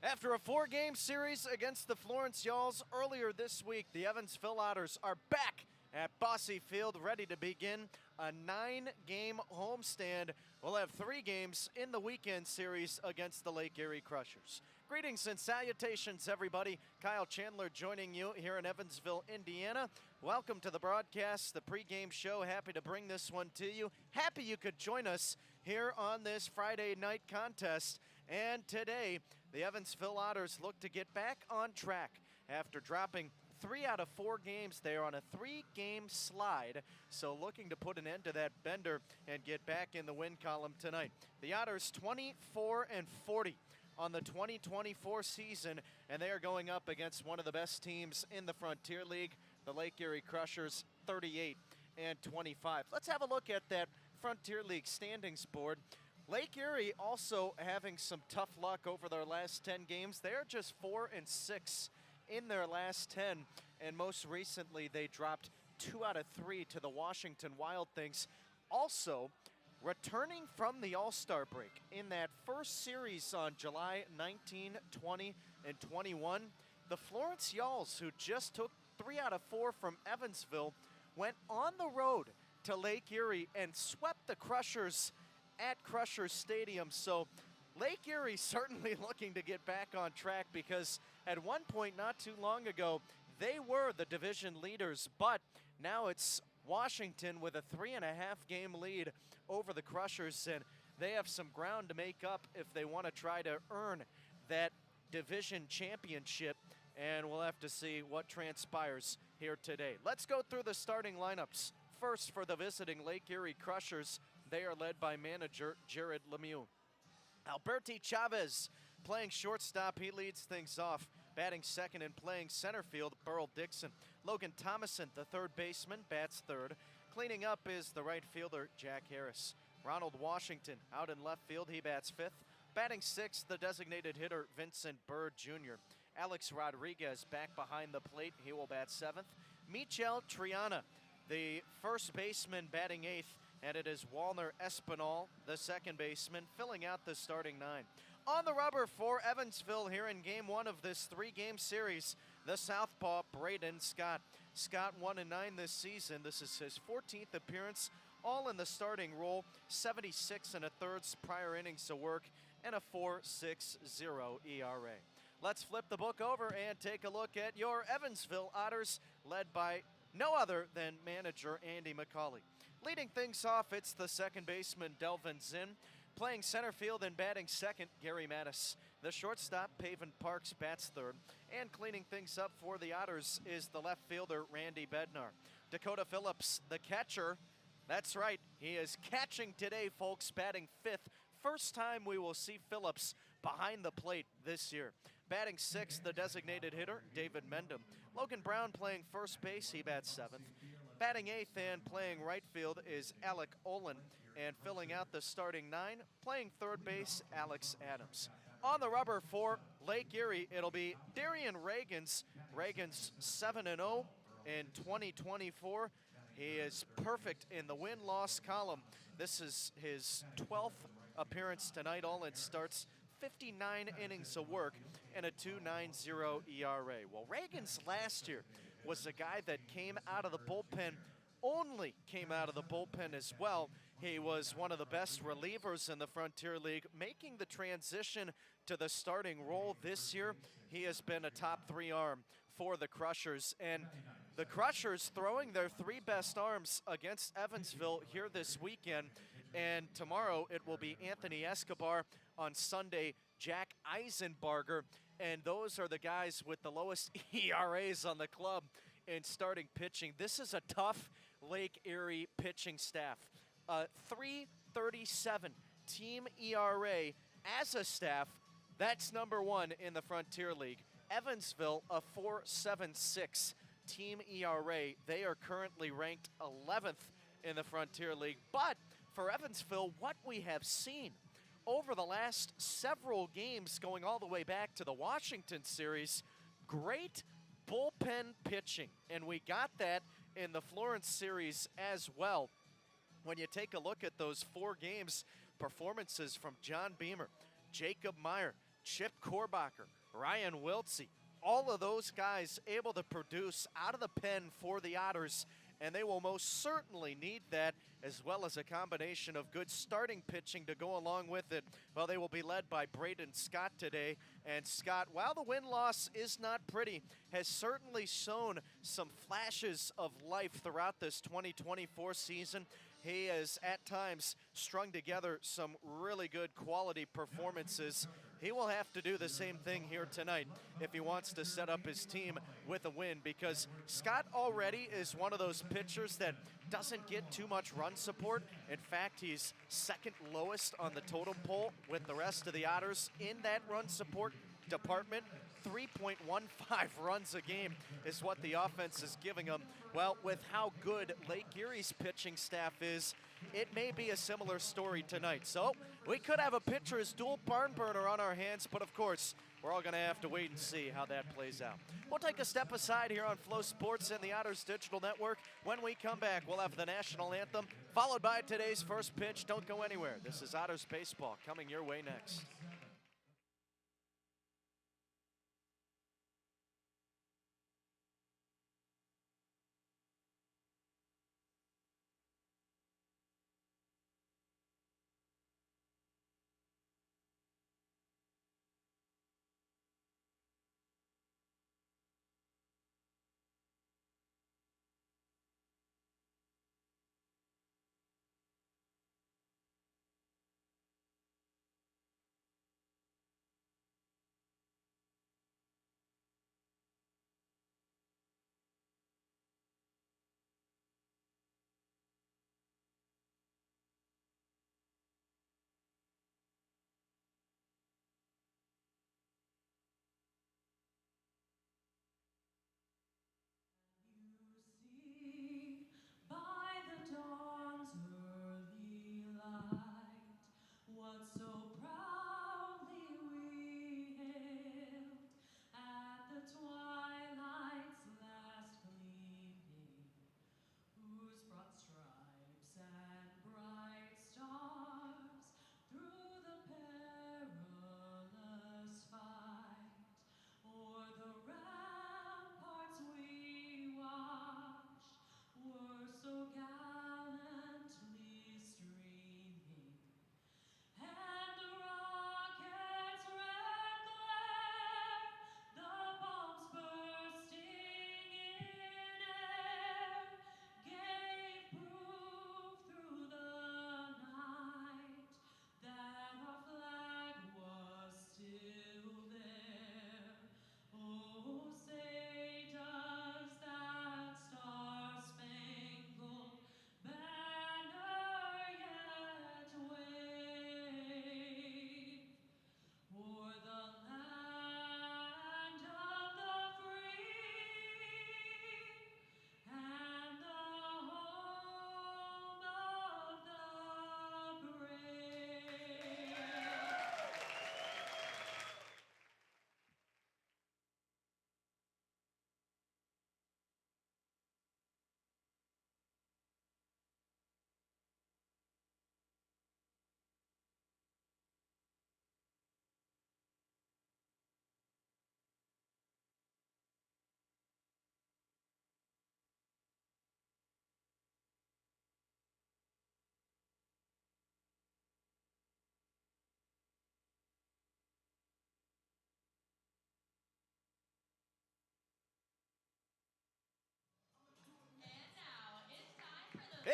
After a 4-game series against the Florence Yalls earlier this week, the Evansville Otters are back at Bosse Field, ready to begin a 9-game homestand. We'll have 3 games in the weekend series against the Lake Erie Crushers. Greetings and salutations, everybody. Kyle Chandler joining you here in Evansville, Indiana. Welcome to the broadcast, the pregame show. Happy to bring this one to you. Happy you could join us here on this Friday night contest. And today, the Evansville Otters look to get back on track after dropping 3 out of 4 games. They are on a 3-game slide, so looking to put an end to that bender and get back in the win column tonight. The Otters 24-40 on the 2024 season, and they are going up against one of the best teams in the Frontier League, the Lake Erie Crushers, 38-25. Let's have a look at that Frontier League standings board. Lake Erie also having some tough luck over their last 10 games. They're just 4-6 in their last 10, and most recently they dropped 2 out of 3 to the Washington Wild Things. Also, returning from the All-Star break in that first series on July 19, 20, and 21, the Florence Yalls, who just took 3 out of 4 from Evansville, went on the road to Lake Erie and swept the Crushers at Crushers Stadium. So Lake Erie certainly looking to get back on track, because at one point not too long ago, they were the division leaders, but now it's Washington with a 3.5 game lead over the Crushers, and they have some ground to make up if they want to try to earn that division championship, and we'll have to see what transpires here today. Let's go through the starting lineups. First, for the visiting Lake Erie Crushers, they are led by manager Jared Lemieux. Alberti Chavez playing shortstop, he leads things off. Batting second and playing center field, Burl Dixon. Logan Thomason, the third baseman, bats third. Cleaning up is the right fielder, Jack Harris. Ronald Washington out in left field, he bats fifth. Batting sixth, the designated hitter, Vincent Bird Jr. Alex Rodriguez back behind the plate, he will bat seventh. Michel Triana, the first baseman, batting eighth. And it is Walner Espinal, the second baseman, filling out the starting 9. On the rubber for Evansville here in Game 1 of this 3-game series, the southpaw Braden Scott. Scott 1-9 this season. This is his 14th appearance, all in the starting role, 76 1/3 prior innings of work, and a 4.60 ERA. Let's flip the book over and take a look at your Evansville Otters, led by no other than manager Andy McCauley. Leading things off, it's the second baseman, Delvin Zinn. Playing center field and batting second, Gary Mattis. The shortstop, Paven Parks, bats third. And cleaning things up for the Otters is the left fielder, Randy Bednar. Dakota Phillips, the catcher. That's right, he is catching today, folks, batting fifth. First time we will see Phillips behind the plate this year. Batting sixth, the designated hitter, David Mendham. Logan Brown playing first base, he bats seventh. Batting eighth and playing right field is Alec Olin. And filling out the starting 9, playing third base, Alex Adams. On the rubber for Lake Erie, it'll be Darian Reagans. Reagans 7-0 in 2024. He is perfect in the win-loss column. This is his 12th appearance tonight, all in starts, 59 innings of work, and a 2.90 ERA. Well, Reagans last year was a guy that came out of the bullpen, only came out of the bullpen as well. He was one of the best relievers in the Frontier League, making the transition to the starting role this year. He has been a top 3 arm for the Crushers, and the Crushers throwing their 3 best arms against Evansville here this weekend. And tomorrow it will be Anthony Escobar. On Sunday, Jack Eisenbarger. And those are the guys with the lowest ERAs on the club in starting pitching. This is a tough Lake Erie pitching staff. 3.37 team ERA as a staff. That's number 1 in the Frontier League. Evansville, a 4.76 team ERA. They are currently ranked 11th in the Frontier League. But for Evansville, what we have seen over the last several games, going all the way back to the Washington series, great bullpen pitching. And we got that in the Florence series as well. When you take a look at those 4 games, performances from John Beamer, Jacob Meyer, Chip Korbacher, Ryan Wiltsey, all of those guys able to produce out of the pen for the Otters, and they will most certainly need that, as well as a combination of good starting pitching to go along with it. Well, they will be led by Braden Scott today, and Scott, while the win-loss is not pretty, has certainly shown some flashes of life throughout this 2024 season. He has at times strung together some really good quality performances. He will have to do the same thing here tonight if he wants to set up his team with a win, because Scott already is one of those pitchers that doesn't get too much run support. In fact, he's second lowest on the totem pole with the rest of the Otters in that run support department. 3.15 runs a game is what the offense is giving them. Well, with how good Lake Erie's pitching staff is, it may be a similar story tonight. So we could have a pitcher's dual barn burner on our hands, but of course, we're all going to have to wait and see how that plays out. We'll take a step aside here on Flow Sports and the Otters Digital Network. When we come back, we'll have the national anthem, followed by today's first pitch. Don't go anywhere. This is Otters Baseball coming your way next.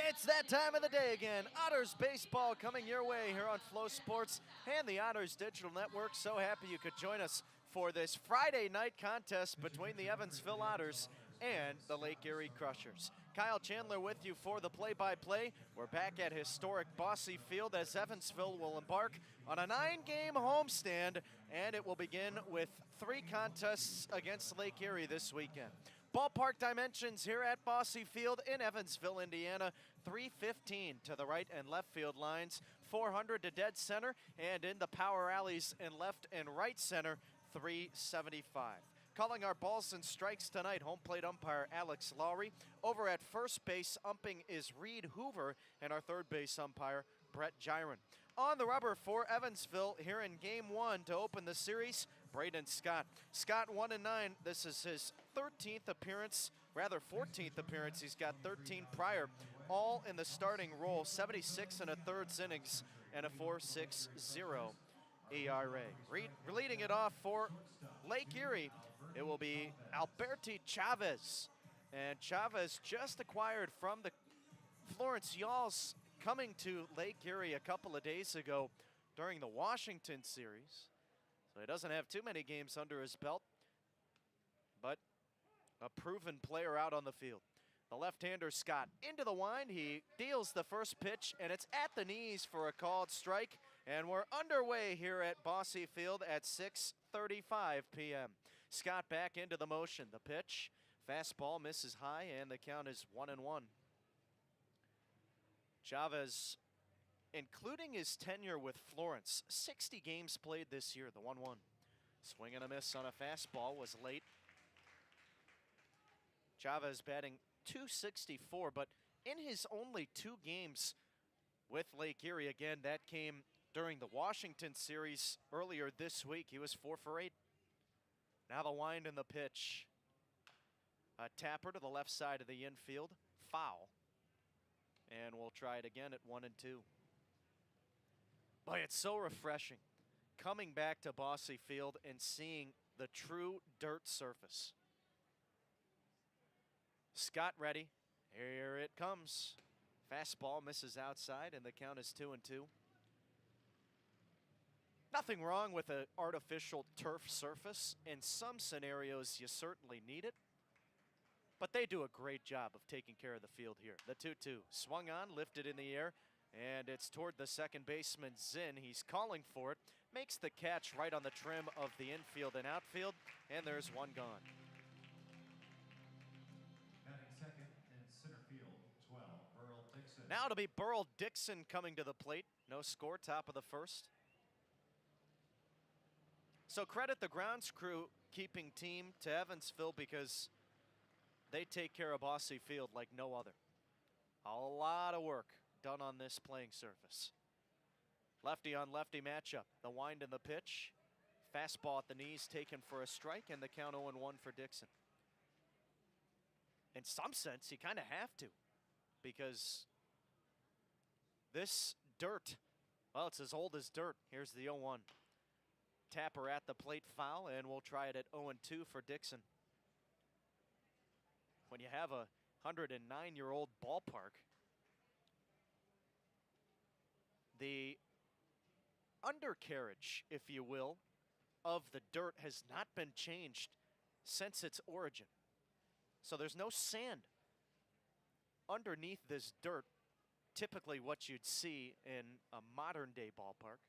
It's that time of the day again. Otters baseball coming your way here on Flow Sports and the Otters Digital Network. So happy you could join us for this Friday night contest between the Evansville Otters and the Lake Erie Crushers. Kyle Chandler with you for the play-by-play. We're back at historic Bosse Field as Evansville will embark on a 9-game homestand, and it will begin with 3 contests against Lake Erie this weekend. Ballpark dimensions here at Bosse Field in Evansville, Indiana. 315 to the right and left field lines, 400 to dead center, and in the power alleys in left and right center, 375. Calling our balls and strikes tonight, home plate umpire Alex Lowry. Over at first base, umping is Reed Hoover, and our third base umpire, Brett Gyron. On the rubber for Evansville here in game 1 to open the series, Braden Scott. Scott 1-9. This is his 13th appearance, rather 14th appearance. He's got 13 prior, all in the starting role. 76 1/3 innings and a 4.60 ERA. Leading it off for Lake Erie, it will be Alberti Chavez. And Chavez just acquired from the Florence Yalls, coming to Lake Erie a couple of days ago during the Washington series. So he doesn't have too many games under his belt, but a proven player out on the field. The left-hander Scott into the wind. He deals the first pitch, and it's at the knees for a called strike. And we're underway here at Bosse Field at 6:35 p.m. Scott back into the motion. The pitch, fastball misses high, and the count is 1-1. Chavez, including his tenure with Florence, 60 games played this year, the 1-1. Swing and a miss on a fastball was late. Chavez batting .264, but in his only 2 games with Lake Erie, again, that came during the Washington series earlier this week, he was 4 for 8. Now the wind and the pitch. A tapper to the left side of the infield, foul. And we'll try it again at 1-2. Boy, it's so refreshing coming back to Bosse Field and seeing the true dirt surface. Scott ready. Here it comes. Fastball misses outside, and the count is 2-2. Nothing wrong with an artificial turf surface. In some scenarios, you certainly need it. But they do a great job of taking care of the field here. The 2-2 swung on, lifted in the air, and it's toward the second baseman, Zinn. He's calling for it, makes the catch right on the trim of the infield and outfield, and there's one gone. Batting second in center field, 12, Burl Dixon. Now it'll be Burl Dixon coming to the plate. No score, top of the first. So credit the grounds crew keeping team to Evansville, because they take care of Bosse Field like no other. A lot of work done on this playing surface. Lefty on lefty matchup. The wind and the pitch. Fastball at the knees taken for a strike, and the count 0-1 for Dixon. In some sense, you kind of have to, because this dirt, well, it's as old as dirt. Here's the 0-1. Tapper at the plate, foul, and we'll try it at 0-2 for Dixon. When you have a 109-year-old ballpark, the undercarriage, if you will, of the dirt has not been changed since its origin. So there's no sand underneath this dirt, typically what you'd see in a modern-day ballpark.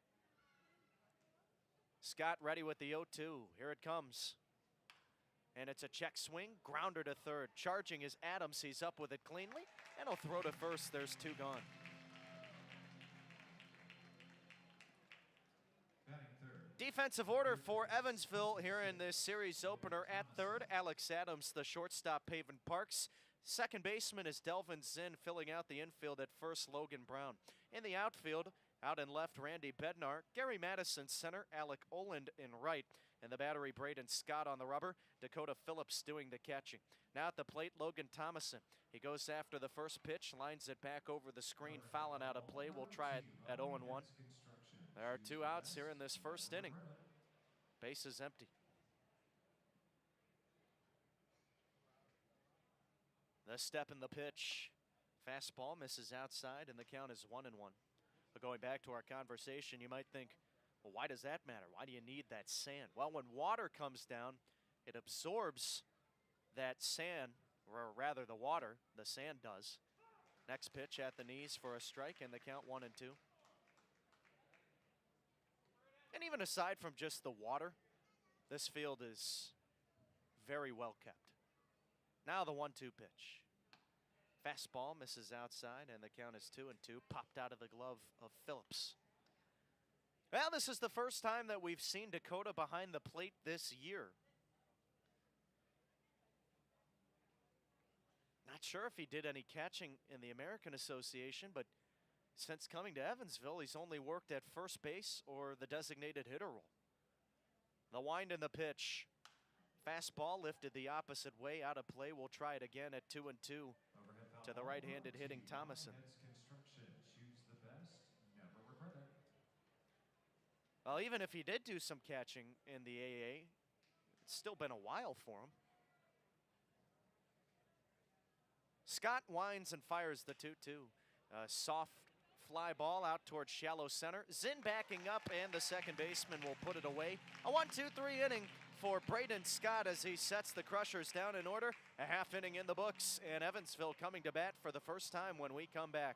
Scott ready with the 0-2. Here it comes. And it's a check swing, grounder to third. Charging is Adams. He's up with it cleanly, and he'll throw to first. There's 2 gone. Batting third. Defensive order for Evansville here in this series opener. At third, Alex Adams, the shortstop, Paven Parks. Second baseman is Delvin Zinn, filling out the infield at first, Logan Brown. In the outfield, out in left, Randy Bednar. Gary Madison center, Alec Oland in right. And the battery, Braden Scott on the rubber. Dakota Phillips doing the catching. Now at the plate, Logan Thomason. He goes after the first pitch, lines it back over the screen, fouling out of play. We'll try it at 0-1. There are 2 outs here in this first inning. Bases empty. The step in the pitch. Fastball misses outside, and the count is 1-1. But going back to our conversation, you might think, well, why does that matter? Why do you need that sand? Well, when water comes down, it absorbs that sand, or rather the water, the sand does. Next pitch at the knees for a strike, and the count 1-2. And even aside from just the water, this field is very well kept. Now the 1-2 pitch. Fastball misses outside, and the count is 2-2. Popped out of the glove of Phillips. Well, this is the first time that we've seen Dakota behind the plate this year. Not sure if he did any catching in the American Association, but Since coming to Evansville, he's only worked at first base or the designated hitter role. The wind and the pitch. Fastball lifted the opposite way, out of play. We'll try it again at 2-2 to the right-handed hitting Thomason. Construction. Choose the best. Never regret it. Well, even if he did do some catching in the AA, it's still been a while for him. Scott winds and fires the 2-2. Soft fly ball out towards shallow center. Zinn backing up, and the second baseman will put it away. A 1-2-3 inning for Braden Scott as he sets the Crushers down in order. A half inning in the books, and Evansville coming to bat for the first time when we come back.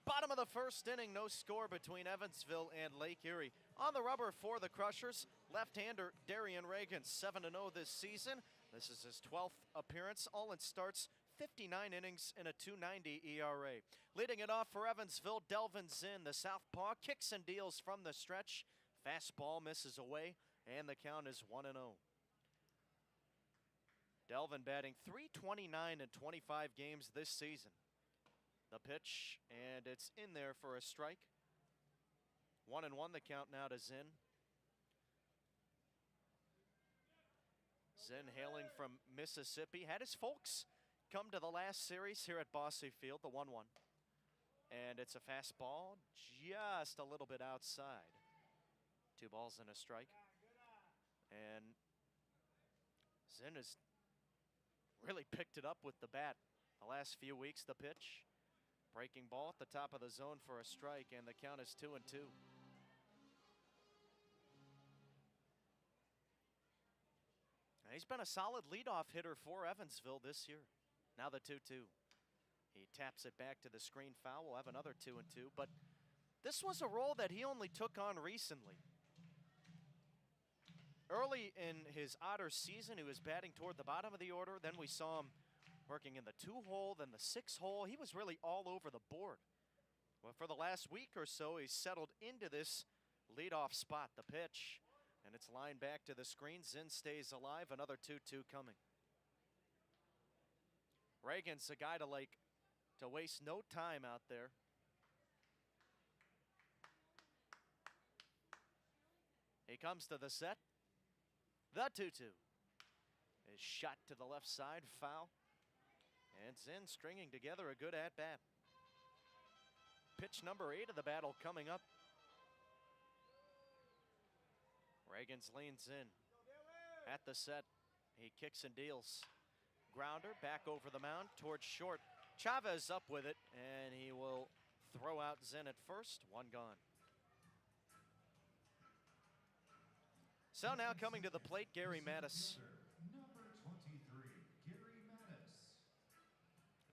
Bottom of the first inning, no score between Evansville and Lake Erie. On the rubber for the Crushers, left-hander Darian Reagan, 7-0 this season. This is his 12th appearance. All in starts, 59 innings in a 2.90 ERA. Leading it off for Evansville, Delvin Zinn, the southpaw, kicks and deals from the stretch. Fastball misses away, and the count is 1-0. Delvin batting .329 in 25 games this season. The pitch, and it's in there for a strike. 1-1 the count now to Zinn. Zinn hailing from Mississippi. Had his folks come to the last series here at Bosse Field, the 1-1. And it's a fastball just a little bit outside. 2 balls and a strike. And Zinn has really picked it up with the bat the last few weeks. The pitch. Breaking ball at the top of the zone for a strike, and the count is 2-2. He's been a solid leadoff hitter for Evansville this year. Now the 2-2. He taps it back to the screen foul. We'll have another 2-2, but this was a role that he only took on recently. Early in his Otters season, he was batting toward the bottom of the order. Then we saw him working in the 2-hole, then the 6-hole. He was really all over the board. Well, for the last week or so, he's settled into this leadoff spot. The pitch, and it's lined back to the screen. Zinn stays alive. Another 2-2 coming. Reagan's a guy to waste no time out there. He comes to the set. The 2-2 is shot to the left side, foul. And Zinn stringing together a good at-bat. Pitch number 8 of the battle coming up. Reagan's leans in. At the set, he kicks and deals. Grounder back over the mound towards short. Chavez up with it, and he will throw out Zinn at first. 1 gone. So now coming to the plate, Gary Mattis. Number 23, Gary Mattis.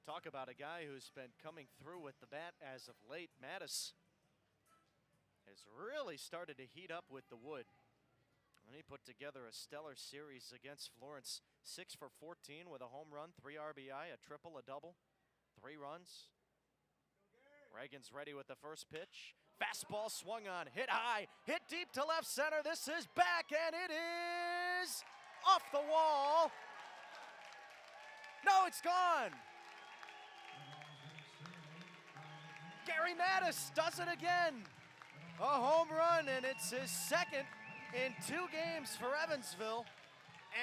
Talk about a guy who's been coming through with the bat as of late. Mattis has really started to heat up with the wood. And he put together a stellar series against Florence. 6 for 14 with a home run, 3 RBI, a triple, a double, 3 runs. Reagan's ready with the first pitch. Fastball swung on, hit high, hit deep to left center. This is back, and it is off the wall. No, it's gone. Gary Mattis does it again. A home run, and it's his second in 2 games for Evansville.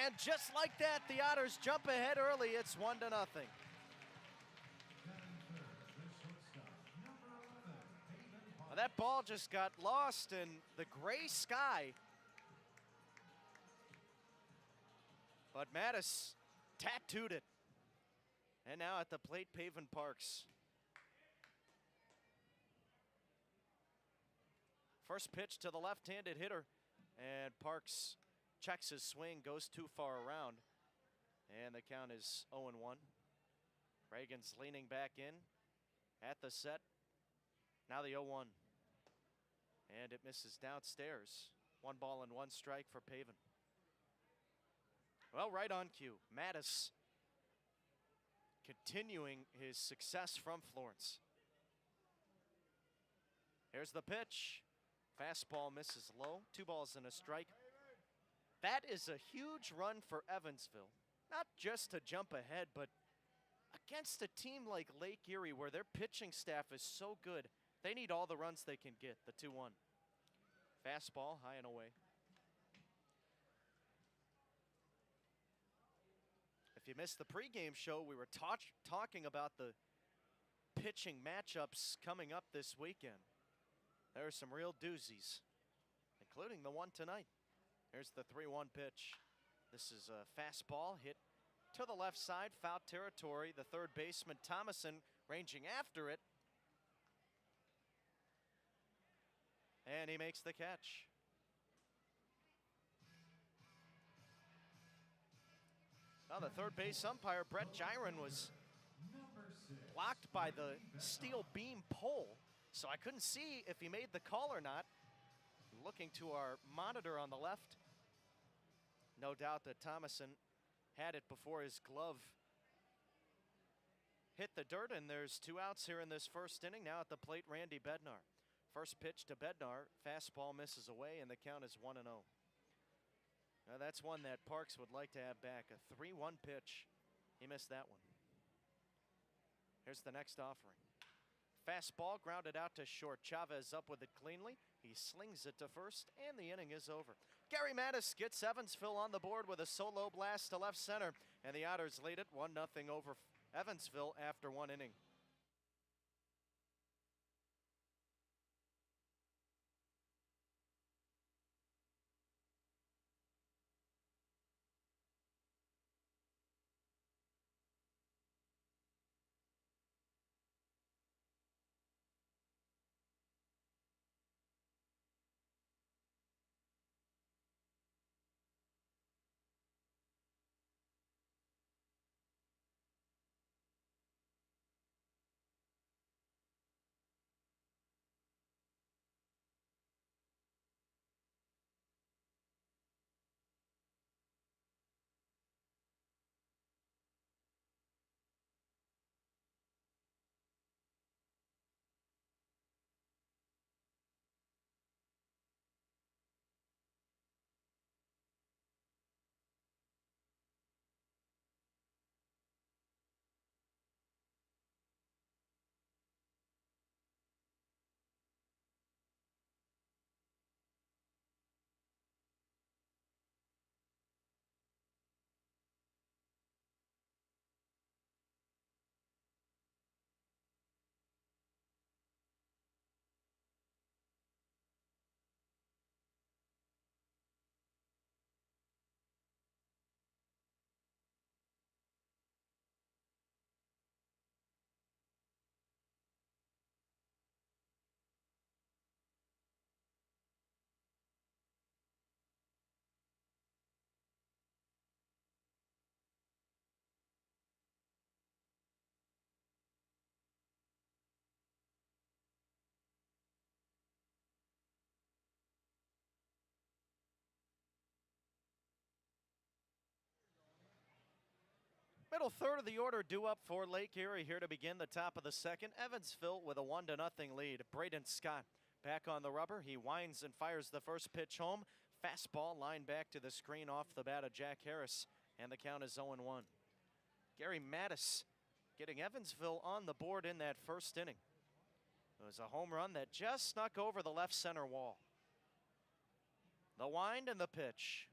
And just like that, the Otters jump ahead early. It's 1-0. Well, that ball just got lost in the gray sky. But Mattis tattooed it. And now at the plate, Paven Parks. First pitch to the left-handed hitter, and Parks checks his swing, goes too far around, and the count is 0-1. Reagan's leaning back in at the set. Now the 0-1, and it misses downstairs. 1 ball and 1 strike for Paven. Well, right on cue, Mattis continuing his success from Florence. Here's the pitch. Fastball misses low, 2 balls and a strike. That is a huge run for Evansville. Not just to jump ahead, but against a team like Lake Erie where their pitching staff is so good, they need all the runs they can get, the 2-1. Fastball, high and away. If you missed the pregame show, we were talking about the pitching matchups coming up this weekend. There are some real doozies, including the one tonight. Here's the 3-1 pitch. This is a fastball hit to the left side, foul territory. The third baseman, Thomason, ranging after it. And he makes the catch. Now the third base umpire, Brett Gyron, was blocked by the steel beam pole, so I couldn't see if he made the call or not. Looking to our monitor on the left, no doubt that Thomason had it before his glove hit the dirt, and there's 2 outs here in this first inning. Now at the plate, Randy Bednar. First pitch to Bednar, fastball misses away, and the count is 1-0. Now that's one that Parks would like to have back, a 3-1 pitch. He missed that one. Here's the next offering. Fastball grounded out to short. Chavez up with it cleanly. He slings it to first, and the inning is over. Gary Mattis gets Evansville on the board with a solo blast to left center, and the Otters lead it 1-0 over Evansville after 1 inning. Middle third of the order due up for Lake Erie here to begin the top of the second. Evansville with a 1-0 lead. Braden Scott back on the rubber. He winds and fires the first pitch home. Fastball line back to the screen off the bat of Jack Harris, and the count is 0-1. Gary Mattis getting Evansville on the board in that first inning. It was a home run that just snuck over the left center wall. The wind and the pitch.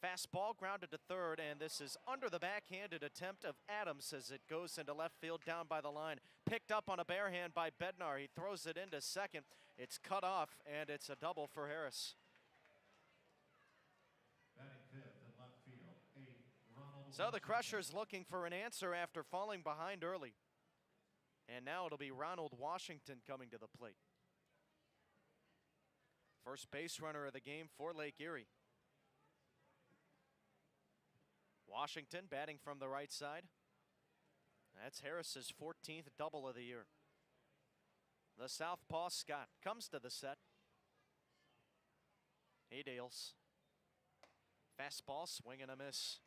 Fastball grounded to third, and this is under the backhanded attempt of Adams as it goes into left field down by the line. Picked up on a bare hand by Bednar. He throws it into second. It's cut off, and it's a double for Harris. Batting fifth in left field, 8, Ronald So the Washington. Crushers looking for an answer after falling behind early. And now it'll be Ronald Washington coming to the plate. First base runner of the game for Lake Erie. Washington batting from the right side. That's Harris's 14th double of the year. The southpaw Scott comes to the set. He deals. Fastball, swing and a miss.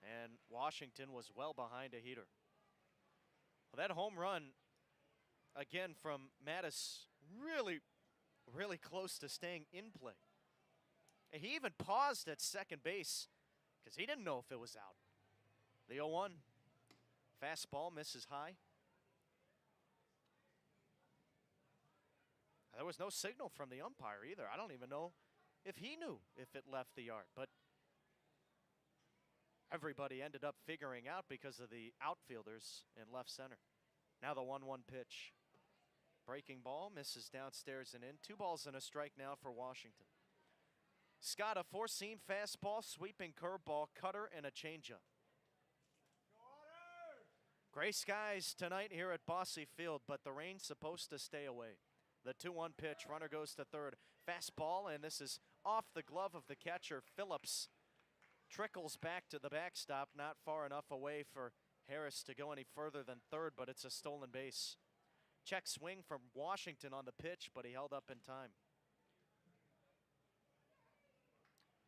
And Washington was well behind a heater. Well, that home run, again from Mattis, really close to staying in play. He even paused at second base because he didn't know if it was out. The 0-1. Fastball misses high. There was no signal from the umpire either. I don't even know if he knew if it left the yard, but everybody ended up figuring out because of the outfielders in left center. Now the 1-1 pitch. Breaking ball misses downstairs and in. 2 balls and a strike now for Washington. Scott, a four-seam fastball, sweeping curveball, cutter, and a changeup. Gray skies tonight here at Bosse Field, but the rain's supposed to stay away. The 2-1 pitch, runner goes to third. Fastball, and this is off the glove of the catcher. Phillips trickles back to the backstop, not far enough away for Harris to go any further than third, but it's a stolen base. Check swing from Washington on the pitch, but he held up in time.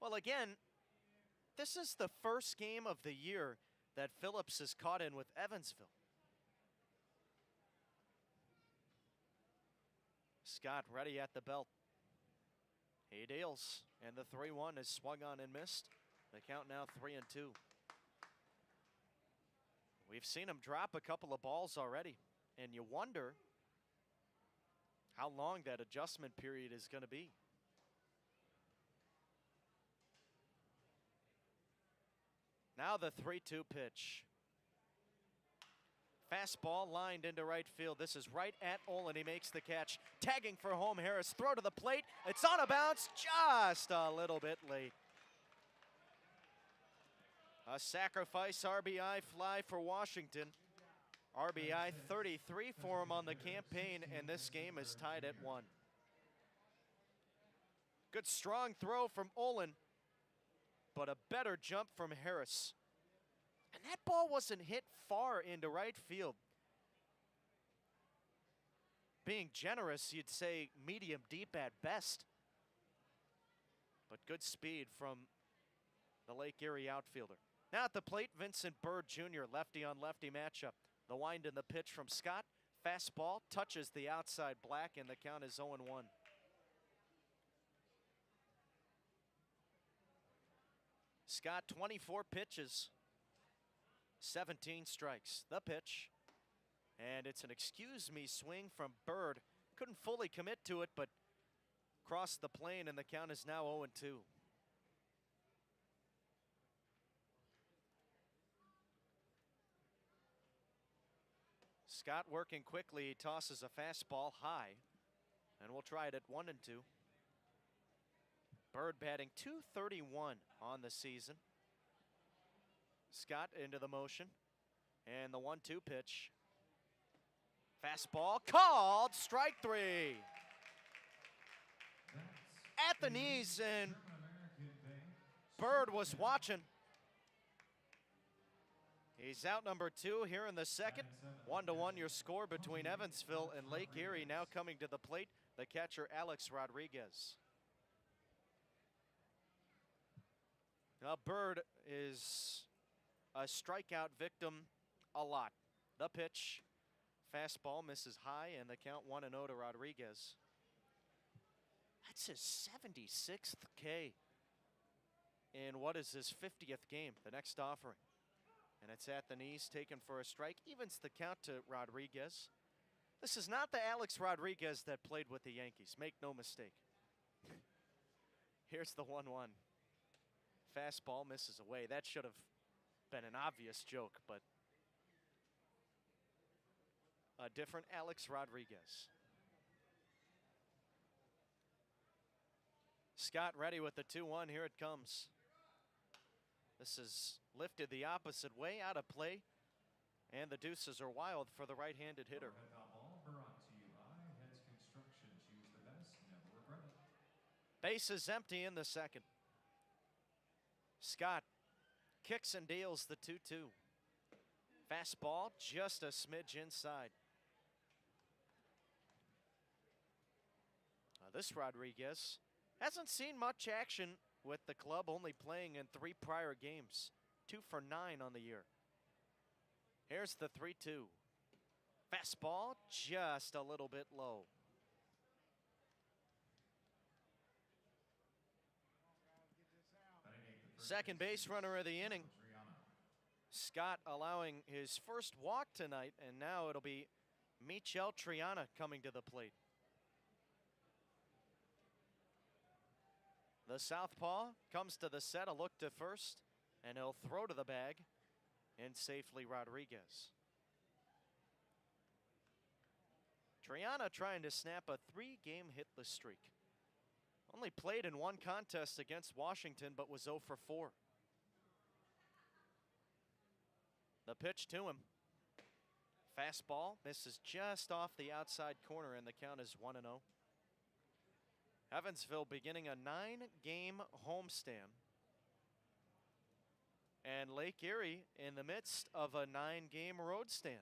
Well, again, this is the first game of the year that Phillips is caught in with Evansville. Scott ready at the belt. He deals, and the 3-1 is swung on and missed. The count now 3-2. We've seen him drop a couple of balls already, and you wonder how long that adjustment period is going to be. Now the 3-2 pitch. Fastball lined into right field. This is right at Olin. He makes the catch. Tagging for home, Harris. Throw to the plate. It's on a bounce, just a little bit late. A sacrifice RBI fly for Washington. RBI 33 for him on the campaign, and this game is tied at 1. Good strong throw from Olin, but a better jump from Harris. And that ball wasn't hit far into right field. Being generous, you'd say medium deep at best. But good speed from the Lake Erie outfielder. Now at the plate, Vincent Bird Jr., lefty on lefty matchup. The wind and the pitch from Scott. Fastball touches the outside black, and the count is 0-1. Scott, 24 pitches, 17 strikes. The pitch, and it's an excuse me swing from Bird. Couldn't fully commit to it, but crossed the plane, and the count is now 0-2. Scott working quickly. He tosses a fastball high, and we'll try it at 1-2. Bird batting .231 on the season. Scott into the motion, and the 1-2 pitch. Fastball called, strike 3. At the knees, and Bird was watching. He's out number 2 here in the second. 1-1 your score between Evansville and Lake Erie. Now coming to the plate, the catcher Alex Rodriguez. Now Bird is a strikeout victim a lot. The pitch, fastball misses high, and the count 1-0 to Rodriguez. That's his 76th K in what is his 50th game, the next offering. And it's at the knees, taken for a strike, evens the count to Rodriguez. This is not the Alex Rodriguez that played with the Yankees, make no mistake. Here's the 1-1. Fastball misses away. That should have been an obvious joke, but a different Alex Rodriguez. Scott ready with the 2-1. Here it comes. This is lifted the opposite way, out of play, and the deuces are wild for the right-handed hitter. Brought to you by Heads Construction. Choose the best, never regret it. Base is empty in the second. Scott kicks and deals the 2-2. Fastball just a smidge inside. This Rodriguez hasn't seen much action with the club, only playing in 3 prior games. 2 for 9 on the year. Here's the 3-2. Fastball just a little bit low. Second base runner of the inning. Scott allowing his first walk tonight, and now it'll be Michel Triana coming to the plate. The southpaw comes to the set, a look to first, and he'll throw to the bag, and safely Rodriguez. Triana trying to snap a 3-game hitless streak. Only played in 1 contest against Washington, but was 0 for 4. The pitch to him. Fastball misses just off the outside corner, and the count is 1-0. Evansville beginning a 9-game homestand. And Lake Erie in the midst of a 9-game road stand.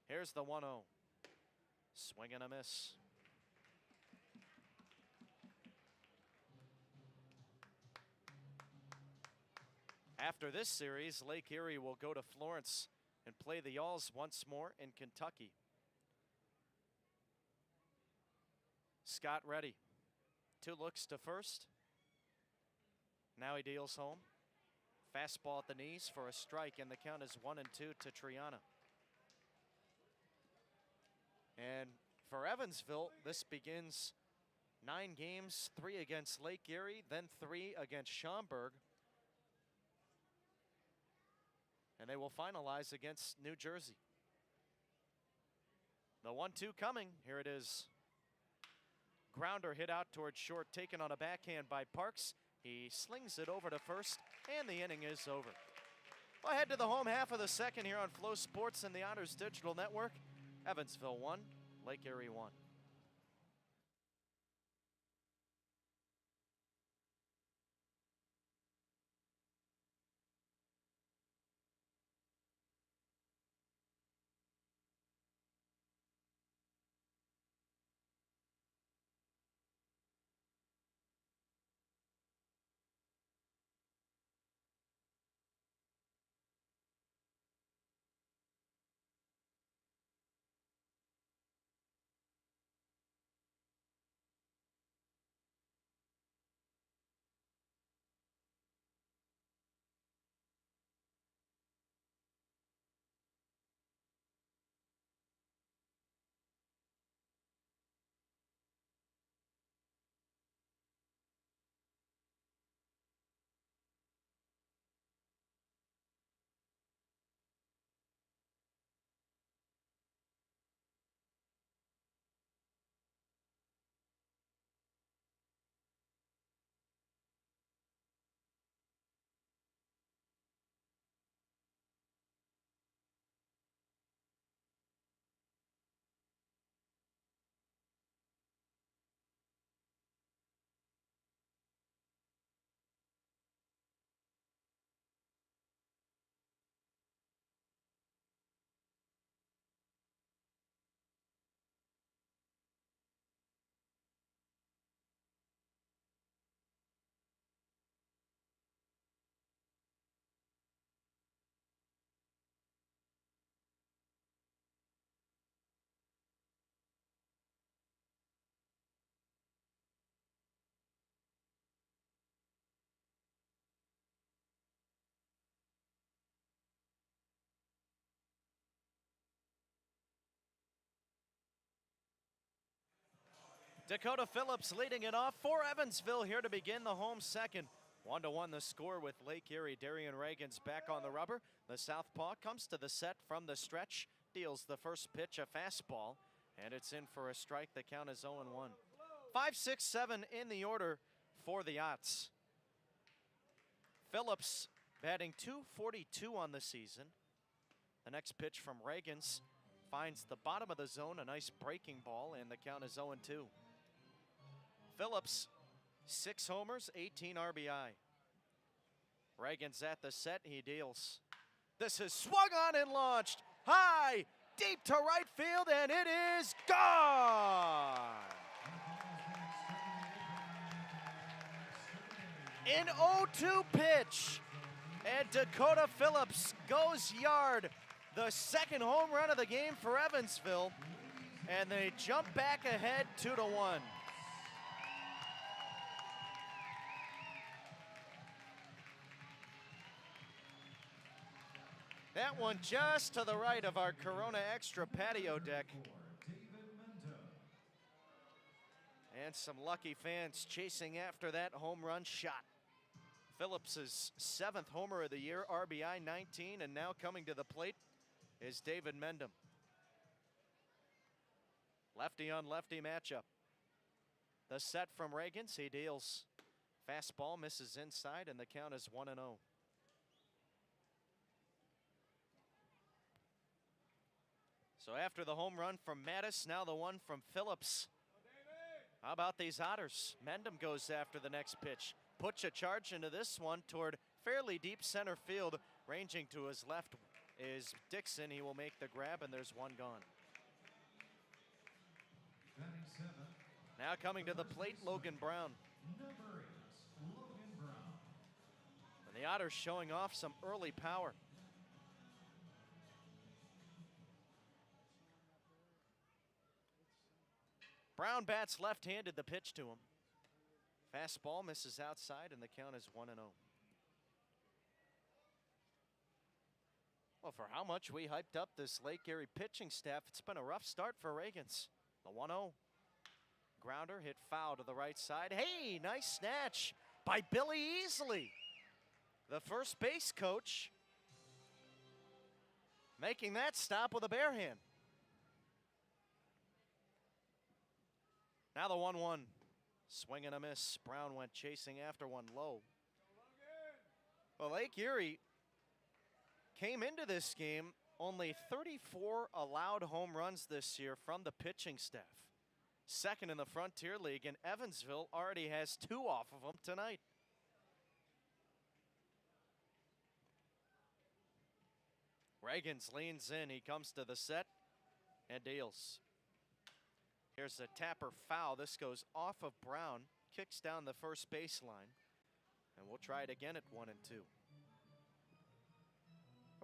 Here's the 1-0. Swing and a miss. After this series, Lake Erie will go to Florence and play the Yalls once more in Kentucky. Scott ready. 2 looks to first. Now he deals home. Fastball at the knees for a strike, and the count is 1-2 to Triana. And for Evansville, this begins 9 games, 3 against Lake Erie, then 3 against Schaumburg. And they will finalize against New Jersey. The 1-2 coming. Here it is. Grounder hit out towards short, taken on a backhand by Parks. He slings it over to first, and the inning is over. We'll head to the home half of the second here on Flow Sports and the Otters Digital Network. Evansville 1, Lake Erie 1. Dakota Phillips leading it off for Evansville here to begin the home second. 1-1 the score with Lake Erie. Darian Reagan's back on the rubber. The southpaw comes to the set from the stretch, deals the first pitch a fastball, and it's in for a strike. The count is 0-1. 5, 6, 7 in the order for the Otts. Phillips batting .242 on the season. The next pitch from Reagan's finds the bottom of the zone, a nice breaking ball, and the count is 0-2. Phillips, 6 homers, 18 RBI. Reagan's at the set, he deals. This is swung on and launched high, deep to right field, and it is gone. An 0-2 pitch, and Dakota Phillips goes yard. The second home run of the game for Evansville, and they jump back ahead 2-1. That one just to the right of our Corona Extra patio deck. And some lucky fans chasing after that home run shot. Phillips' 7th homer of the year, RBI 19, and now coming to the plate is David Mendham. Lefty on lefty matchup. The set from Reagan's, he deals. Fastball misses inside, and the count is 1-0. So after the home run from Mattis, now the one from Phillips. How about these Otters? Mendham goes after the next pitch. Puts a charge into this one toward fairly deep center field. Ranging to his left is Dixon. He will make the grab, and there's one gone. Now coming to the plate, Logan Brown. And the Otters showing off some early power. Brown bats left-handed, the pitch to him. Fastball misses outside, and the count is 1-0. Well, for how much we hyped up this Lake Erie pitching staff, it's been a rough start for Reagan's. The 1-0. Grounder hit foul to the right side. Hey, nice snatch by Billy Easley. The first base coach making that stop with a bare hand. Now the 1-1. Swing and a miss. Brown went chasing after one low. Well, Lake Erie came into this game only 34 allowed home runs this year from the pitching staff. Second in the Frontier League, and Evansville already has 2 off of them tonight. Reagan's leans in. He comes to the set and deals. Here's the tapper foul. This goes off of Brown, kicks down the first baseline, and we'll try it again at 1-2.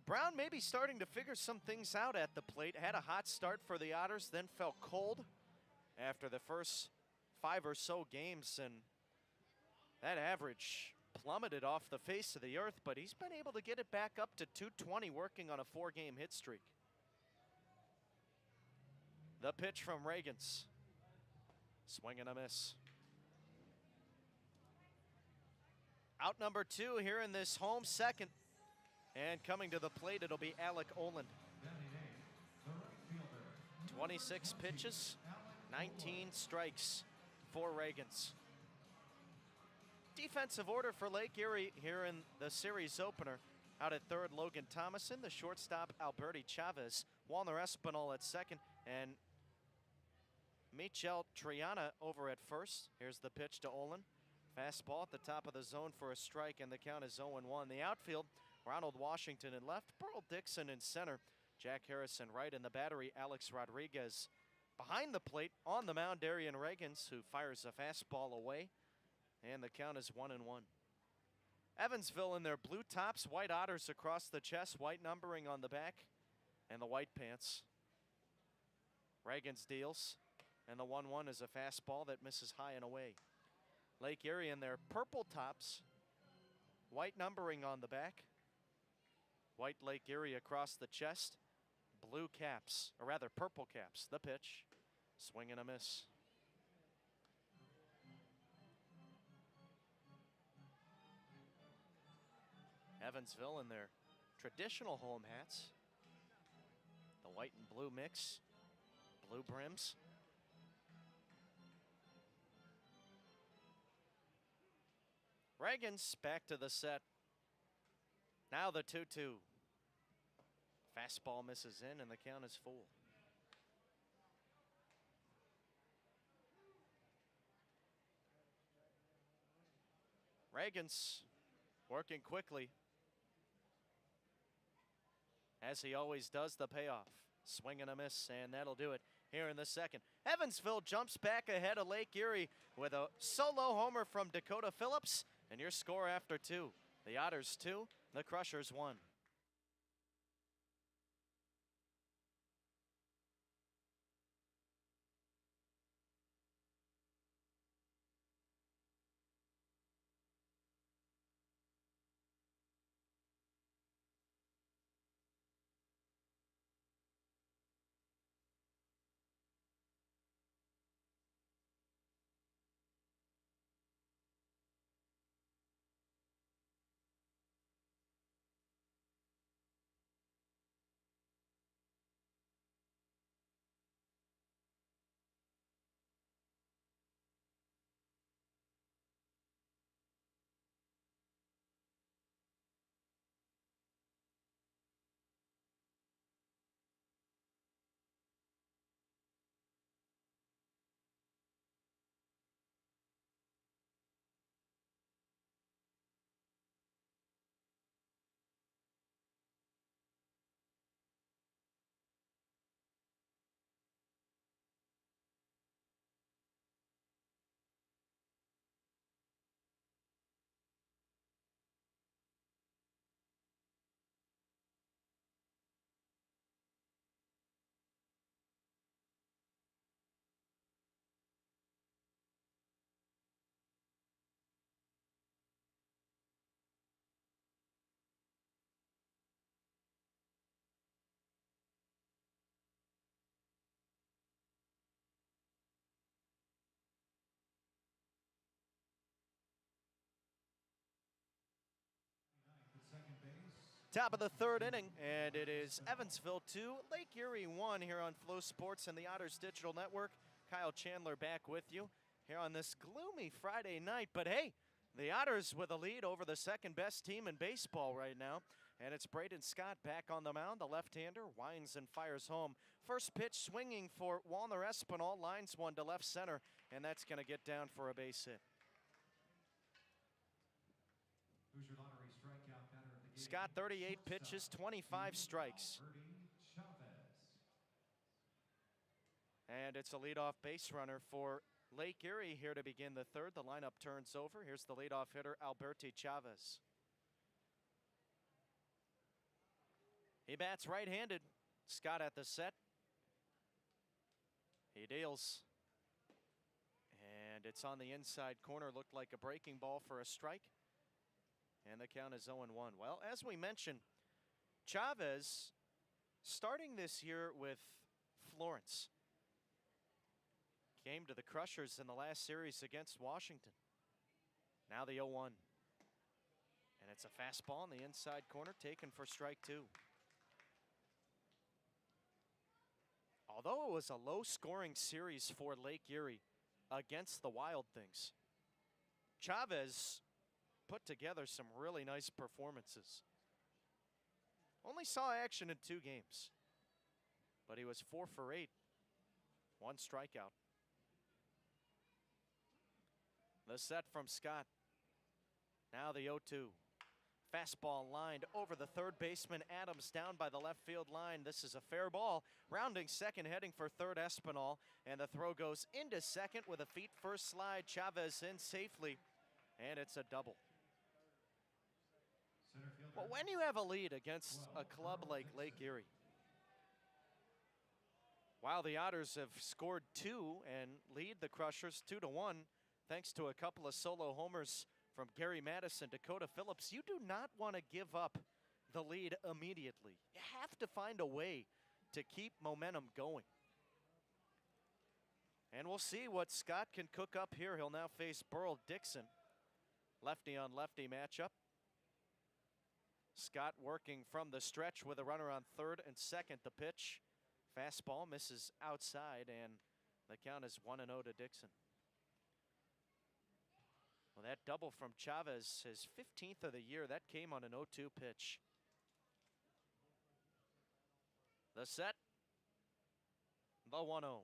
Brown may be starting to figure some things out at the plate. Had a hot start for the Otters, then felt cold after the first 5 or so games, and that average plummeted off the face of the earth, but he's been able to get it back up to .220, working on a 4-game hit streak. The pitch from Reagan's. Swing and a miss. Out number 2 here in this home second. And coming to the plate, it'll be Alec Oland. 26 pitches, 19 strikes for Reagan's. Defensive order for Lake Erie here in the series opener. Out at third, Logan Thomason. The shortstop, Alberti Chavez. Walner Espinal at second. And Michel Triana over at first. Here's the pitch to Olin. Fastball at the top of the zone for a strike, and the count is 0-1. The outfield, Ronald Washington in left, Pearl Dixon in center, Jack Harrison right in the battery, Alex Rodriguez behind the plate. On the mound, Darian Reagan's, who fires a fastball away, and the count is 1-1. Evansville in their blue tops, white Otters across the chest, white numbering on the back, and the white pants. Reagan's deals, and the 1-1 is a fastball that misses high and away. Lake Erie in their purple tops, white numbering on the back, white Lake Erie across the chest, blue caps, or rather purple caps. The pitch, swing and a miss. Evansville in their traditional home hats. The white and blue mix, blue brims. Reagan's back to the set. Now the 2-2. Fastball misses in and the count is full. Reagan's working quickly, as he always does. The payoff. Swing and a miss, and that'll do it here in the second. Evansville jumps back ahead of Lake Erie with a solo homer from Dakota Phillips, and your score after 2. The Otters 2, the Crushers 1. Top of the third inning, and it is Evansville 2, Lake Erie 1 here on Flow Sports and the Otters Digital Network. Kyle Chandler back with you here on this gloomy Friday night. But hey, the Otters with a lead over the second best team in baseball right now. And it's Braden Scott back on the mound. The left-hander winds and fires home. First pitch swinging for Walner Espinal, lines one to left center, and that's going to get down for a base hit. Who's your lottery strikeout batter of the game? Scott, 38 pitches, 25 strikes. And it's a leadoff base runner for Lake Erie here to begin the third. The lineup turns over. Here's the leadoff hitter, Alberti Chavez. He bats right-handed. Scott at the set. He deals. And it's on the inside corner. Looked like a breaking ball for a strike. And the count is 0-1. Well, as we mentioned, Chavez starting this year with Florence. Came to the Crushers in the last series against Washington. Now the 0-1. And it's a fastball in the inside corner taken for strike 2. Although it was a low-scoring series for Lake Erie against the Wild Things, Chavez put together some really nice performances. Only saw action in 2 games, but he was 4 for 8, 1 strikeout. The set from Scott. Now the 0-2. Fastball lined over the third baseman Adams, down by the left field line. This is a fair ball. Rounding second, heading for third, Espinal. And the throw goes into second with a feet first slide. Chavez in safely. And it's a double. But when you have a lead against a club like Lake Erie, while the Otters have scored 2 and lead the Crushers 2-1, thanks to a couple of solo homers from Gary Madison, Dakota Phillips, you do not want to give up the lead immediately. You have to find a way to keep momentum going. And we'll see what Scott can cook up here. He'll now face Burl Dixon. Lefty on lefty matchup. Scott working from the stretch with a runner on third and second. The pitch, fastball misses outside, and the count is 1-0 to Dixon. Well, that double from Chavez, his 15th of the year, that came on an 0-2 pitch. The set, the 1-0.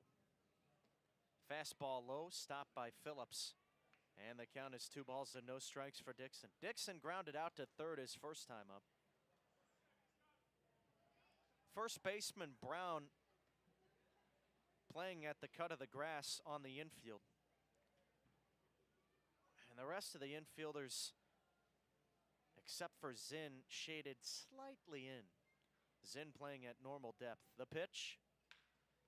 Fastball low, stopped by Phillips. And the count is 2 balls and no strikes for Dixon. Dixon grounded out to third his first time up. First baseman Brown playing at the cut of the grass on the infield. And the rest of the infielders, except for Zinn, shaded slightly in. Zinn playing at normal depth. The pitch,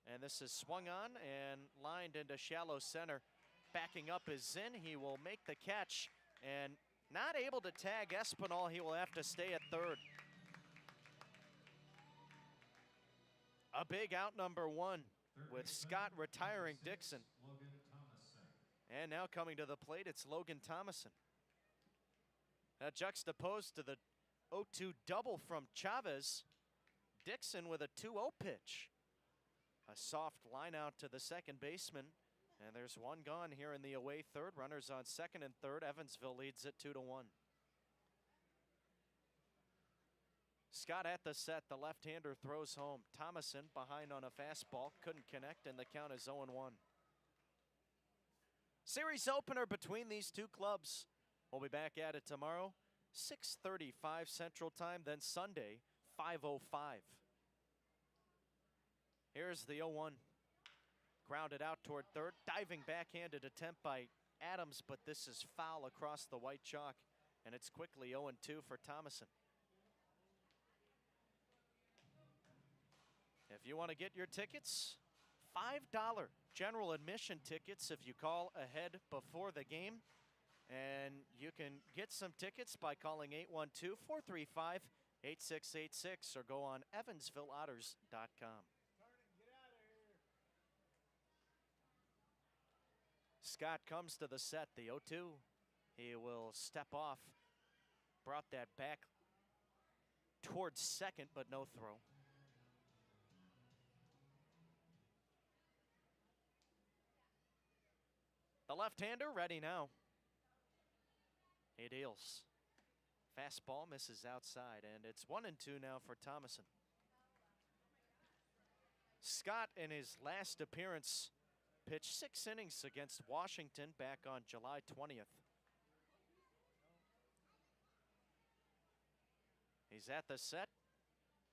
and this is swung on and lined into shallow center. Backing up is Zinn. He will make the catch and not able to tag Espinal. He will have to stay at third. A big out number 1 with Scott retiring Dixon. And now coming to the plate, it's Logan Thomason. Now juxtaposed to the 0-2 double from Chavez, Dixon with a 2-0 pitch. A soft line out to the second baseman. And there's one gone here in the away third. Runners on second and third. Evansville leads it 2-1. Scott at the set. The left-hander throws home. Thomason behind on a fastball. Couldn't connect, and the count is 0-1. Series opener between these two clubs. We'll be back at it tomorrow, 6:35 Central Time. Then Sunday, 5:05. Here's the 0-1. Grounded out toward third. Diving backhanded attempt by Adams, but this is foul across the white chalk, and it's quickly 0-2 for Thomason. If you want to get your tickets, $5 general admission tickets if you call ahead before the game. And you can get some tickets by calling 812-435-8686 or go on EvansvilleOtters.com. Scott comes to the set, the 0-2. He will step off. Brought that back towards second, but no throw. The left-hander ready now. He deals. Fastball misses outside, and it's 1-2 now for Thomason. Scott, in his last appearance, pitched 6 innings against Washington back on July 20th. He's at the set.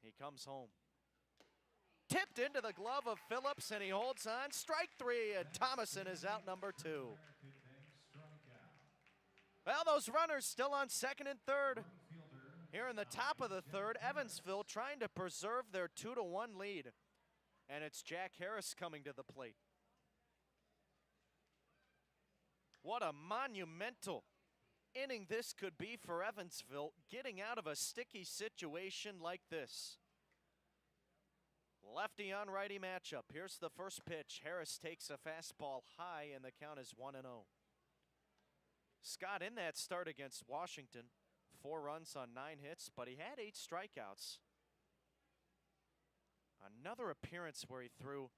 He comes home. Tipped into the glove of Phillips, and he holds on. Strike 3, and Thomason is out number 2. Well, those runners still on second and third. Here in the top of the third, Evansville trying to preserve their 2-1 lead. And it's Jack Harris coming to the plate. What a monumental inning this could be for Evansville, getting out of a sticky situation like this. Lefty on righty matchup. Here's the first pitch. Harris takes a fastball high, and the count is 1-0. Scott in that start against Washington, 4 runs on 9 hits, but he had 8 strikeouts. Another appearance where he threw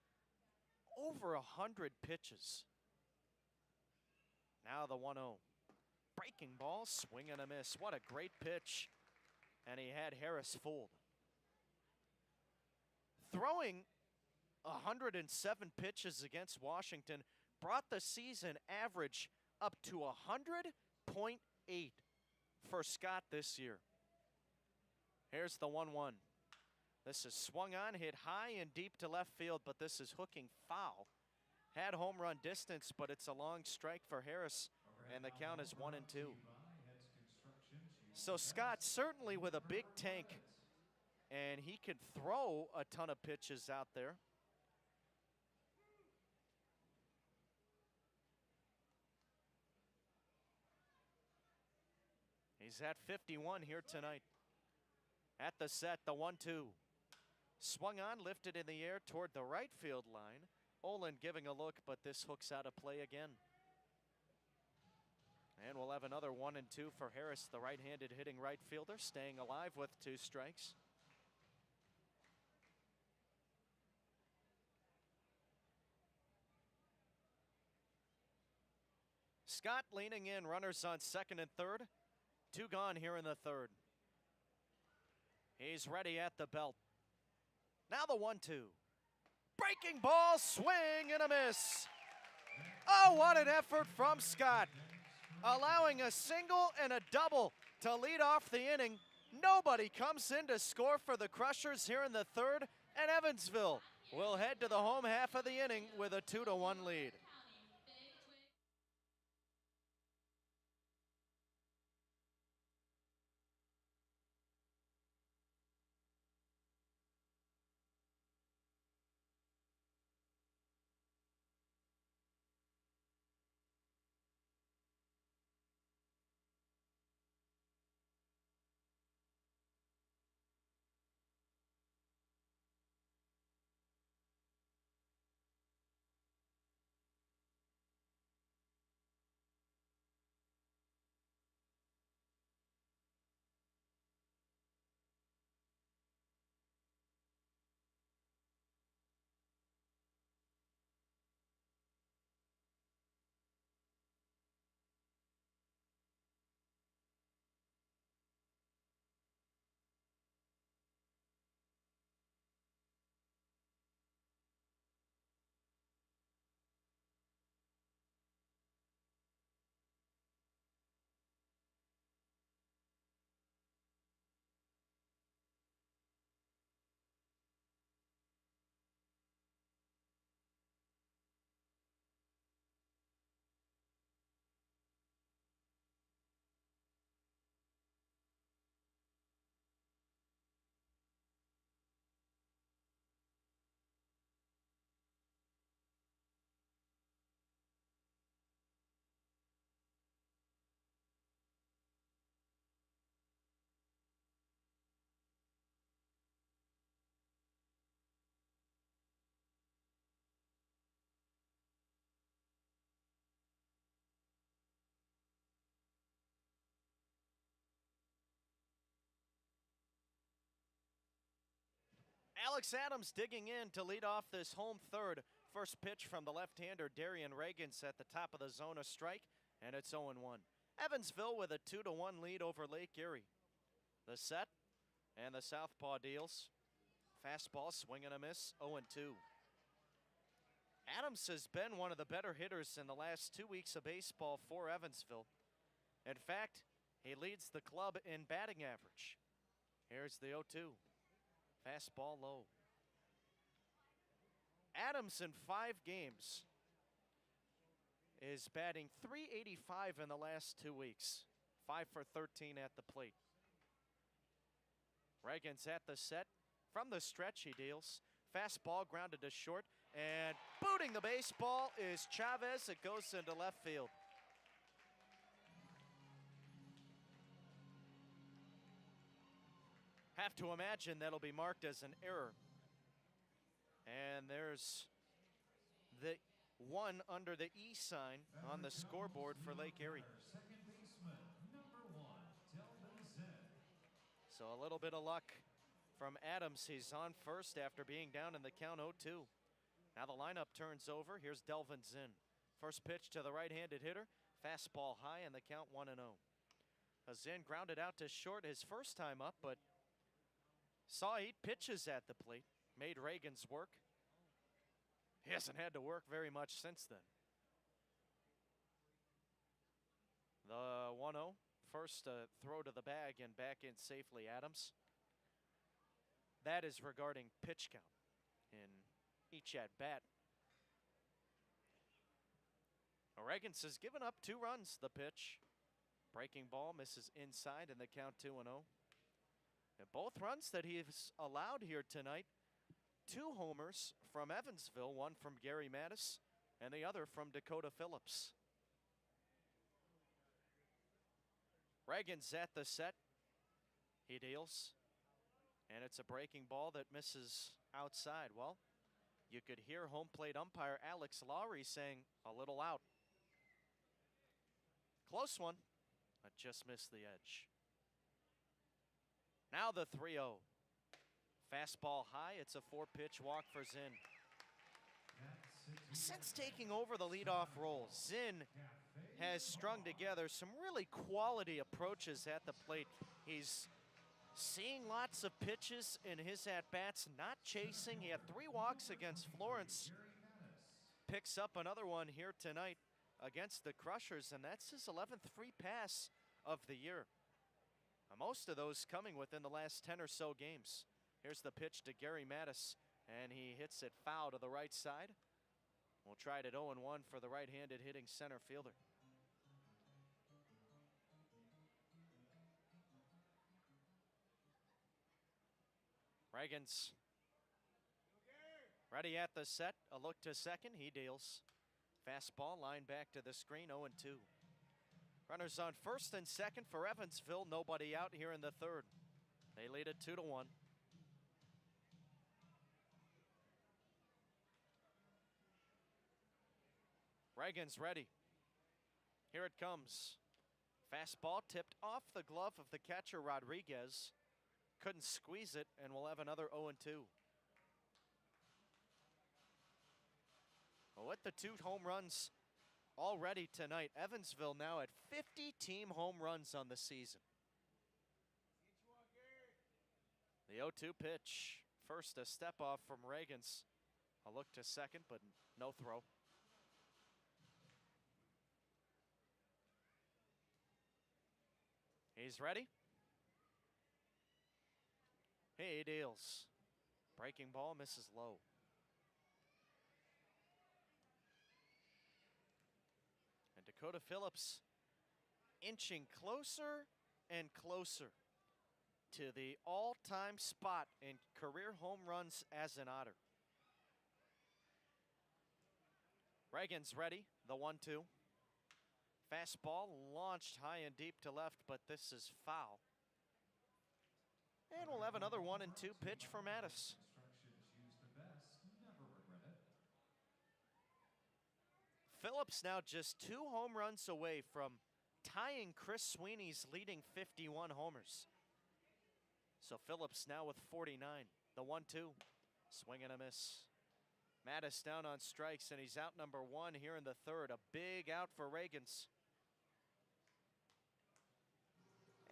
over 100 pitches. Now the 1-0. Breaking ball, swing and a miss. What a great pitch. And he had Harris fooled. Throwing 107 pitches against Washington brought the season average up to 100.8 for Scott this year. Here's the 1-1. This is swung on, hit high and deep to left field, but this is hooking foul. Had home run distance, but it's a long strike for Harris, and the count is 1-2. So Scott certainly with a big tank, and he can throw a ton of pitches out there. He's at 51 here tonight. At the set, the 1-2. Swung on, lifted in the air toward the right field line. Olin giving a look, but this hooks out of play again. And we'll have another 1 and 2 for Harris, the right-handed hitting right fielder, staying alive with 2 strikes. Scott leaning in, runners on second and third. 2 gone here in the third. He's ready at the belt. Now the 1-2. Breaking ball, swing and a miss. Oh, what an effort from Scott. Allowing a single and a double to lead off the inning. Nobody comes in to score for the Crushers here in the third, and Evansville will head to the home half of the inning with a 2-1 lead. Alex Adams digging in to lead off this home third. First pitch from the left-hander Darian Reagans at the top of the zone, a strike, and it's 0-1. Evansville with a 2-1 lead over Lake Erie. The set, and the southpaw deals. Fastball, swing and a miss, 0-2. Adams has been one of the better hitters in the last 2 weeks of baseball for Evansville. In fact, he leads the club in batting average. Here's the 0-2. Fastball low. Adams in 5 games is batting .385 in the last 2 weeks. 5 for 13 at the plate. Reagan's at the set. From the stretch, he deals. Fastball grounded to short. And booting the baseball is Chavez. It goes into left field. Have to imagine that'll be marked as an error. And there's the 1 under the E sign on the scoreboard for Lake Erie. Second baseman, number 1, Delvin Zen. So a little bit of luck from Adams. He's on first after being down in the count 0-2. Now the lineup turns over. Here's Delvin Zen. First pitch to the right-handed hitter. Fastball high and the count 1-0. Zen grounded out to short his first time up, but saw 8 pitches at the plate. Made Reagan's work. He hasn't had to work very much since then. The 1-0. First throw to the bag and back in safely Adams. That is regarding pitch count in each at bat. Reagans has given up 2 runs. The pitch. Breaking ball misses inside and the count 2-0. And both runs that he has allowed here tonight, 2 homers from Evansville, 1 from Gary Mattis and the other from Dakota Phillips. Reagan's at the set. He deals. And it's a breaking ball that misses outside. Well, you could hear home plate umpire Alex Lowry saying a little out. Close one, but just missed the edge. Now the 3-0. Fastball high, it's a 4-pitch walk for Zinn. Since taking over the leadoff role, Zinn has strung together some really quality approaches at the plate. He's seeing lots of pitches in his at-bats, not chasing. He had 3 walks against Florence. Picks up another one here tonight against the Crushers, and that's his 11th free pass of the year. Most of those coming within the last 10 or so games. Here's the pitch to Gary Mattis, and he hits it foul to the right side. We'll try it at 0-1 for the right-handed hitting center fielder. Reagan's ready at the set. A look to second. He deals. Fastball line back to the screen. 0-2. Runners on first and second for Evansville. Nobody out here in the third. They lead it 2-1. Reagan's ready. Here it comes. Fastball tipped off the glove of the catcher, Rodriguez. Couldn't squeeze it, and we'll have another 0-2. Well, with the 2 home runs already tonight, Evansville now at 50 team home runs on the season. The 0-2 pitch. First, a step off from Reagan's. A look to second, but no throw. He's ready. He deals. Breaking ball misses low. And Dakota Phillips inching closer and closer to the all-time spot in career home runs as an Otter. Reagan's ready, the 1-2. Fastball launched high and deep to left, but this is foul. And we'll have another 1-2 pitch for Mattis. Phillips now just 2 home runs away from tying Chris Sweeney's leading 51 homers. So Phillips now with 49. The 1-2, swing and a miss. Mattis down on strikes, and he's out number 1 here in the third. A big out for Reagans.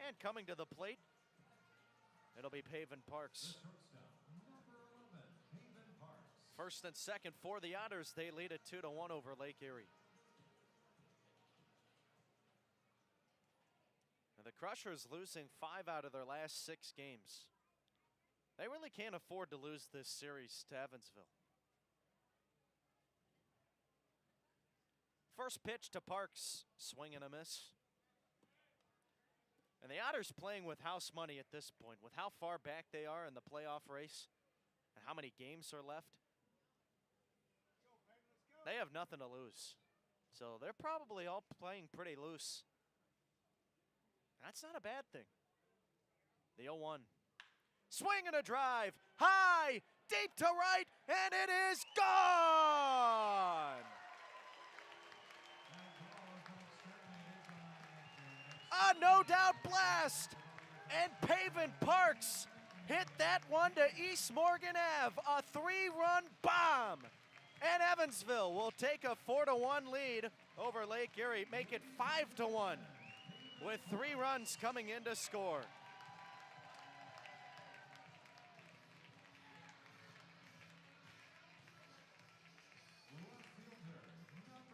And coming to the plate, it'll be Paven Parks. First and second for the Otters. They lead it 2-1 over Lake Erie. Now the Crushers losing 5 out of their last 6 games. They really can't afford to lose this series to Evansville. First pitch to Parks, swing and a miss. And the Otters playing with house money at this point, with how far back they are in the playoff race and how many games are left. They have nothing to lose. So they're probably all playing pretty loose. That's not a bad thing. The 0-1. Swing and a drive, high, deep to right, and it is gone! A no-doubt blast, and Paven Parks hit that one to East Morgan Ave, a 3-run bomb. And Evansville will take a 4-1 lead over Lake Erie, make it 5-1 with 3 runs coming in to score.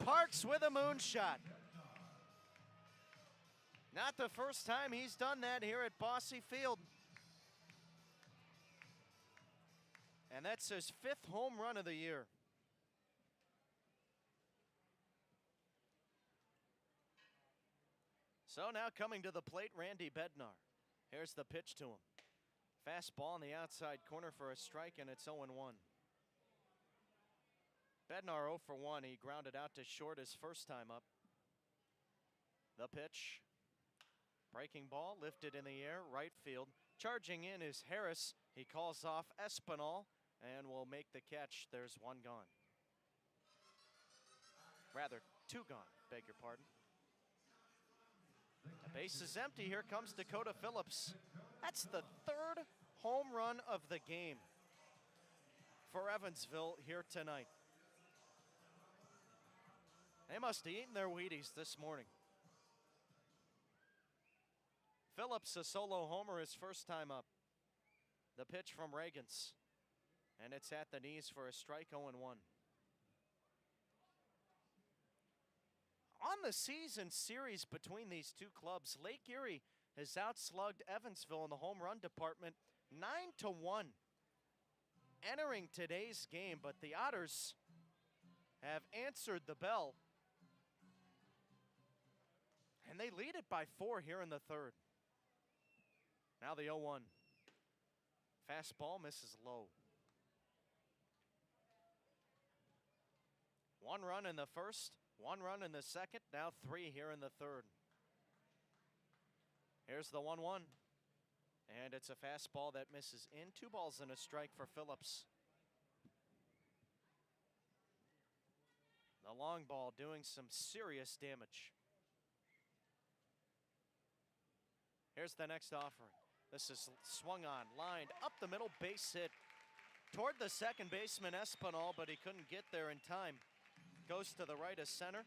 Parks with a moonshot. Not the first time he's done that here at Bosse Field. And that's his 5th home run of the year. So now coming to the plate, Randy Bednar. Here's the pitch to him. Fastball on the outside corner for a strike, and it's 0-1. Bednar 0 for 1. He grounded out to short his first time up. The pitch. Breaking ball lifted in the air, right field. Charging in is Harris. He calls off Espinal and will make the catch. There's 1 gone. Rather, 2 gone, beg your pardon. Base is empty. Here comes Dakota Phillips. That's the third home run of the game for Evansville here tonight. They must have eaten their Wheaties this morning. Phillips, a solo homer, his first time up. The pitch from Reagans, and it's at the knees for a strike, 0-1. On the season series between these two clubs, Lake Erie has outslugged Evansville in the home run department 9-1 entering today's game, but the Otters have answered the bell, and they lead it by 4 here in the third. Now the 0-1. Fastball misses low. 1 run in the first, 1 run in the second, now 3 here in the third. Here's the 1-1. And it's a fastball that misses in. 2 balls and a strike for Phillips. The long ball doing some serious damage. Here's the next offering. This is swung on, lined up the middle, base hit toward the second baseman Espinal, but he couldn't get there in time. Goes to the right of center,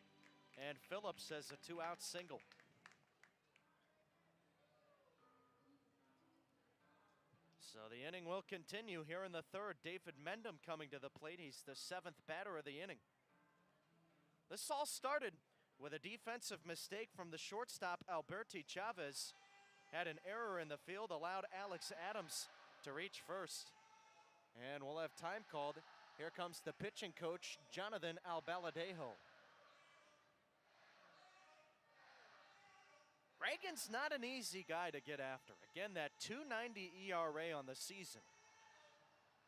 and Phillips has a 2-out single. So the inning will continue here in the third. David Mendham coming to the plate. He's the 7th batter of the inning. This all started with a defensive mistake from the shortstop Alberti Chavez. Had an error in the field, allowed Alex Adams to reach first. And we'll have time called. Here comes the pitching coach, Jonathan Albaladejo. Reagan's not an easy guy to get after. Again, that 2.90 ERA on the season.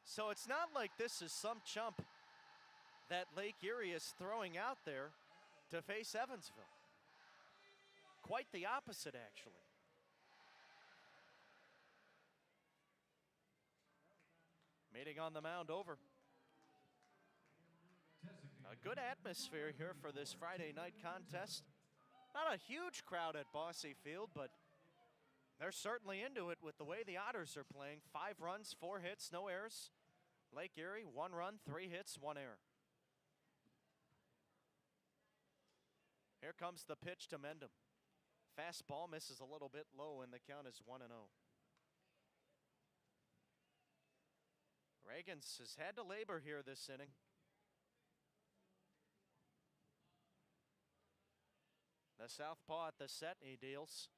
So it's not like this is some chump that Lake Erie is throwing out there to face Evansville. Quite the opposite, actually. Meeting on the mound over. A good atmosphere here for this Friday night contest. Not a huge crowd at Bosse Field, but they're certainly into it with the way the Otters are playing. 5 runs, 4 hits, no errors. Lake Erie, 1 run, 3 hits, 1 error. Here comes the pitch to Mendham. Fastball misses a little bit low, and the count is 1-0. Reagans has had to labor here this inning. The southpaw at the set, he deals.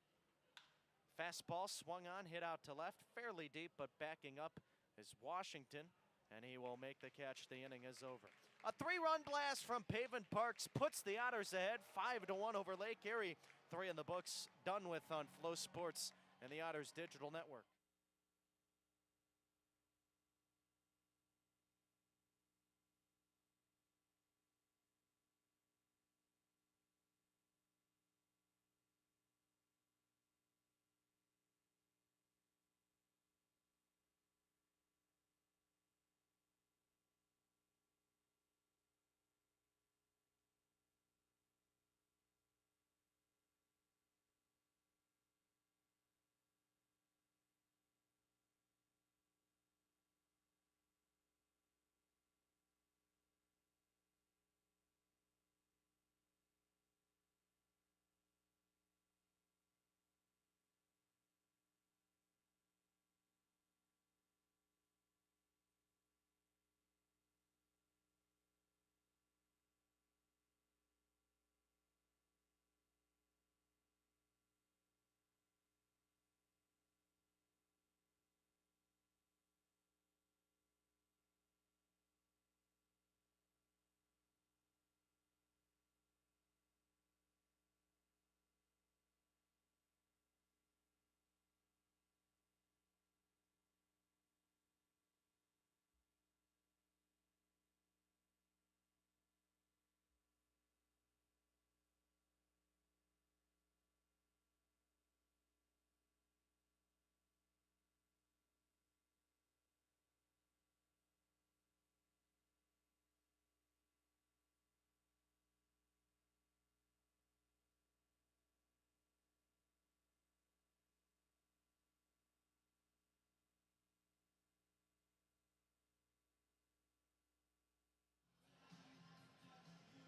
Fastball swung on, hit out to left, fairly deep, but backing up is Washington, and he will make the catch. The inning is over. A 3-run blast from Pavin Parks puts the Otters ahead, 5-1 over Lake Erie. 3 in the books, done with on Flow Sports and the Otters Digital Network.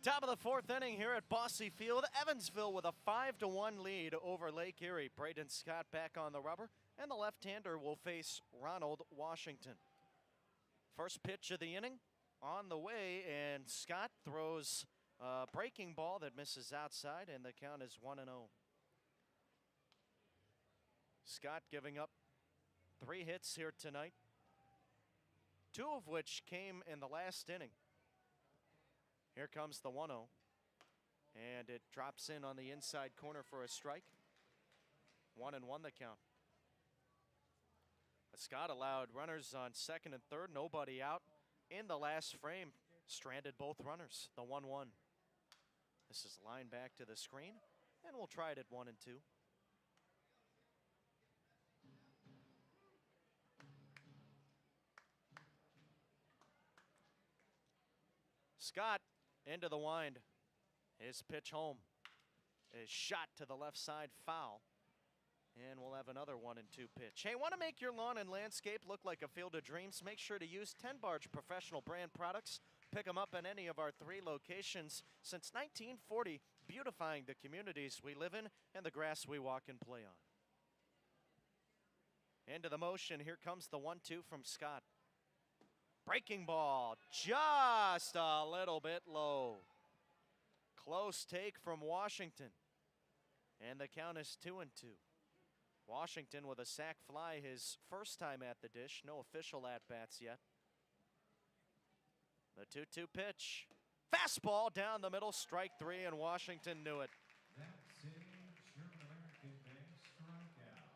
Top of the fourth inning here at Bossy Field. Evansville with a 5-1 lead over Lake Erie. Braden Scott back on the rubber, and the left-hander will face Ronald Washington. First pitch of the inning on the way, and Scott throws a breaking ball that misses outside, and the count is 1-0. Scott giving up 3 hits here tonight, 2 of which came in the last inning. Here comes the 1-0, and it drops in on the inside corner for a strike. 1-1 the count. But Scott allowed runners on second and third, nobody out. In the last frame, stranded both runners, the 1-1. This is lined back to the screen, and we'll try it at 1-2. Scott into the wind. His pitch home is shot to the left side, foul. And we'll have another 1-2 pitch. Hey, want to make your lawn and landscape look like a field of dreams? Make sure to use 10 Barge professional brand products. Pick them up in any of our 3 locations since 1940, beautifying the communities we live in and the grass we walk and play on. Into the motion, here comes the 1-2 from Scott. Breaking ball, just a little bit low. Close take from Washington. And the count is 2-2. Washington with a sac fly, his first time at the dish. No official at-bats yet. The 2-2 pitch. Fastball down the middle, strike 3, and Washington knew it. That's a German American Bank strikeout.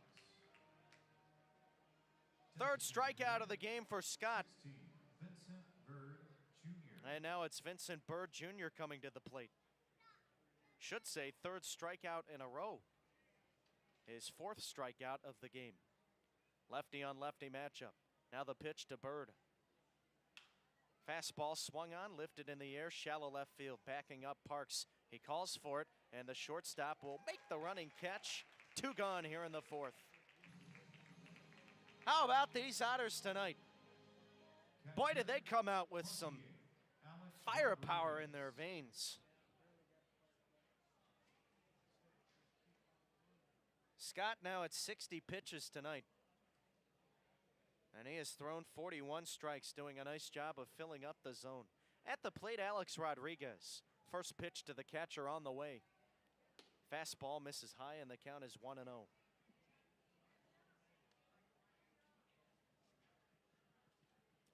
Third strikeout of the game for Scott. 16, Vincent Bird Jr. And now it's Vincent Bird Jr. coming to the plate. Should say third strikeout in a row. His 4th strikeout of the game. Lefty on lefty matchup. Now the pitch to Bird. Fastball swung on, lifted in the air, shallow left field, backing up Parks. He calls for it, and the shortstop will make the running catch. 2 gone here in the 4th. How about these Otters tonight? Boy, did they come out with some firepower in their veins. Scott now at 60 pitches tonight. And he has thrown 41 strikes, doing a nice job of filling up the zone. At the plate, Alex Rodriguez. First pitch to the catcher on the way. Fastball misses high, and the count is 1-0. Well,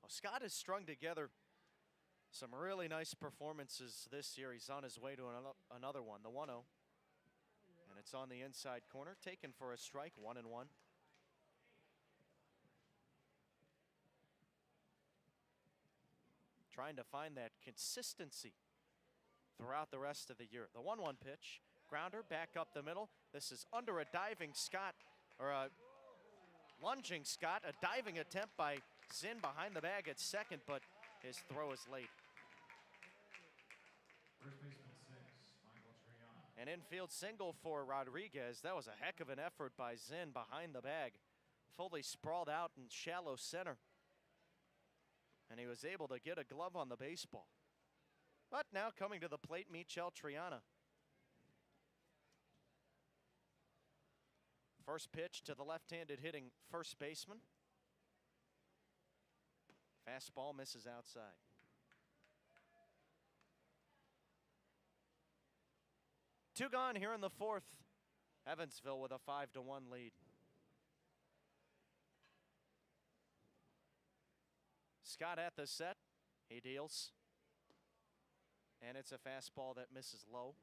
Scott has strung together some really nice performances this year. He's on his way to another one, the 1-0. And it's on the inside corner, taken for a strike, 1-1. Trying to find that consistency throughout the rest of the year. The 1-1 pitch, grounder back up the middle. This is under a diving Scott, or a lunging Scott. A diving attempt by Zinn behind the bag at second, but his throw is late. First baseman 6, Michael Triana. An infield single for Rodriguez. That was a heck of an effort by Zinn behind the bag. Fully sprawled out in shallow center. And he was able to get a glove on the baseball. But now coming to the plate, Michel Triana. First pitch to the left-handed hitting first baseman. Fastball misses outside. Two gone here in the 4th. Evansville with a 5-1 lead. Scott at the set. He deals. And it's a fastball that misses low.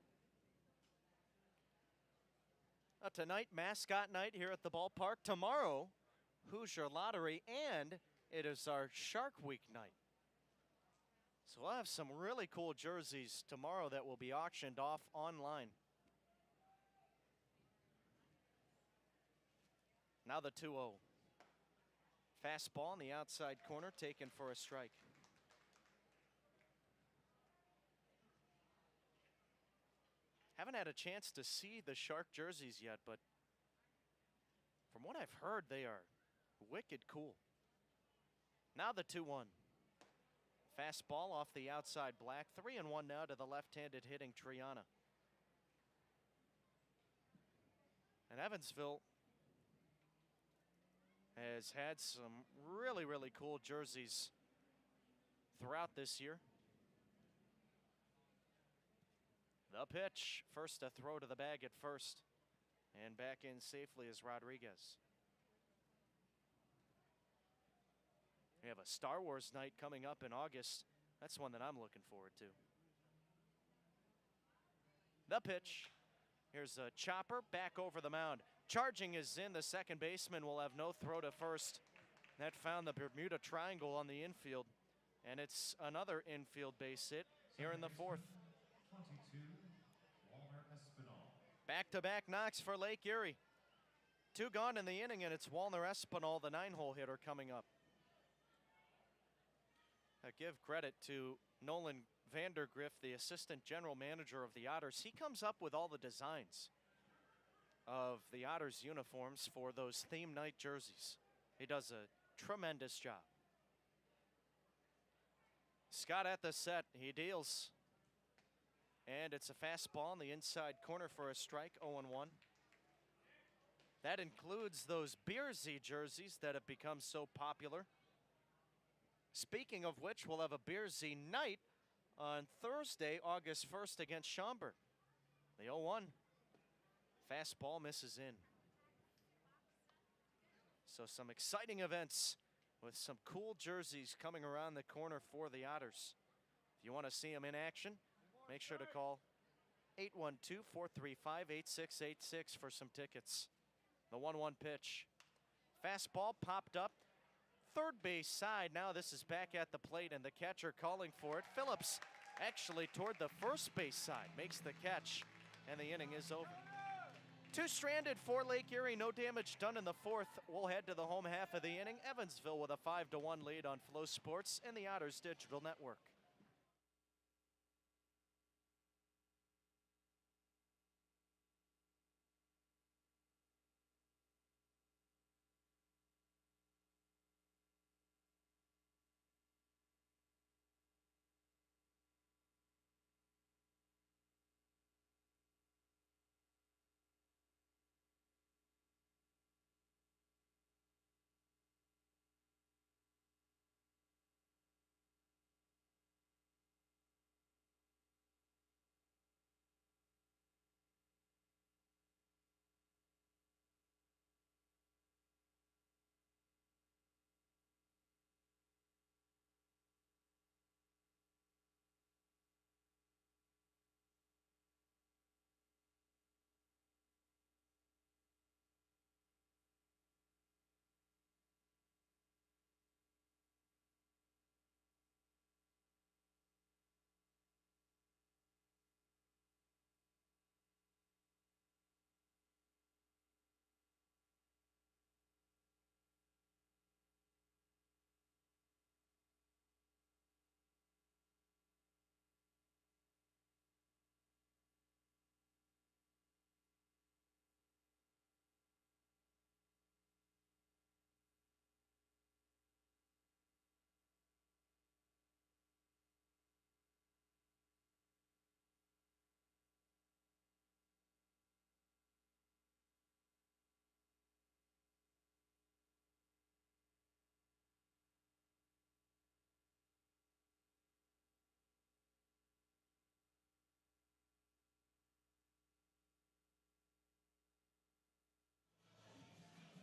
Tonight, mascot night here at the ballpark. Tomorrow, Hoosier Lottery, and it is our Shark Week night. So we'll have some really cool jerseys tomorrow that will be auctioned off online. Now the 2-0. Fastball on the outside corner, taken for a strike. Haven't had a chance to see the Shark jerseys yet, but from what I've heard, they are wicked cool. Now the 2-1. Fastball off the outside black. 3-1 now to the left-handed hitting Triana. And Evansville has had some really, really cool jerseys throughout this year. The pitch. First a throw to the bag at first. And back in safely is Rodriguez. We have a Star Wars night coming up in August. That's one that I'm looking forward to. The pitch. Here's a chopper back over the mound. Charging is in. The second baseman will have no throw to first. That found the Bermuda Triangle on the infield. And it's another infield base hit here in the fourth. 22, Walner Espinal. Back-to-back knocks for Lake Erie. 2 gone in the inning, and it's Walner Espinal, the 9-hole hitter, coming up. I give credit to Nolan Vandergriff, the assistant general manager of the Otters. He comes up with all the designs of the Otters uniforms for those theme night jerseys. He does a tremendous job. Scott at the set. He deals. And it's a fastball in the inside corner for a strike, 0-1. That includes those Beersy jerseys that have become so popular. Speaking of which, we'll have a Beersy night on Thursday, August 1st against Schaumburg. The 0-1. Fastball misses in. So some exciting events with some cool jerseys coming around the corner for the Otters. If you want to see them in action, make sure to call 812-435-8686 for some tickets. The 1-1 pitch. Fastball popped up. Third base side. Now this is back at the plate and the catcher calling for it. Phillips actually toward the first base side makes the catch and the inning is over. 2 stranded for Lake Erie. No damage done in the fourth. We'll head to the home half of the inning. Evansville with a 5-1 lead on Flow Sports and the Otters Digital Network.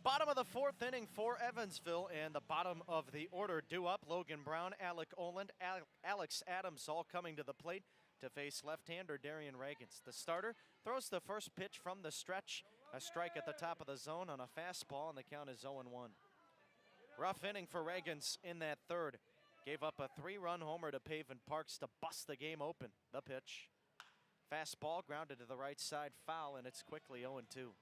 Bottom of the fourth inning for Evansville, and the bottom of the order due up. Logan Brown, Alec Oland, Alex Adams all coming to the plate to face left-hander Darian Reagans. The starter throws the first pitch from the stretch. A strike at the top of the zone on a fastball, and the count is 0-1. Rough inning for Reagans in that third. Gave up a 3-run homer to Pavin Parks to bust the game open. The pitch. Fastball grounded to the right side, foul, and it's quickly 0-2.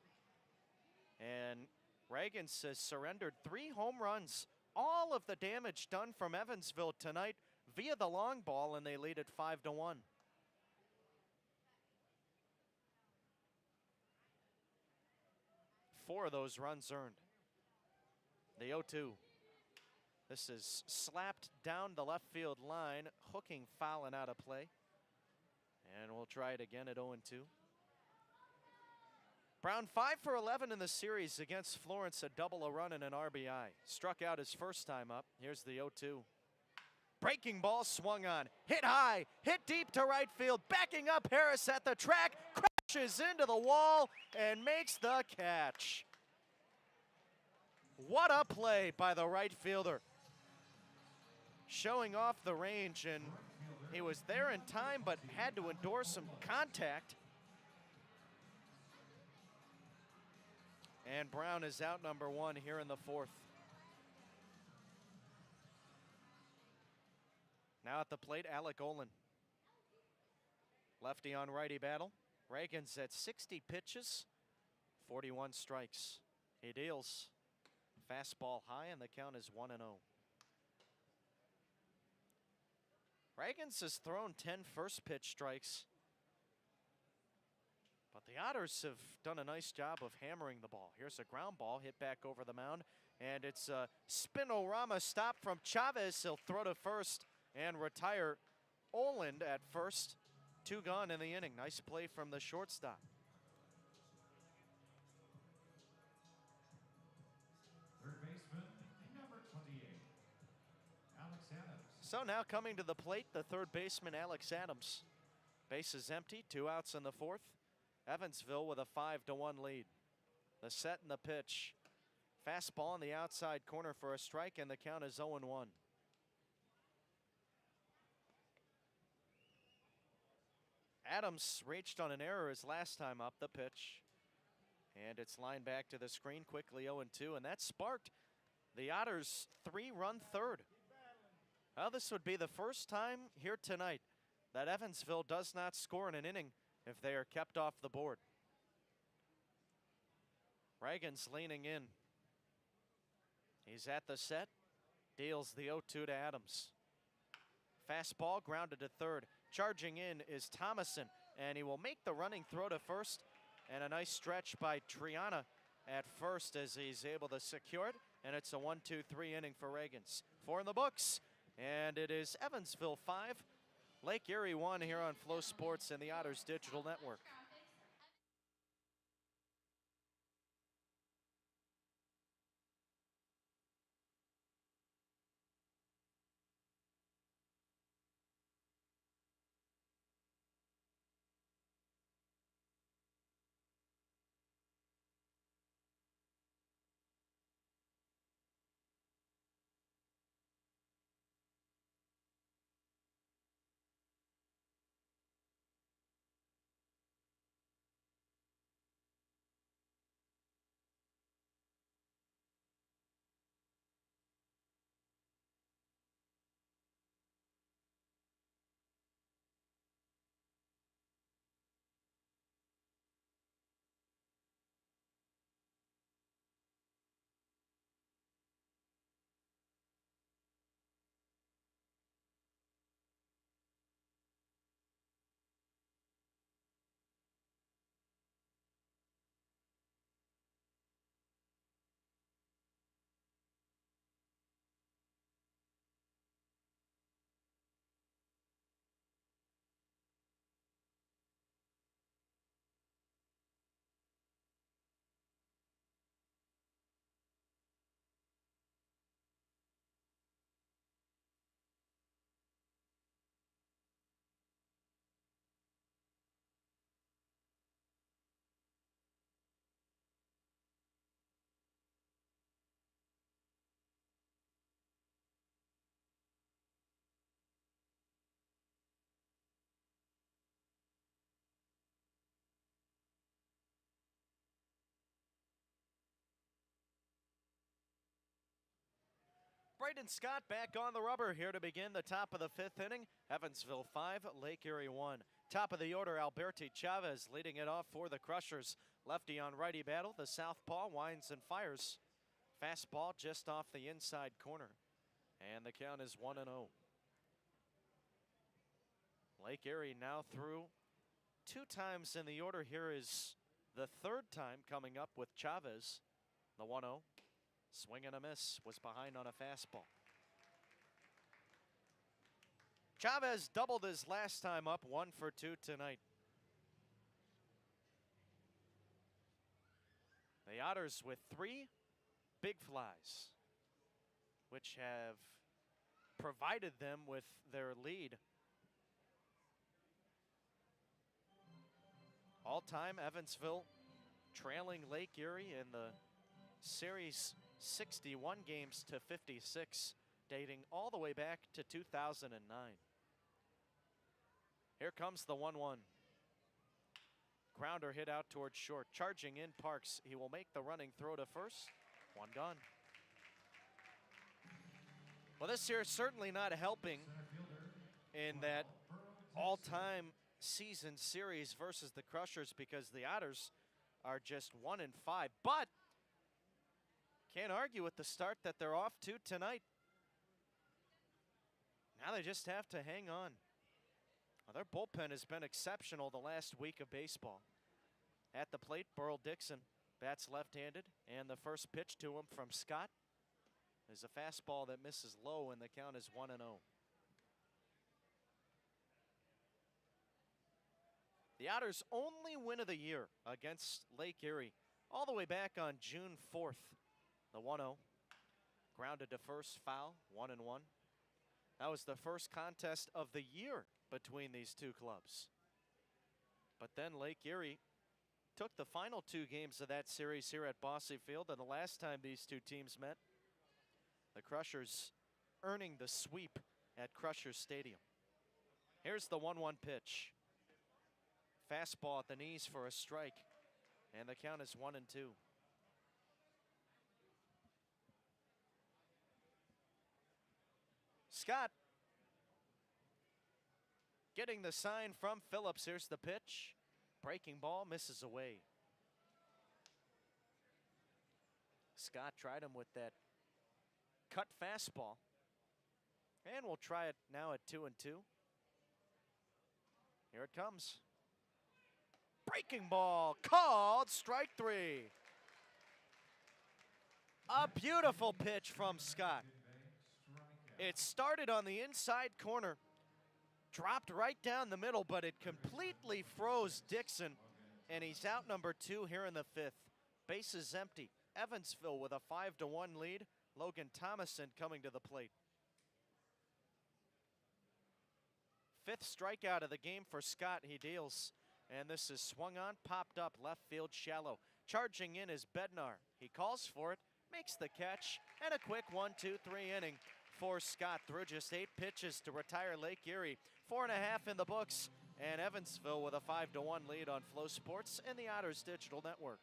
And Reagans has surrendered 3 home runs. All of the damage done from Evansville tonight via the long ball, and they lead at 5-1. Four of those runs earned. The 0-2. This is slapped down the left field line, hooking foul and out of play. And we'll try it again at 0-2. Brown 5 for 11 in the series against Florence, a double, a run, and an RBI. Struck out his first time up. Here's the 0-2. Breaking ball swung on, hit high, hit deep to right field, backing up Harris at the track, crashes into the wall and makes the catch. What a play by the right fielder. Showing off the range, and he was there in time but had to endure some contact. And Brown is out number 1 here in the 4th. Now at the plate, Alec Olin. Lefty on righty battle. Reagan's at 60 pitches, 41 strikes. He deals. Fastball high, and the count is 1-0. Reagan's has thrown 10 first pitch strikes. But the Otters have done a nice job of hammering the ball. Here's a ground ball hit back over the mound, and it's a spinorama stop from Chavez. He'll throw to first and retire Olin at first. 2 gone in the inning. Nice play from the shortstop. Third baseman, number 28, Alex Adams. So now coming to the plate, the third baseman, Alex Adams. Base is empty, 2 outs in the 4th. Evansville with a 5-1 lead. The set and the pitch. Fastball in the outside corner for a strike, and the count is 0-1. Adams reached on an error his last time up. The pitch. And it's lined back to the screen quickly, 0-2, and that sparked the Otters' 3-run third. Well, this would be the first time here tonight that Evansville does not score in an inning if they are kept off the board. Reagan's leaning in. He's at the set, deals the 0-2 to Adams. Fastball grounded to third. Charging in is Thomason, and he will make the running throw to first, and a nice stretch by Triana at first as he's able to secure it, and it's a 1-2-3 inning for Reagan's. 4 in the books, and it is Evansville 5, Lake Erie 1 here on Flow Sports and the Otters Digital Network. Braden Scott back on the rubber here to begin the top of the 5th inning. Evansville 5, Lake Erie 1. Top of the order, Alberti Chavez leading it off for the Crushers. Lefty on righty battle, the southpaw winds and fires. Fastball just off the inside corner. And the count is 1-0. Lake Erie now through 2 times in the order. Here is the 3rd time coming up with Chavez. The 1-0. Swing and a miss, was behind on a fastball. Chavez doubled his last time up, 1 for 2 tonight. The Otters with 3 big flies, which have provided them with their lead. All-time Evansville trailing Lake Erie in the series 61 games to 56, dating all the way back to 2009. Here comes the 1-1. Grounder hit out towards short. Charging in Parks. He will make the running throw to first. 1 gone. Well, this here is certainly not helping in that all-time season series versus the Crushers, because the Otters are just 1-5. But can't argue with the start that they're off to tonight. Now they just have to hang on. Well, their bullpen has been exceptional the last week of baseball. At the plate, Burl Dixon bats left-handed, and the first pitch to him from Scott is a fastball that misses low, and the count is 1-0. The Otters' only win of the year against Lake Erie, all the way back on June 4th. The 1-0, grounded to first, foul, 1-1. That was the first contest of the year between these two clubs. But then Lake Erie took the final 2 games of that series here at Bosse Field, and the last time these two teams met, the Crushers earning the sweep at Crushers Stadium. Here's the 1-1 pitch. Fastball at the knees for a strike, and the count is 1-2. Scott getting the sign from Phillips. Here's the pitch. Breaking ball, misses away. Scott tried him with that cut fastball. And we'll try it now at 2-2. Here it comes. Breaking ball, called strike 3. A beautiful pitch from Scott. It started on the inside corner, dropped right down the middle, but it completely froze Dixon, and he's out number 2 here in the 5th. Bases empty. Evansville with a 5-1 lead. Logan Thomason coming to the plate. 5th strikeout of the game for Scott. He deals, and this is swung on, popped up, left field shallow. Charging in is Bednar. He calls for it, makes the catch, and a quick 1-2-3 inning for Scott through just 8 pitches to retire Lake Erie. 4.5 in the books, and Evansville with a 5-1 lead on Flow Sports and the Otters Digital Network.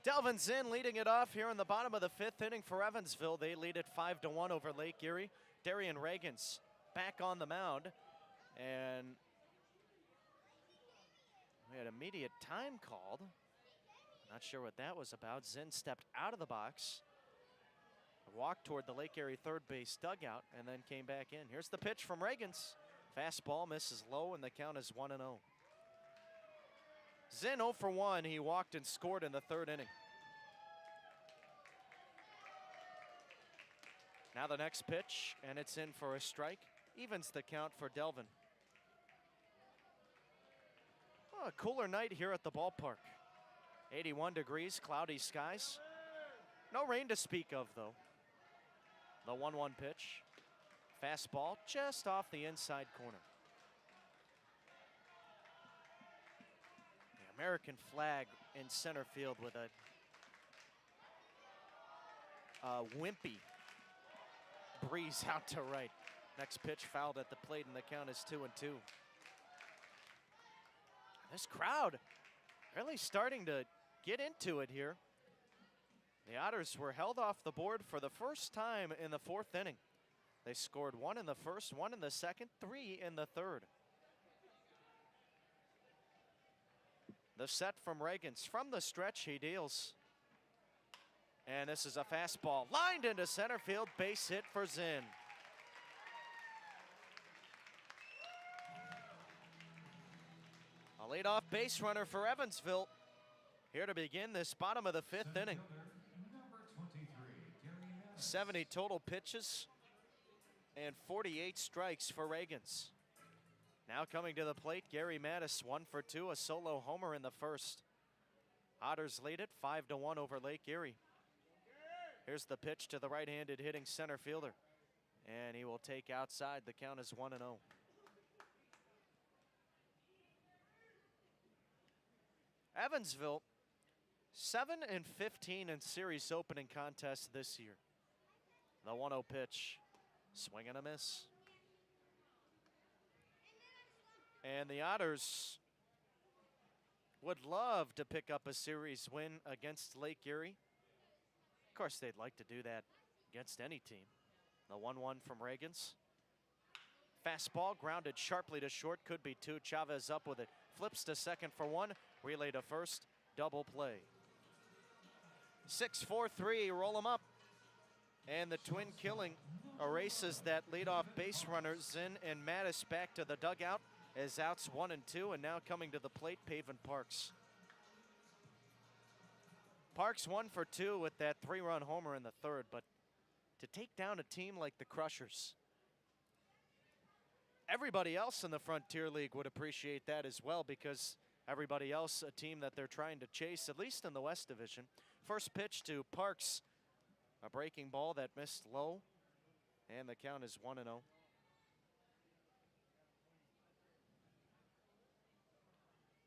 Delvin Zinn leading it off here in the bottom of the 5th inning for Evansville. They lead it 5-1 over Lake Erie. Darian Reagans back on the mound, and we had immediate time called. Not sure what that was about. Zinn stepped out of the box, walked toward the Lake Erie third base dugout, and then came back in. Here's the pitch from Reagans. Fastball misses low, and the count is 1-0. Zinn 0 for 1. He walked and scored in the third inning. Now the next pitch, and it's in for a strike. Evens the count for Delvin. Oh, a cooler night here at the ballpark. 81 degrees, cloudy skies. No rain to speak of, though. The 1-1 pitch. Fastball just off the inside corner. The American flag in center field with a wimpy breeze out to right. Next pitch fouled at the plate, and the count is 2-2. This crowd really starting to get into it here. The Otters were held off the board for the first time in the fourth inning. They scored 1 in the first, 1 in the second, 3 in the third. The set from Reagans. From the stretch, he deals. And this is a fastball lined into center field, base hit for Zinn. A leadoff base runner for Evansville. Here to begin this bottom of the fifth inning. 70 total pitches and 48 strikes for Reagans. Now coming to the plate, Gary Mattis, 1 for 2, a solo homer in the first. Otters lead it 5-1 over Lake Erie. Here's the pitch to the right-handed hitting center fielder. And he will take outside. The count is 1-0. Evansville, 7-15 in series opening contests this year. The 1-0 pitch, swing and a miss. And the Otters would love to pick up a series win against Lake Erie. Of course, they'd like to do that against any team. The 1-1 from Reagans. Fastball grounded sharply to short, could be 2. Chavez up with it, flips to second for 1, relay to first, double play. 6-4-3, roll them up. And the twin killing erases that leadoff base runner. Zinn and Mattis back to the dugout as outs 1 and 2, and now coming to the plate, Pavin Parks. Parks 1 for 2 with that 3-run homer in the third, but to take down a team like the Crushers, everybody else in the Frontier League would appreciate that as well, because everybody else, a team that they're trying to chase, at least in the West Division. First pitch to Parks, a breaking ball that missed low, and the count is 1-0.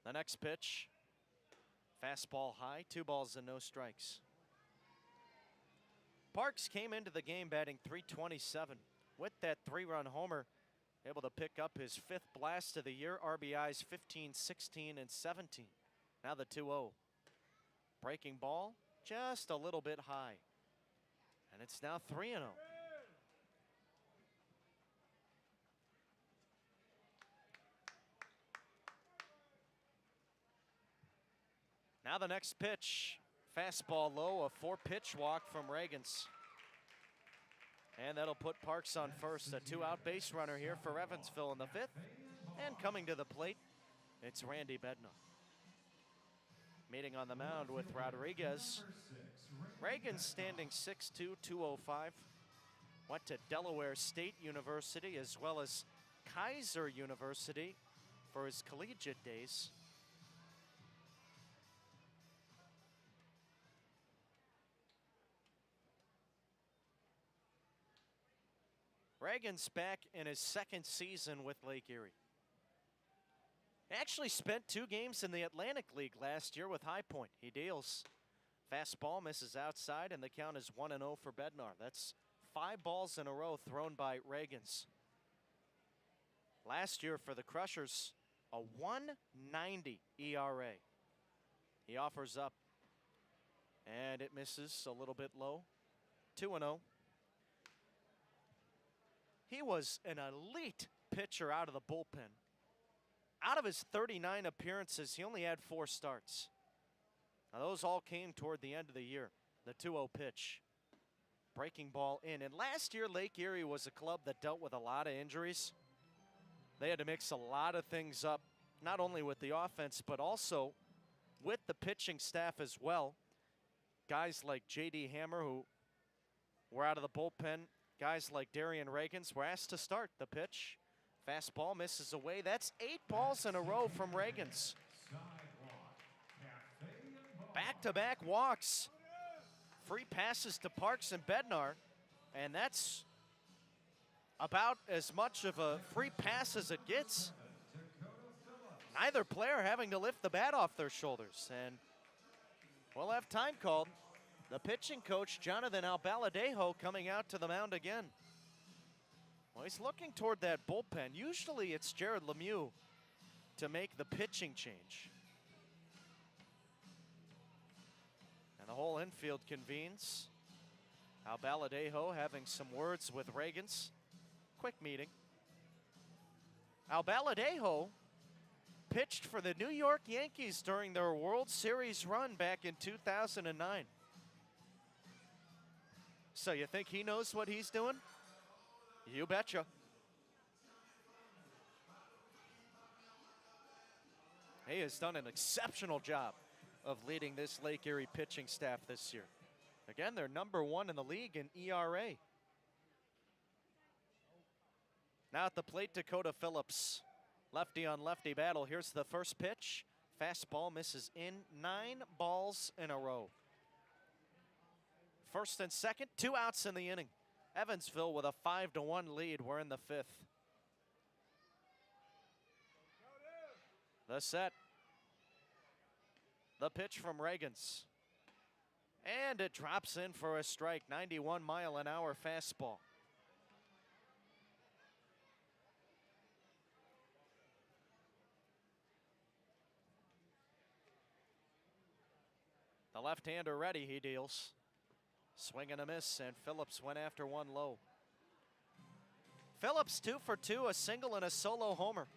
The next pitch, fastball high, 2 balls and no strikes. Parks came into the game batting .327 with that 3-run homer, able to pick up his 5th blast of the year, RBIs 15, 16, and 17. Now the 2-0. Breaking ball, just a little bit high. And it's now 3-0. Now the next pitch, fastball low, a 4-pitch walk from Reagans. And that'll put Parks on first, a 2-out base runner here for Evansville in the 5th. And coming to the plate, it's Randy Bednar. Meeting on the mound with Rodriguez. Reagans standing 6'2", 205. Went to Delaware State University as well as Kaiser University for his collegiate days. Reagans back in his 2nd season with Lake Erie. He actually spent 2 games in the Atlantic League last year with High Point. He deals. Fastball misses outside, and the count is 1-0 for Bednar. That's 5 balls in a row thrown by Reagans. Last year for the Crushers, a 1.90 ERA. He offers up, and it misses a little bit low. 2-0. He was an elite pitcher out of the bullpen. Out of his 39 appearances, he only had 4 starts. Now those all came toward the end of the year. The 2-0 pitch. Breaking ball in. And last year, Lake Erie was a club that dealt with a lot of injuries. They had to mix a lot of things up, not only with the offense, but also with the pitching staff as well. Guys like J.D. Hammer, who were out of the bullpen. Guys like Darian Reagans were asked to start the pitch. Fastball misses away. That's 8 balls in a row from Reagans. Back-to-back walks. Free passes to Parks and Bednar. And that's about as much of a free pass as it gets. Neither player having to lift the bat off their shoulders. And we'll have time called. The pitching coach, Jonathan Albaladejo, coming out to the mound again. Well, he's looking toward that bullpen. Usually it's Jared Lemieux to make the pitching change. And the whole infield convenes. Albaladejo having some words with Reagans. Quick meeting. Albaladejo pitched for the New York Yankees during their World Series run back in 2009. So you think he knows what he's doing? You betcha. He has done an exceptional job of leading this Lake Erie pitching staff this year. Again, they're number 1 in the league in ERA. Now at the plate, Dakota Phillips. Lefty on lefty battle. Here's the first pitch. Fastball misses in. 9 balls in a row. First and second, 2 outs in the inning. Evansville with a 5-1 lead. We're in the 5th. The set. The pitch from Reagans. And it drops in for a strike. 91-mile-an-hour fastball. The left-hander ready, he deals. Swing and a miss, and Phillips went after one low. Phillips 2 for 2, a single and a solo homer.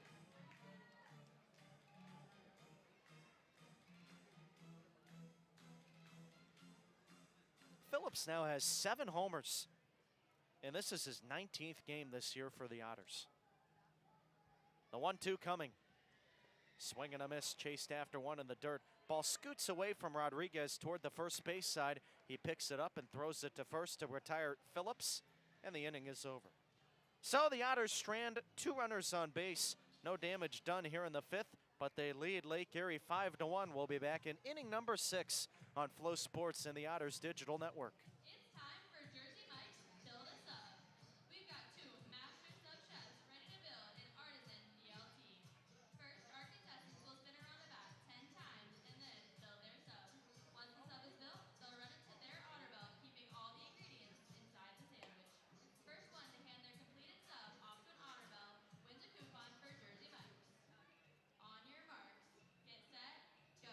Phillips now has 7 homers, and this is his 19th game this year for the Otters. The 1-2 coming. Swing and a miss, chased after one in the dirt. Ball scoots away from Rodriguez toward the first base side. He picks it up and throws it to first to retire Phillips, and the inning is over. So the Otters strand 2 runners on base. No damage done here in the 5th, but they lead Lake Erie 5-1. We'll be back in inning number 6 on Flow Sports and the Otters Digital Network. It's time for Jersey Mike's Build a Sub. We've got 2 master sub chefs ready to build an artisan BLT. First, our contestants will spin around the bat 10 times and then build their sub. Once the sub is built, they'll run it to their otter belt, keeping all the ingredients inside the sandwich. First one to hand their completed sub off to an otter belt wins a coupon for Jersey Mike's. On your marks, get set, go.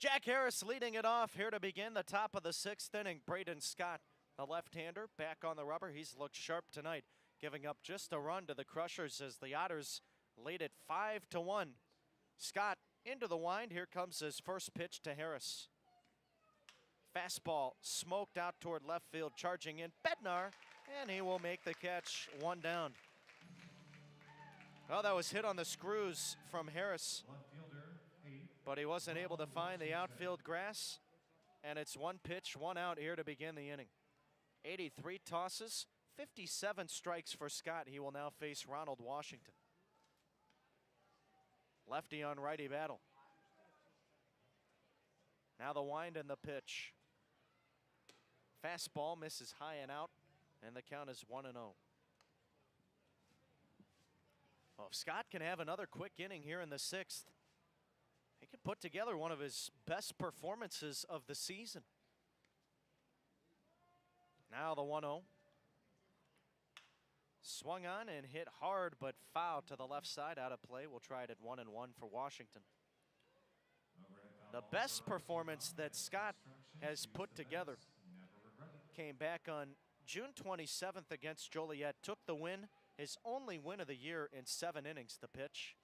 Jack Harris leading it off here to begin the top of the 6th inning. Braden Scott, the left-hander, back on the rubber. He's looked sharp tonight, giving up just a run to the Crushers as the Otters lead it 5-1. Scott into the wind. Here comes his first pitch to Harris. Fastball smoked out toward left field, charging in Bednar, and he will make the catch. 1 down. Oh, that was hit on the screws from Harris, but he wasn't able to find the outfield grass, and it's 1 pitch, 1 out here to begin the inning. 83 tosses, 57 strikes for Scott. He will now face Ronald Washington. Lefty on righty battle. Now the wind and the pitch. Fastball misses high and out, and the count is 1-0. Well, if Scott can have another quick inning here in the 6th, he can put together one of his best performances of the season. Now the 1-0. Swung on and hit hard, but foul to the left side, out of play. We'll try it at 1-1 for Washington. The best performance that Scott has put together came back on June 27th against Joliet. Took the win, his only win of the year in 7 innings to pitch.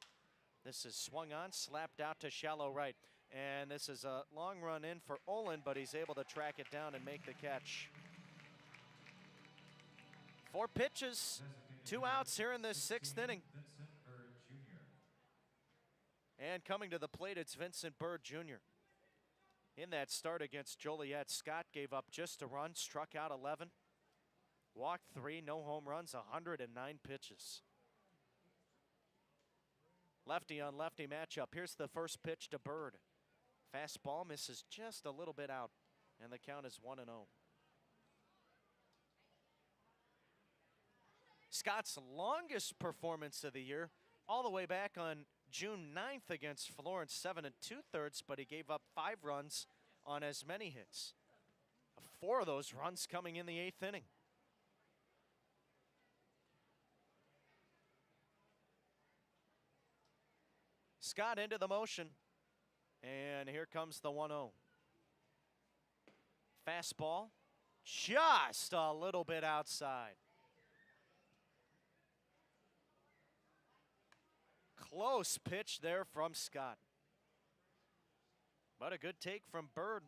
This is swung on, slapped out to shallow right. And this is a long run in for Olin, but he's able to track it down and make the catch. 4 pitches, 2 outs here in this 6th inning. And coming to the plate, it's Vincent Bird Jr. In that start against Joliet, Scott gave up just a run, struck out 11, walked 3, no home runs, 109 pitches. Lefty on lefty matchup. Here's the first pitch to Bird. Fastball misses just a little bit out, and the count is 1-0. Scott's longest performance of the year, all the way back on June 9th against Florence, 7 2/3, but he gave up 5 runs on as many hits. 4 of those runs coming in the 8th inning. Scott into the motion, and here comes the 1-0. Fastball, just a little bit outside. Close pitch there from Scott. But a good take from Bird,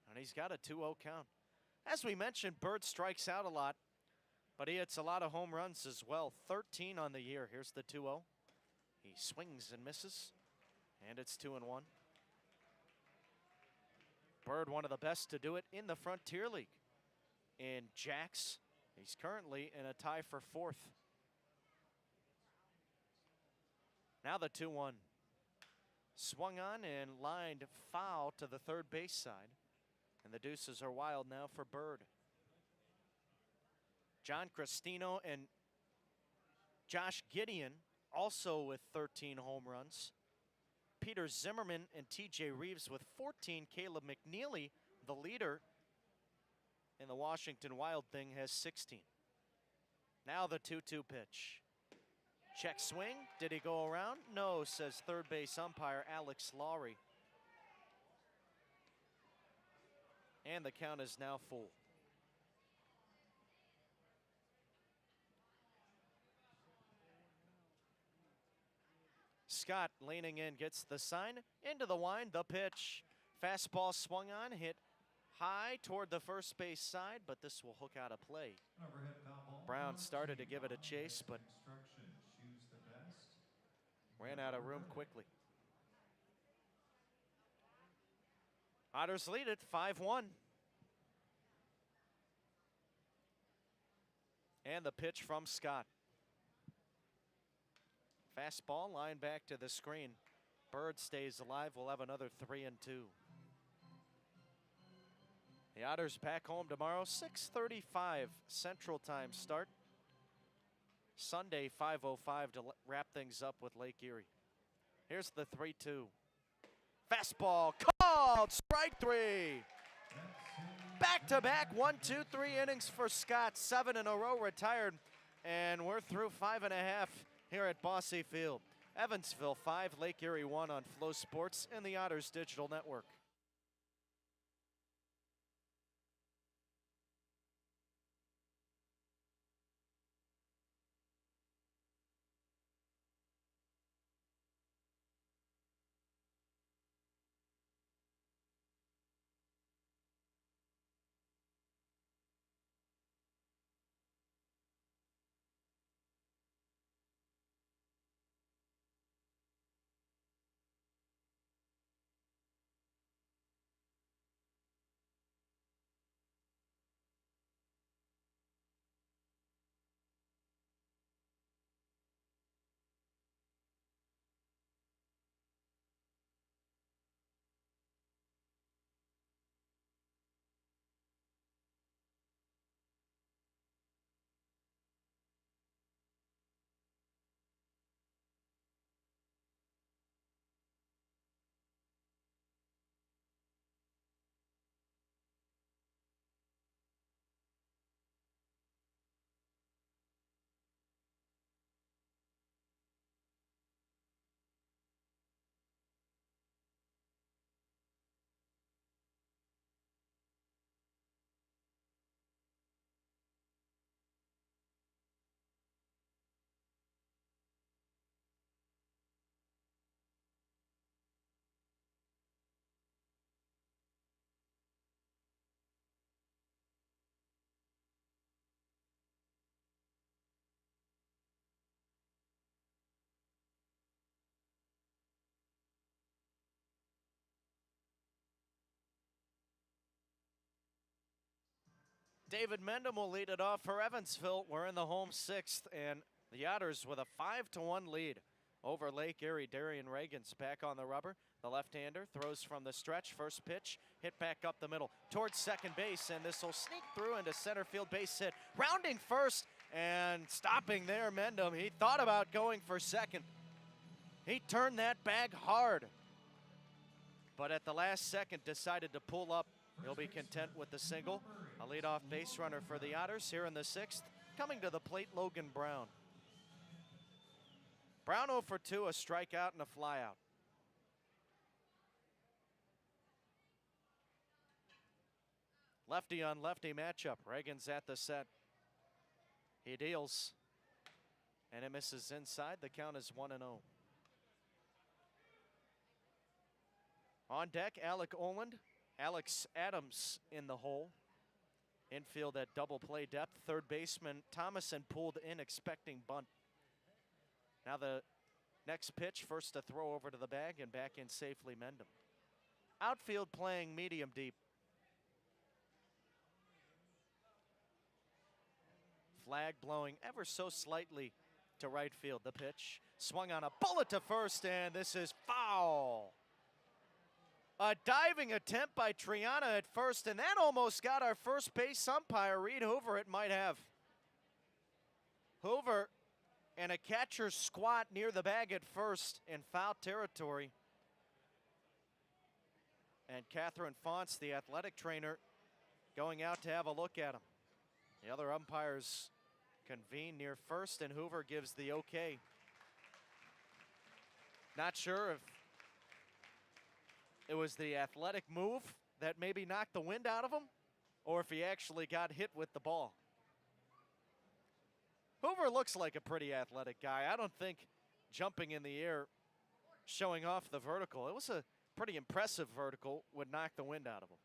and he's got a 2-0 count. As we mentioned, Bird strikes out a lot, but he hits a lot of home runs as well. 13 on the year. Here's the 2-0. He swings and misses, and it's 2-1. Bird, one of the best to do it in the Frontier League. In jacks, he's currently in a tie for 4th. Now the 2-1. Swung on and lined foul to the third base side. And the deuces are wild now for Bird. John Cristino and Josh Gideon also with 13 home runs. Peter Zimmerman and TJ Reeves with 14. Caleb McNeely, the leader in the Washington Wild thing, has 16. Now the 2-2 pitch. Check swing. Did he go around? No, says third base umpire Alex Lowry. And the count is now full. Scott leaning in, gets the sign, into the wind, the pitch. Fastball swung on, hit high toward the first base side, but this will hook out a play. Brown started to give it a chase, but ran out of room quickly. Otters lead it 5-1. And the pitch from Scott. Fastball line back to the screen. Bird stays alive. We'll have another 3-2. The Otters back home tomorrow, 6:35 Central Time start. Sunday, 5:05 to wrap things up with Lake Erie. Here's the 3-2. Fastball called, strike 3. Back-to-back 1, 2, 3 innings for Scott. 7 in a row retired, and we're through 5.5 here at Bosse Field. Evansville 5, Lake Erie 1 on Flow Sports and the Otters Digital Network. David Mendham will lead it off for Evansville. We're in the home sixth, and the Otters with a 5-1 lead over Lake Erie. Darian Reagan's back on the rubber. The left-hander throws from the stretch. First pitch, hit back up the middle towards second base, and this will sneak through into center field. Base hit, rounding first and stopping there. Mendham, he thought about going for second. He turned that bag hard, but at the last second decided to pull up. He'll be content with the single. A leadoff base runner for the Otters here in the sixth. Coming to the plate, Logan Brown. Brown 0 for 2, a strikeout and a flyout. Lefty on lefty matchup. Reagan's at the set. He deals, and it misses inside. The count is 1-0. On deck, Alec Oland. Alex Adams in the hole. Infield at double play depth. Third baseman Thomason pulled in, expecting bunt. Now the next pitch, first to throw over to the bag and back in safely, Mendham. Outfield playing medium deep. Flag blowing ever so slightly to right field. The pitch swung on a bullet to first, and this is foul. A diving attempt by Triana at first, and that almost got our first base umpire, Reed Hoover, it might have. Hoover and a catcher's squat near the bag at first in foul territory. And Catherine Fonts, the athletic trainer, going out to have a look at him. The other umpires convene near first, and Hoover gives the okay. Not sure if it was the athletic move that maybe knocked the wind out of him, or if he actually got hit with the ball. Hoover looks like a pretty athletic guy. I don't think jumping in the air, showing off the vertical, it was a pretty impressive vertical, would knock the wind out of him.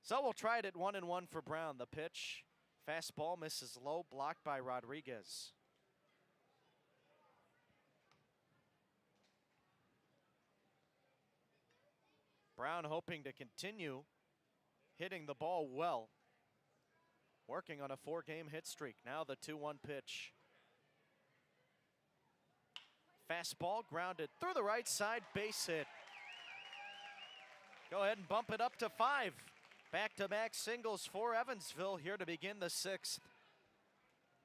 So we'll try it at 1-1 for Brown. The pitch, fastball misses low, blocked by Rodriguez. Brown hoping to continue hitting the ball well. Working on a 4-game hit streak. Now the 2-1 pitch. Fastball grounded through the right side, base hit. Go ahead and bump it up to 5. Back-to-back singles for Evansville here to begin the sixth.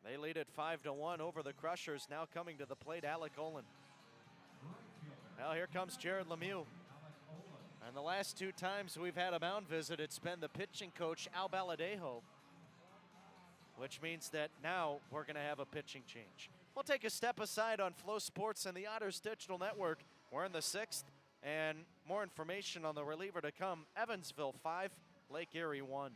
They lead it 5-1 over the Crushers. Now coming to the plate, Alec Olin. Well, here comes Jared Lemieux. And the last 2 times we've had a mound visit, it's been the pitching coach, Al Baladejo, which means that now we're going to have a pitching change. We'll take a step aside on Flow Sports and the Otters Digital Network. We're in the sixth, and more information on the reliever to come. Evansville 5, Lake Erie 1.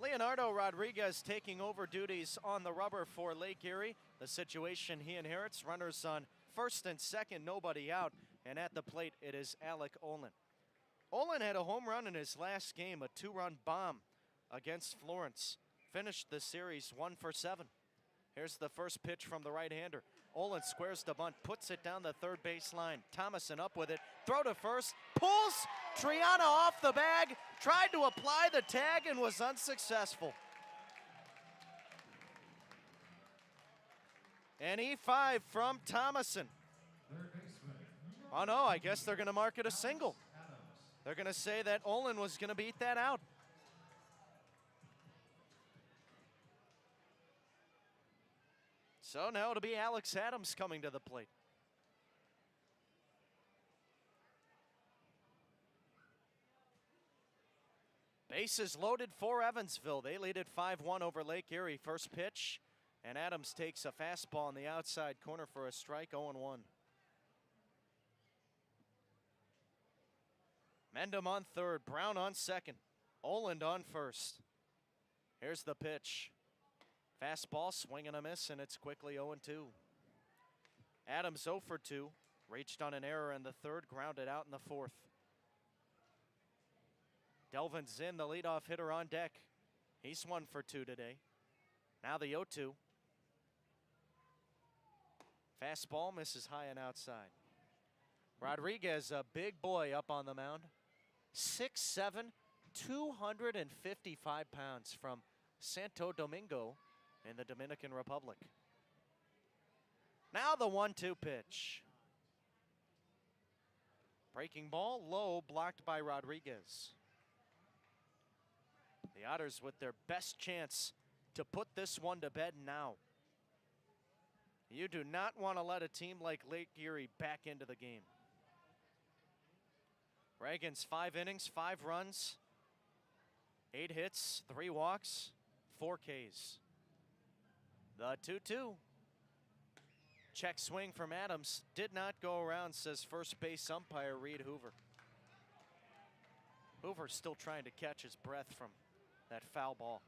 Leonardo Rodriguez taking over duties on the rubber for Lake Erie. The situation he inherits, runners on first and second, nobody out. And at the plate, it is Alec Olin. Olin had a home run in his last game, a 2-run bomb against Florence. Finished the series 1 for 7. Here's the first pitch from the right-hander. Olin squares the bunt, puts it down the third baseline. Thomason up with it, throw to first, pulls Triana off the bag, tried to apply the tag and was unsuccessful. An E5 from Thomason. Third baseman. Oh no, I guess they're gonna mark it a single. Adams. They're gonna say that Olin was gonna beat that out. So now it'll be Alex Adams coming to the plate. Bases loaded for Evansville. They lead it 5-1 over Lake Erie. First pitch, and Adams takes a fastball in the outside corner for a strike, 0-1. Mendham on third, Brown on second, Oland on first. Here's the pitch. Fastball, swing and a miss, and it's quickly 0-2. Adams 0 for 2, reached on an error in the third, grounded out in the fourth. Delvin Zinn, the leadoff hitter, on deck. He's 1 for 2 today. Now the 0-2. Fastball misses high and outside. Rodriguez, a big boy up on the mound. 6'7", 255 pounds from Santo Domingo in the Dominican Republic. Now the 1-2 pitch. Breaking ball, low, blocked by Rodriguez. The Otters with their best chance to put this one to bed now. You do not want to let a team like Lake Erie back into the game. Reagan's 5 innings, 5 runs, 8 hits, 3 walks, 4 Ks. The 2-2. Check swing from Adams did not go around, says first base umpire Reed Hoover. Hoover still trying to catch his breath from that foul ball.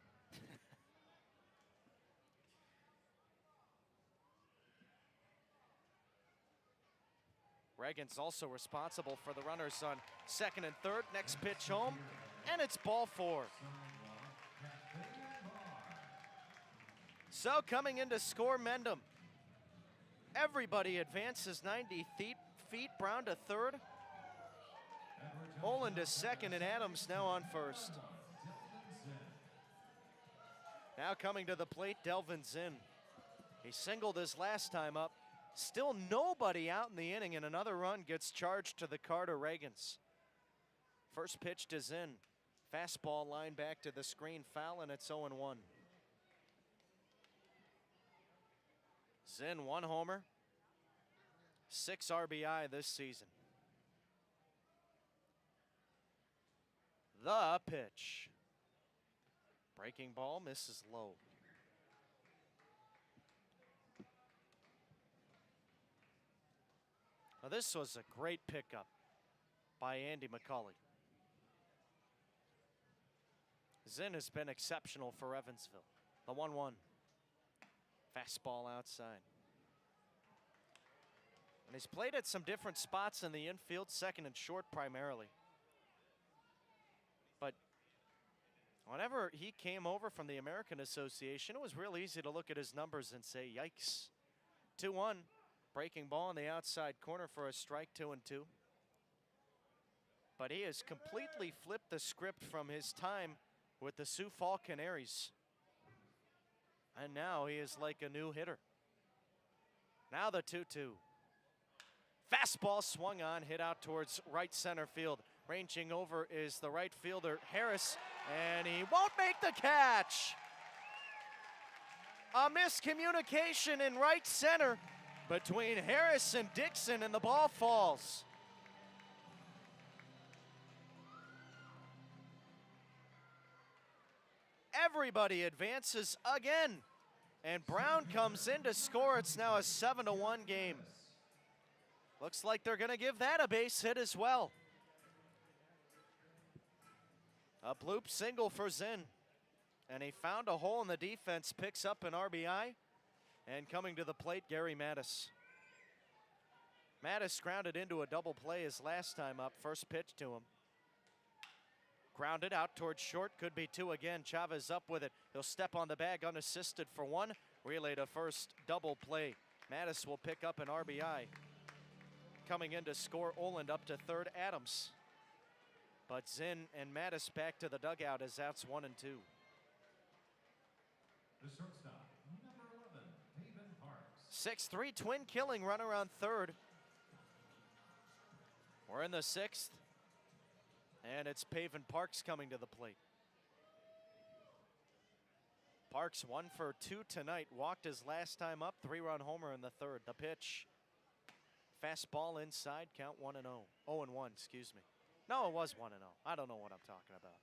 Reagan's also responsible for the runners on second and third. Next pitch home, and it's ball 4. So coming in to score Mendham. Everybody advances 90 feet. Brown to third. Olin to second, and Adams now on first. Now coming to the plate, Delvin Zinn. He singled his last time up. Still nobody out in the inning, and another run gets charged to the Carter Reagans. First pitch to Zinn. Fastball line back to the screen, foul, and it's 0-1. Zinn, 1 homer, 6 RBI this season. The pitch. Breaking ball, misses low. Now this was a great pickup by Andy McCauley. Zinn has been exceptional for Evansville. The 1-1. Fastball outside. And he's played at some different spots in the infield, second and short primarily. But whenever he came over from the American Association, it was real easy to look at his numbers and say, yikes. 2-1. Breaking ball in the outside corner for a strike, 2-2. But he has completely flipped the script from his time with the Sioux Falls Canaries. And now he is like a new hitter. Now the 2-2. Fastball swung on, hit out towards right center field. Ranging over is the right fielder, Harris, and he won't make the catch. A miscommunication in right center between Harris and Dixon, and the ball falls. Everybody advances again, and Brown comes in to score. It's now a 7-1 game. Looks like they're going to give that a base hit as well. A bloop single for Zinn, and he found a hole in the defense, picks up an RBI, and coming to the plate, Gary Mattis. Mattis grounded into a double play his last time up, first pitch to him. Grounded out towards short, could be two again. Chavez up with it. He'll step on the bag unassisted for one. Relay to first, double play. Mattis will pick up an RBI. Coming in to score, Oland up to third, Adams. But Zinn and Mattis back to the dugout as outs 1 and 2. The shortstop, number 11, Haven Parks. 6-3 twin killing runner on third. We're in the 6th. And it's Paven Parks coming to the plate. Parks 1 for 2 tonight. Walked his last time up. 3-run homer in the 3rd. The pitch. Fastball inside. Count 1-0. 0-1, excuse me. No, it was 1-0. I don't know what I'm talking about.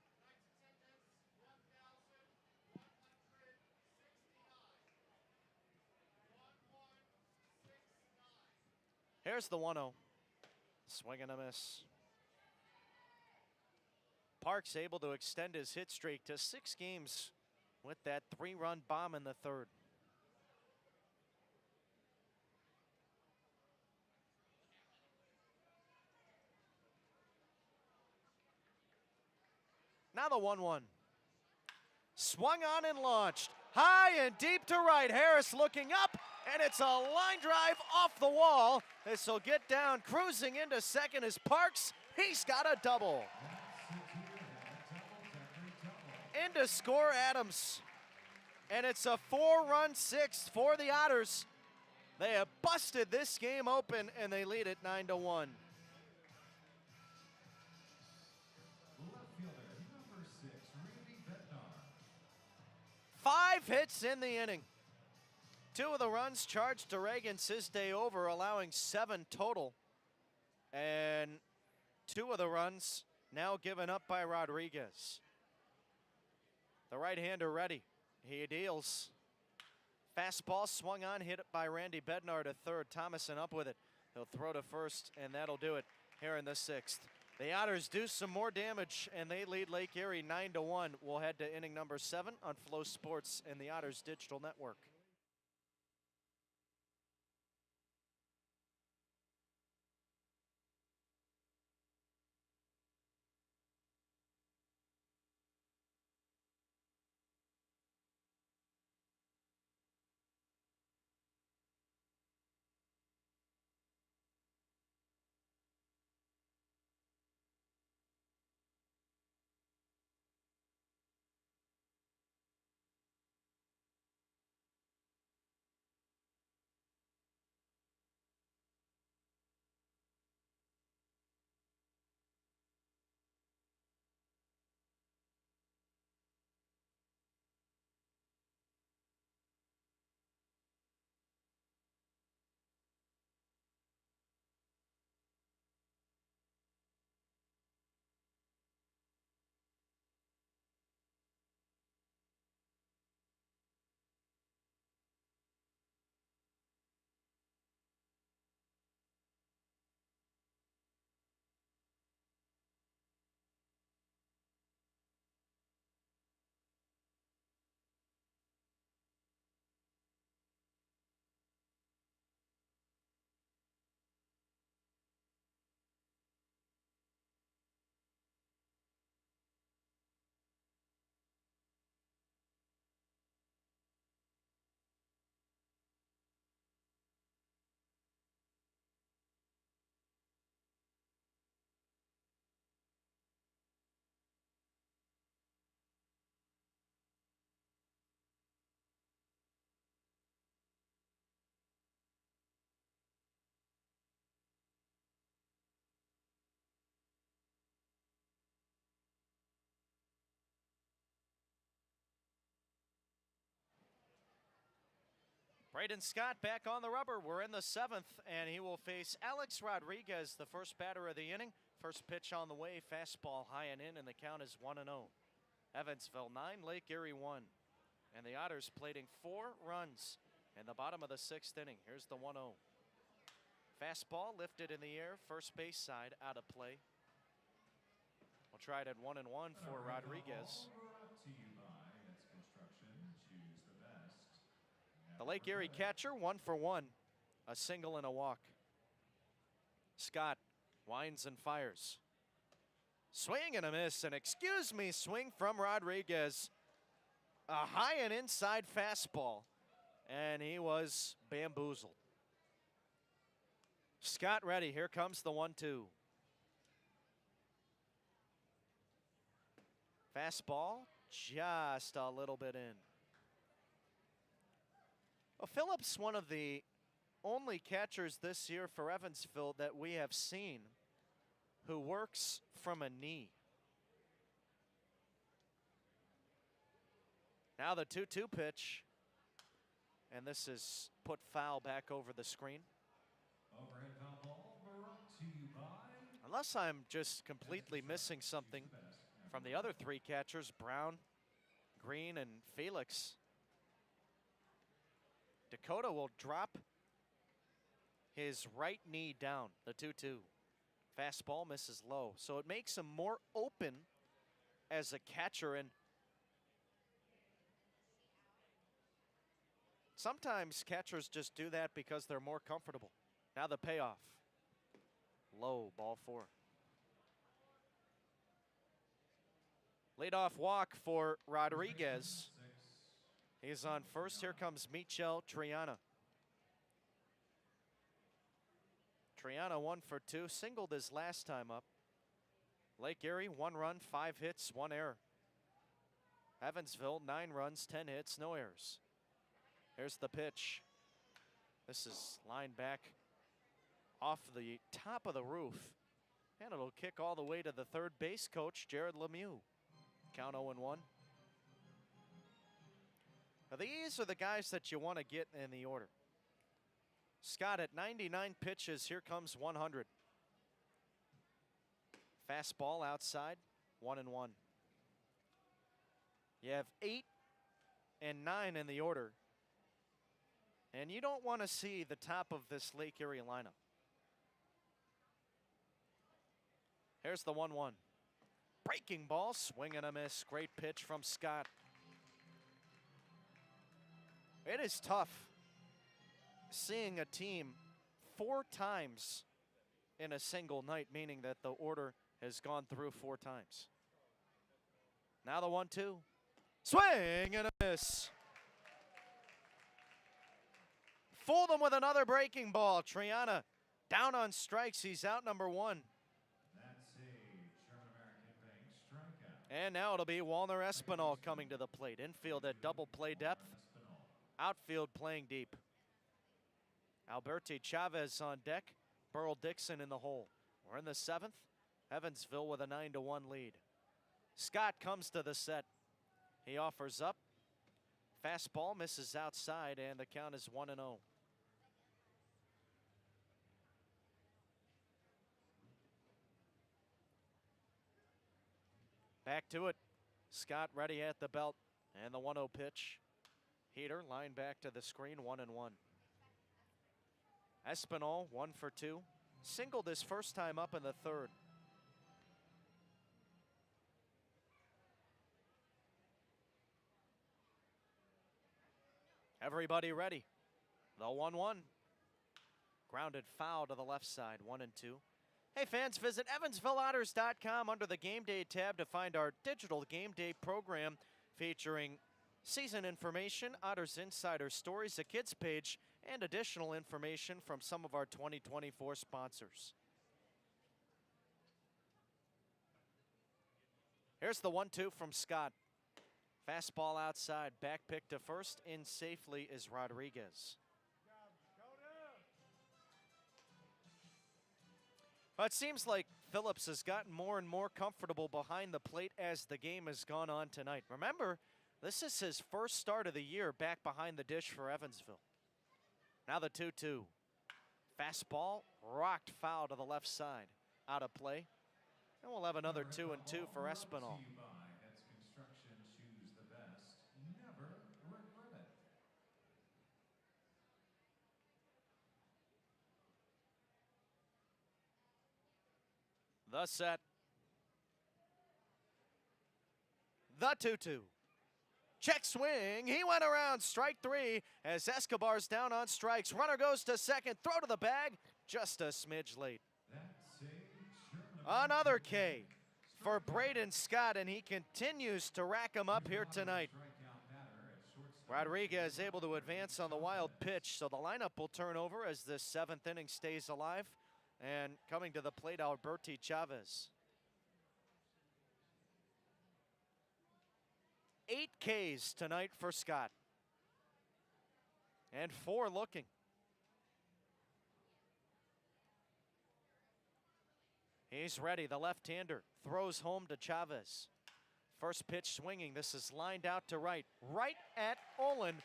Here's the 1-0. Swing and a miss. Parks able to extend his hit streak to 6 games with that 3-run bomb in the 3rd. Now the 1-1. Swung on and launched. High and deep to right. Harris looking up, and it's a line drive off the wall. This will get down, cruising into second is Parks. He's got a double. In to score Adams. And it's a 4-run 6th for the Otters. They have busted this game open, and they lead it 9-1. Left fielder, number 6, Randy Bednar. 5 hits in the inning. 2 of the runs charged to Reagan Sisday over, allowing 7 total. And 2 of the runs now given up by Rodriguez. The right-hander ready. He deals. Fastball swung on, hit by Randy Bednar to third. Thomason up with it. He'll throw to first, and that'll do it here in the 6th. The Otters do some more damage, and they lead Lake Erie 9-1. We'll head to inning number 7 on Flow Sports and the Otters Digital Network. Braden Scott back on the rubber. We're in the 7th, and he will face Alex Rodriguez, the first batter of the inning. First pitch on the way, fastball high and in, and the count is 1-0. Evansville 9, Lake Erie 1. And the Otters plating 4 runs in the bottom of the 6th inning. Here's the 1-0. Fastball lifted in the air, first base side out of play. We'll try it at 1-1 for Rodriguez. Brought to you by Heads Construction. Choose the best. The Lake Erie catcher, 1 for 1. A single and a walk. Scott winds and fires. Swing and a miss, and excuse me, swing from Rodriguez. A high and inside fastball, and he was bamboozled. Scott ready, here comes the 1-2. Fastball, just a little bit in. Well, Phillips, one of the only catchers this year for Evansville that we have seen who works from a knee. Now the 2-2 pitch, and this is put foul back over the screen. Overhead foul ball brought to you by Unless I'm just completely missing something from the other three catchers, Brown, Green, and Felix. Dakota will drop his right knee down, the 2-2. Fastball misses low, so it makes him more open as a catcher, and sometimes catchers just do that because they're more comfortable. Now the payoff. Low, ball 4. Leadoff walk for Rodriguez. He's on first. Here comes Michel Triana. Triana 1 for 2, singled his last time up. Lake Erie, 1 run, 5 hits, 1 error. Evansville, 9 runs, 10 hits, no errors. Here's the pitch. This is lined back off the top of the roof, and it'll kick all the way to the third base coach, Jared Lemieux. Count 0-1. Now these are the guys that you want to get in the order. Scott at 99 pitches, here comes 100. Fastball outside, 1-1. You have 8 and 9 in the order, and you don't want to see the top of this Lake Erie lineup. Here's the 1-1. Breaking ball, swing and a miss. Great pitch from Scott. It is tough seeing a team 4 times in a single night, meaning that the order has gone through 4 times. Now the 1-2. Swing and a miss. Fooled him with another breaking ball. Triana down on strikes. He's out number 1. That's a German-American Bank strikeout. And now it'll be Walner Espinal coming to the plate. Infield at double play depth. Outfield playing deep. Alberti Chavez on deck. Burl Dixon in the hole. We're in the 7th. Evansville with a 9-1 lead. Scott comes to the set. He offers up. Fastball misses outside, and the count is 1-0. Back to it. Scott ready at the belt, and the 1-0 pitch. Heater line back to the screen, 1-1. Espinal 1 for 2. Singled his first time up in the 3rd. Everybody ready. The 1-1. Grounded foul to the left side, 1-2. Hey fans, visit EvansvilleOtters.com under the Game Day tab to find our digital Game Day program featuring season information, Otters Insider Stories, a kids page, and additional information from some of our 2024 sponsors. Here's the 1-2 from Scott. Fastball outside, back pick to first, in safely is Rodriguez. Well, it seems like Phillips has gotten more and more comfortable behind the plate as the game has gone on tonight. Remember, this is his first start of the year back behind the dish for Evansville. Now the 2-2. Fastball, rocked foul to the left side. Out of play. And we'll have another 2-2 for Espinal. The set. The 2-2. Check swing. He went around. Strike 3 as Escobar's down on strikes. Runner goes to second. Throw to the bag. Just a smidge late. Another K for Braden Scott, and he continues to rack them up here tonight. Rodriguez able to advance on the wild pitch, so the lineup will turn over as this 7th inning stays alive. And coming to the plate, Alberti Chavez. 8 Ks tonight for Scott. And 4 looking. He's ready, the left-hander throws home to Chavez. First pitch swinging, this is lined out to right at Olin,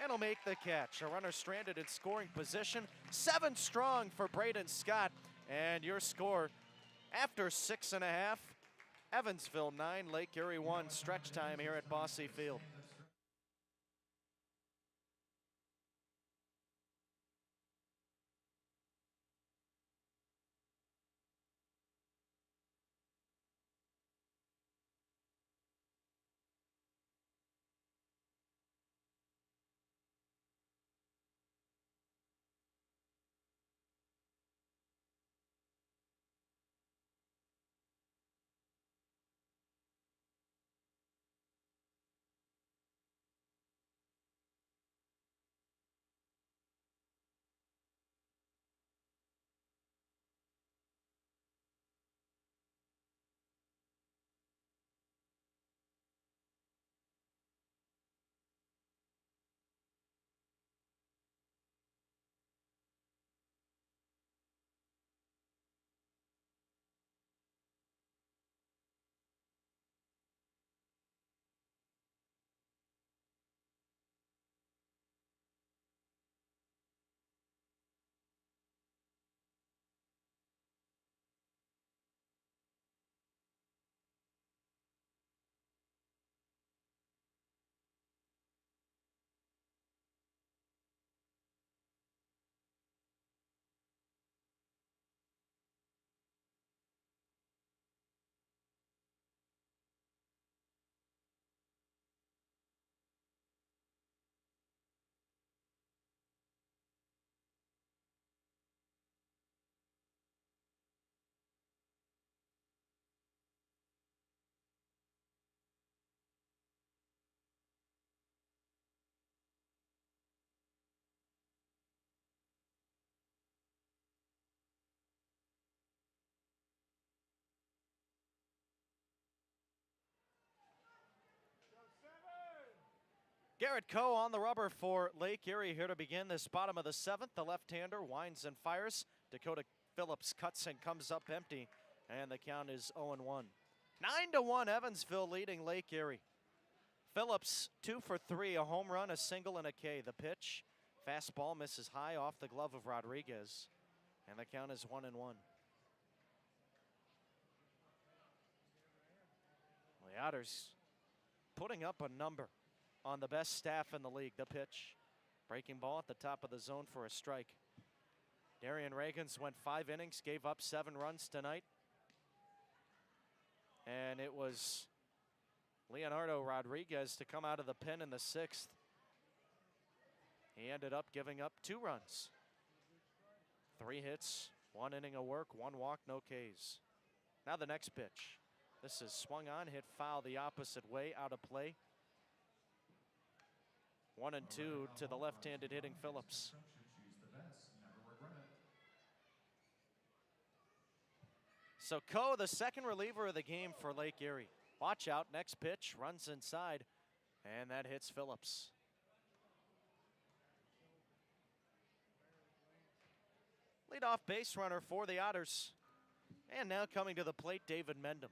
and he'll make the catch. A runner stranded in scoring position. 7 strong for Braden Scott, and your score after 6.5, Evansville 9, Lake Erie 1, stretch time here at Bosse Field. Garrett Coe on the rubber for Lake Erie here to begin this bottom of the 7th. The left-hander winds and fires. Dakota Phillips cuts and comes up empty, and the count is 0-1. 9-1, Evansville leading Lake Erie. Phillips 2 for 3, a home run, a single, and a K. The pitch, fastball misses high off the glove of Rodriguez, and the count is 1-1. The Otters putting up a number on the best staff in the league. The pitch, breaking ball at the top of the zone for a strike. Darian Reagans went 5 innings, gave up 7 runs tonight. And it was Leonardo Rodriguez to come out of the pen in the 6th. He ended up giving up 2 runs. 3 hits, 1 inning of work, 1 walk, no Ks. Now the next pitch. This is swung on, hit foul the opposite way, out of play. 1-2 to the left-handed hitting Phillips. So Coe, the second reliever of the game for Lake Erie. Watch out, next pitch, runs inside, and that hits Phillips. Leadoff base runner for the Otters. And now coming to the plate, David Mendham.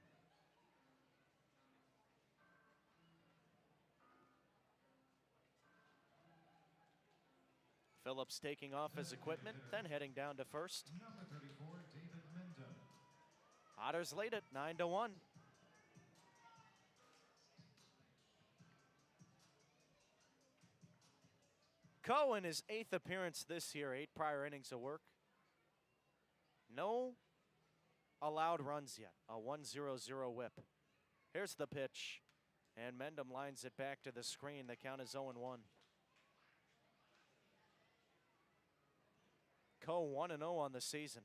Phillips taking off his equipment, then heading down to first. Number 34, David Mendham. Otters lead it 9-1. Coe in his 8th appearance this year, 8 prior innings of work. No allowed runs yet, a 1-0-0 whip. Here's the pitch, and Mendham lines it back to the screen. The count is 0-1. Coe 1-0 on the season.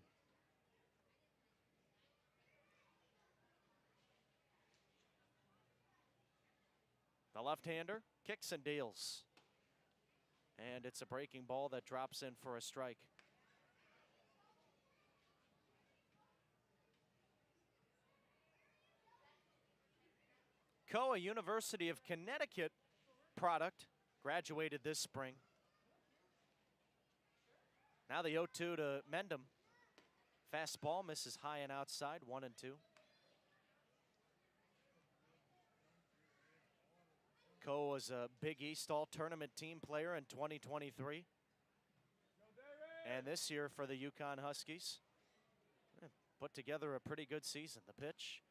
The left-hander kicks and deals. And it's a breaking ball that drops in for a strike. Coe, a University of Connecticut product, graduated this spring. Now the 0-2 to Mendham. Fastball misses high and outside, 1-2. Coe was a Big East All-Tournament team player in 2023. And this year for the UConn Huskies, put together a pretty good season. The pitch,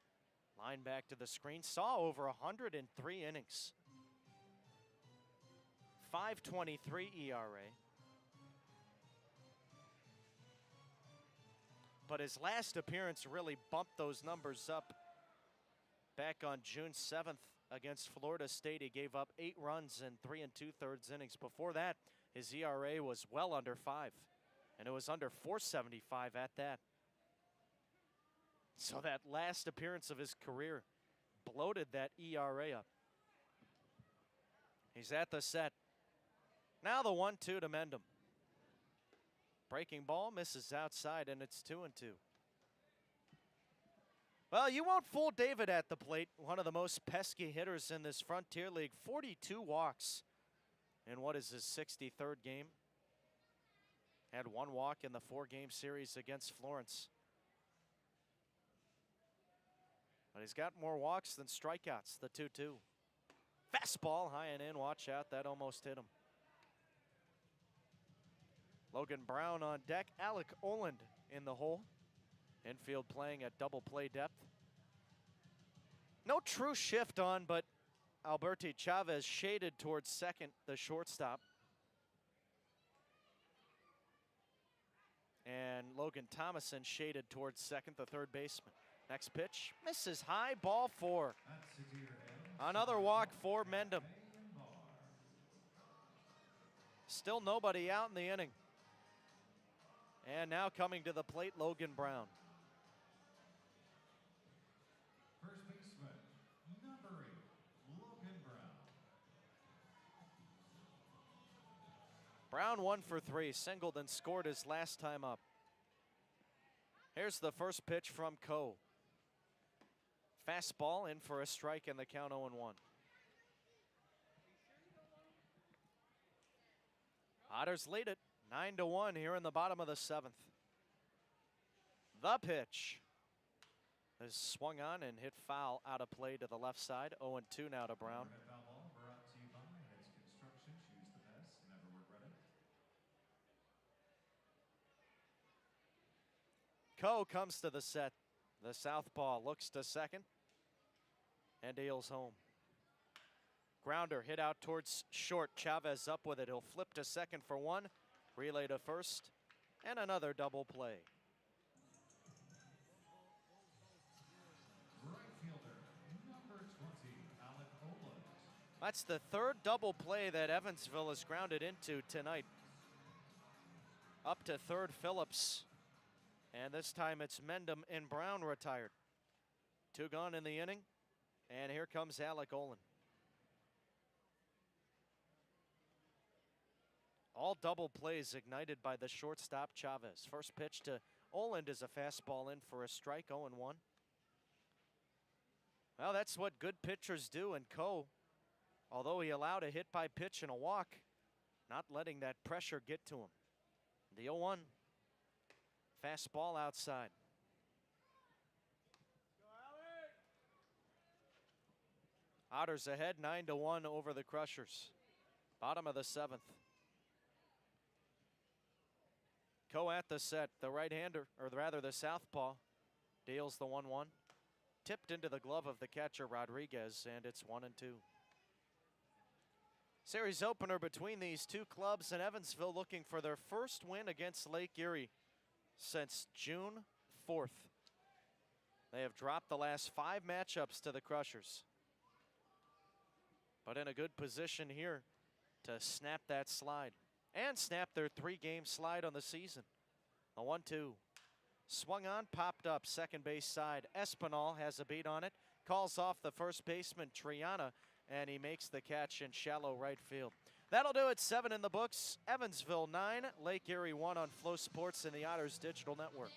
line back to the screen, saw over 103 innings. 5.23 ERA. But his last appearance really bumped those numbers up. Back on June 7th against Florida State, he gave up 8 runs in 3 2/3 innings. Before that, his ERA was well under 5, and it was under 4.75 at that. So that last appearance of his career bloated that ERA up. He's at the set. Now the 1-2 to Mendham. Breaking ball misses outside, and it's 2-2. Well, you won't fool David at the plate. One of the most pesky hitters in this Frontier League. 42 walks in what is his 63rd game. Had 1 walk in the 4-game series against Florence. But he's got more walks than strikeouts, the 2-2. Fastball high and in, watch out, that almost hit him. Logan Brown on deck, Alec Oland in the hole. Infield playing at double play depth. No true shift on, but Alberti Chavez shaded towards second, the shortstop. And Logan Thomason shaded towards second, the third baseman. Next pitch, misses high, ball 4. Another walk for Mendham. Still nobody out in the inning. And now coming to the plate, Logan Brown. First baseman, number 8, Logan Brown. Brown 1 for 3, singled and scored his last time up. Here's the first pitch from Coe. Fastball in for a strike and the count 0-1. Otters lead it 9-1 here in the bottom of the 7th. The pitch is swung on and hit foul out of play to the left side. 0-2 now to Brown. Foul ball brought to you by Heads Construction. Choose the best. Never regret it. Coe comes to the set. The southpaw looks to second and deals home. Grounder hit out towards short. Chavez up with it. He'll flip to second for 1. Relay to first, and another double play. Right fielder, number 20, Alec Oland. That's the 3rd double play that Evansville has grounded into tonight. Up to third, Phillips. And this time it's Mendham and Brown retired. 2 gone in the inning, and here comes Alec Oland. All double plays ignited by the shortstop Chavez. First pitch to Oland is a fastball in for a strike, 0-1. Well, that's what good pitchers do, and Coe, although he allowed a hit by pitch and a walk, not letting that pressure get to him. The 0-1. Fastball outside. Otters ahead 9-1 over the Crushers. Bottom of the 7th. Coe at the set, the right-hander, or rather the southpaw, deals the 1-1. Tipped into the glove of the catcher Rodriguez, and it's 1-2. Series opener between these two clubs, and Evansville looking for their first win against Lake Erie since June 4th. They have dropped the last 5 matchups to the Crushers, but in a good position here to snap that slide and snap their 3-game slide on the season. A 1-2. Swung on, popped up, second base side. Espinal has a beat on it. Calls off the first baseman, Triana, and he makes the catch in shallow right field. That'll do it. 7 in the books. Evansville 9, Lake Erie 1 on Flow Sports and the Otters Digital Network.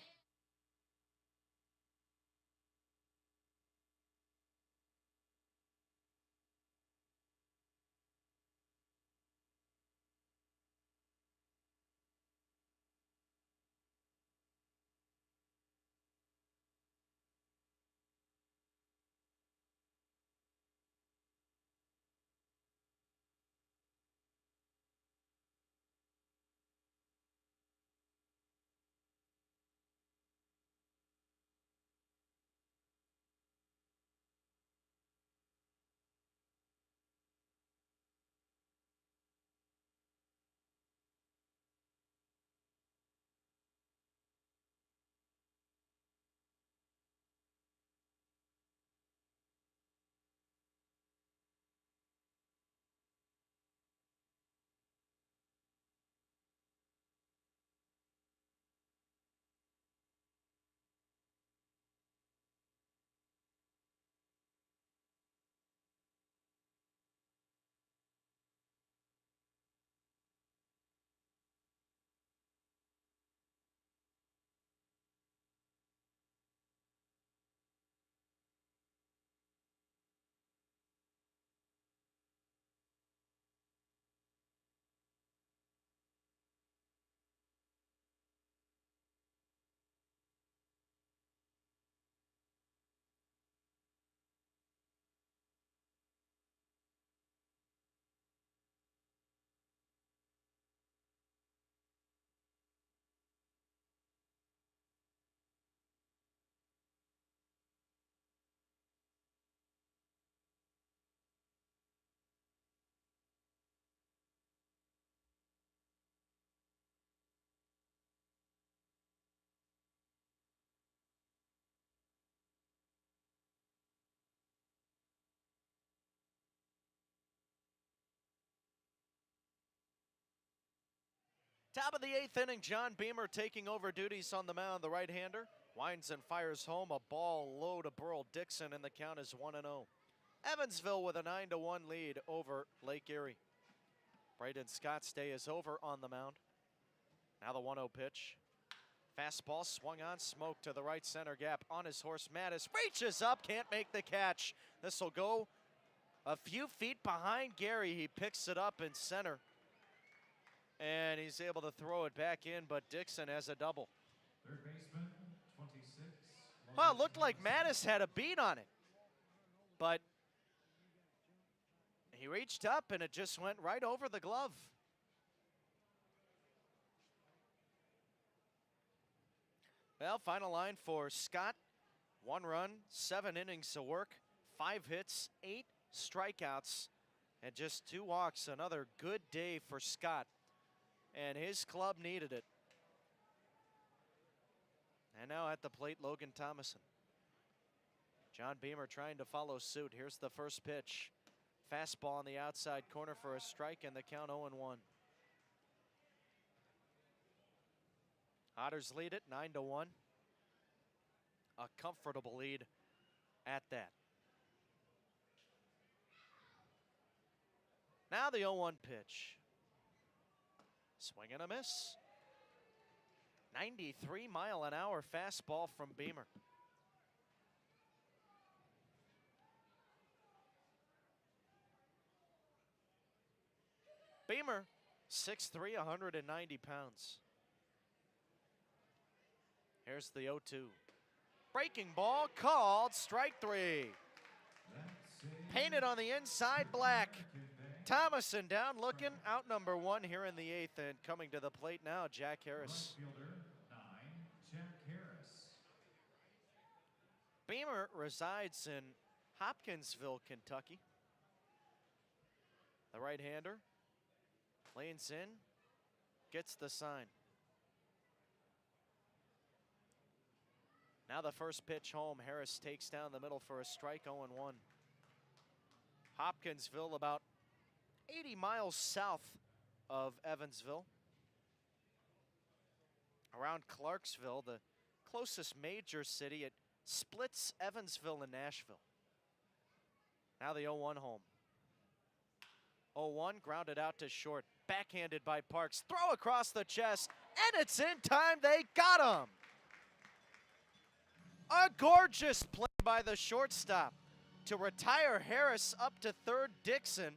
Top of the 8th inning, John Beamer taking over duties on the mound, the right-hander. Winds and fires home a ball low to Burl Dixon, and the count is 1-0. Evansville with a 9-1 lead over Lake Erie. Braden Scott's day is over on the mound. Now the 1-0 pitch. Fastball swung on, smoke to the right center gap. On his horse, Mattis reaches up, can't make the catch. This will go a few feet behind Gary. He picks it up in center, and he's able to throw it back in, but Dixon has a double. Third baseman, 26. Well, it looked like Mattis had a beat on it, but he reached up and it just went right over the glove. Well, final line for Scott. 1 run, 7 innings of work, 5 hits, 8 strikeouts, and just 2 walks. Another good day for Scott, and his club needed it. And now at the plate, Logan Thomason. John Beamer trying to follow suit. Here's the first pitch. Fastball on the outside corner for a strike, and the count 0-1. Otters lead it 9-1. A comfortable lead at that. Now the 0-1 pitch. Swing and a miss. 93-mile-an-hour fastball from Beamer. Beamer, 6'3", 190 pounds. Here's the 0-2. Breaking ball called, strike 3. Painted on the inside black. Thomason down looking, out number 1 here in the 8th, and coming to the plate now, Jack Harris. Right fielder, 9, Jack Harris. Beamer resides in Hopkinsville, Kentucky. The right-hander leans in, gets the sign. Now the first pitch home. Harris takes down the middle for a strike, 0-1. Hopkinsville, about 80 miles south of Evansville. Around Clarksville, the closest major city. It splits Evansville and Nashville. Now the 0-1 home. 0-1, grounded out to short. Backhanded by Parks. Throw across the chest, and it's in time. They got him. A gorgeous play by the shortstop to retire Harris up to third Dixon.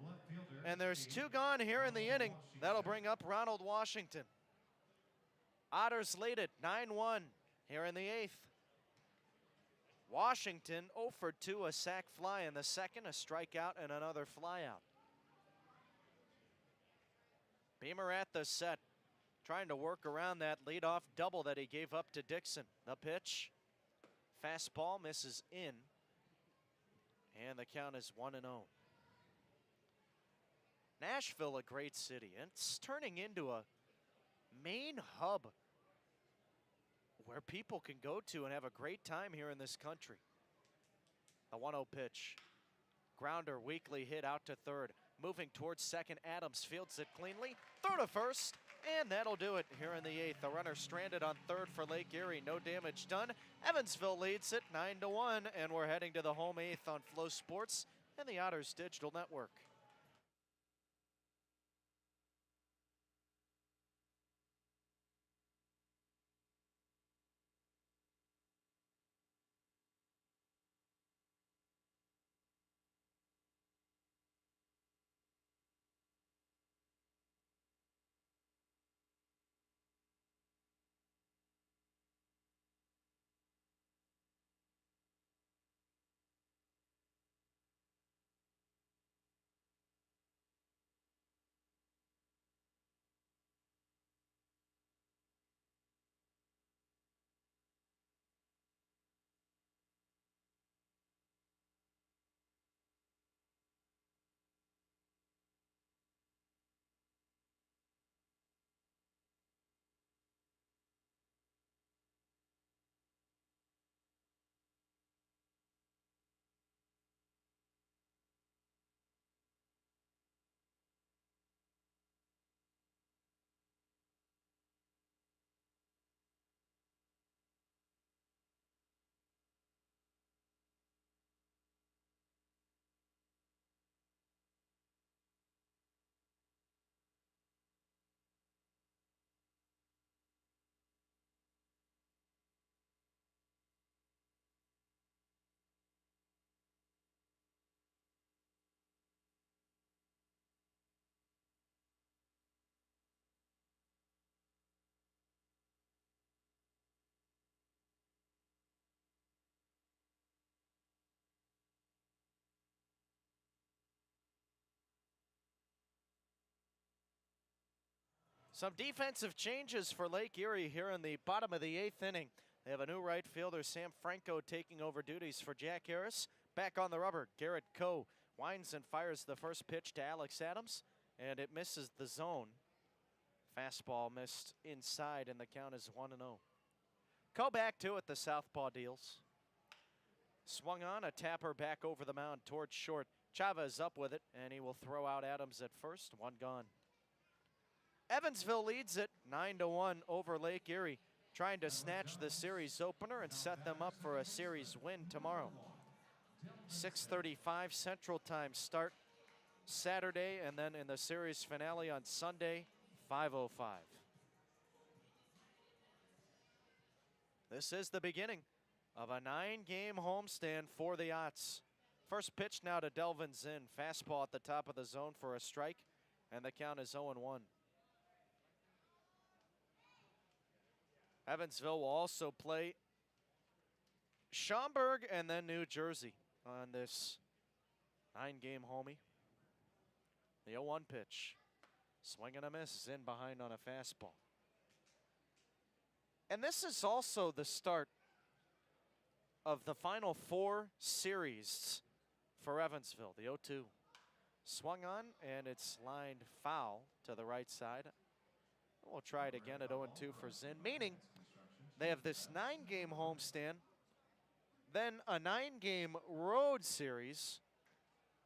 Left fielder, And there's two gone here in the inning. That'll bring up Ronald Washington. Otters lead it 9-1 here in the eighth. Washington 0 for 2, a sac fly in the second, a strikeout, and another flyout. Beamer at the set, trying to work around that leadoff double that he gave up to Dixon. The pitch, fastball misses in, and the count is 1-0. Nashville, a great city, and it's turning into a main hub where people can go to and have a great time here in this country. A 1-0 pitch. Grounder, weakly hit out to third. Moving towards second, Adams fields it cleanly. Throw to first, and that'll do it here in the eighth. The runner stranded on third for Lake Erie. No damage done. Evansville leads it 9-1, and we're heading to the home eighth on Flow Sports and the Otters Digital Network. Some defensive changes for Lake Erie here in the bottom of the eighth inning. They have a new right fielder, Sam Franco, taking over duties for Jack Harris. Back on the rubber, Garrett Coe winds and fires the first pitch to Alex Adams, and it misses the zone. Fastball missed inside, and the count is 1-0. Coe back to it, the southpaw deals. Swung on, a tapper back over the mound towards short. Chavez up with it, and he will throw out Adams at first, one gone. Evansville leads it 9-1 over Lake Erie, trying to snatch the series opener and set them up for a series win tomorrow. 6:35 Central Time start Saturday, and then in the series finale on Sunday, 5:05. This is the beginning of a 9-game homestand for the Otts. First pitch now to Delvin Zinn. Fastball at the top of the zone for a strike, and the count is 0-1. Evansville will also play Schaumburg and then New Jersey on this 9-game homie. The 0-1 pitch. Swing and a miss, in behind on a fastball. And this is also the start of the final 4 series for Evansville. The 0-2. Swung on, and it's lined foul to the right side. We'll try it again at 0-2 for Zinn, meaning they have this 9-game homestand, then a 9-game road series,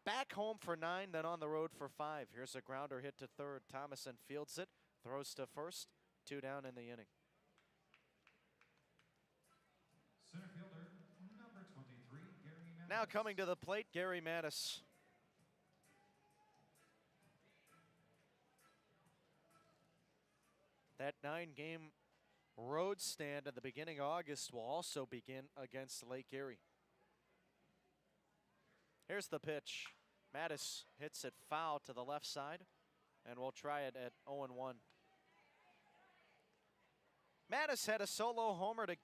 back home for 9, then on the road for 5. Here's a grounder hit to third. Thomason fields it, throws to first, 2 down in the inning. Center fielder, number 23, Gary Mattis. Now coming to the plate, Gary Mattis. That 9-game road stand at the beginning of August will also begin against Lake Erie. Here's the pitch. Mattis hits it foul to the left side, and we'll try it at 0-1. Mattis had a solo homer to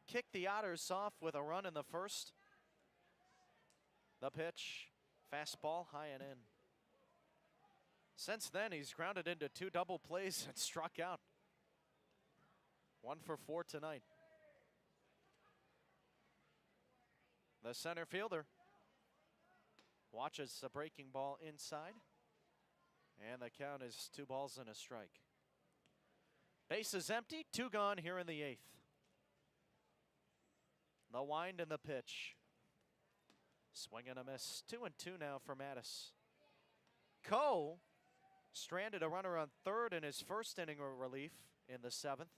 kick the Otters off with a run in the first. The pitch, fastball high and in. Since then, he's grounded into 2 double plays and struck out. 1 for 4 tonight. The center fielder watches the breaking ball inside, and the count is 2 balls and a strike. Base is empty, 2 gone here in the 8th. The wind and the pitch. Swing and a miss. 2-2 now for Mattis. Coe stranded a runner on third in his first inning of relief in the 7th.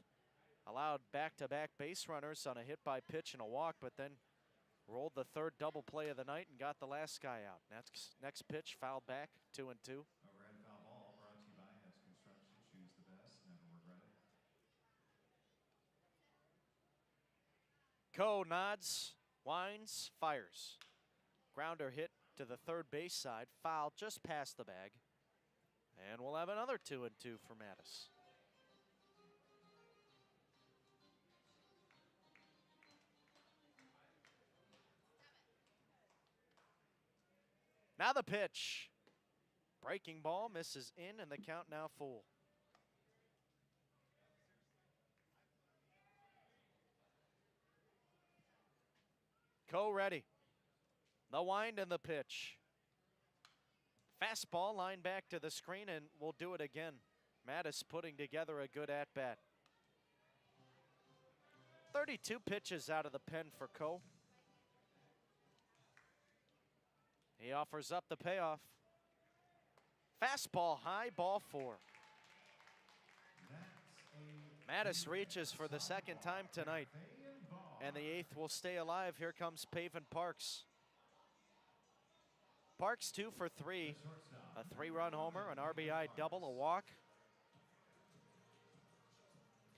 Allowed back-to-back base runners on a hit by pitch and a walk, but then rolled the third double play of the night and got the last guy out. Next pitch fouled back, 2-2. Overhead foul ball brought to you by Heads Construction. Choose the best, never regret it. Coe nods, winds, fires. Grounder hit to the third base side, foul just past the bag. And we'll have another 2-2 for Mattis. Now the pitch. Breaking ball misses in, and the count now full. Coe ready. The wind and the pitch. Fastball line back to the screen, and we'll do it again. Mattis putting together a good at-bat. 32 pitches out of the pen for Coe. He offers up the payoff. Fastball high, ball 4. Mattis reaches for the second time tonight, and the 8th will stay alive. Here comes Pavin Parks. Parks 2 for 3, a 3-run homer, an RBI double, a walk.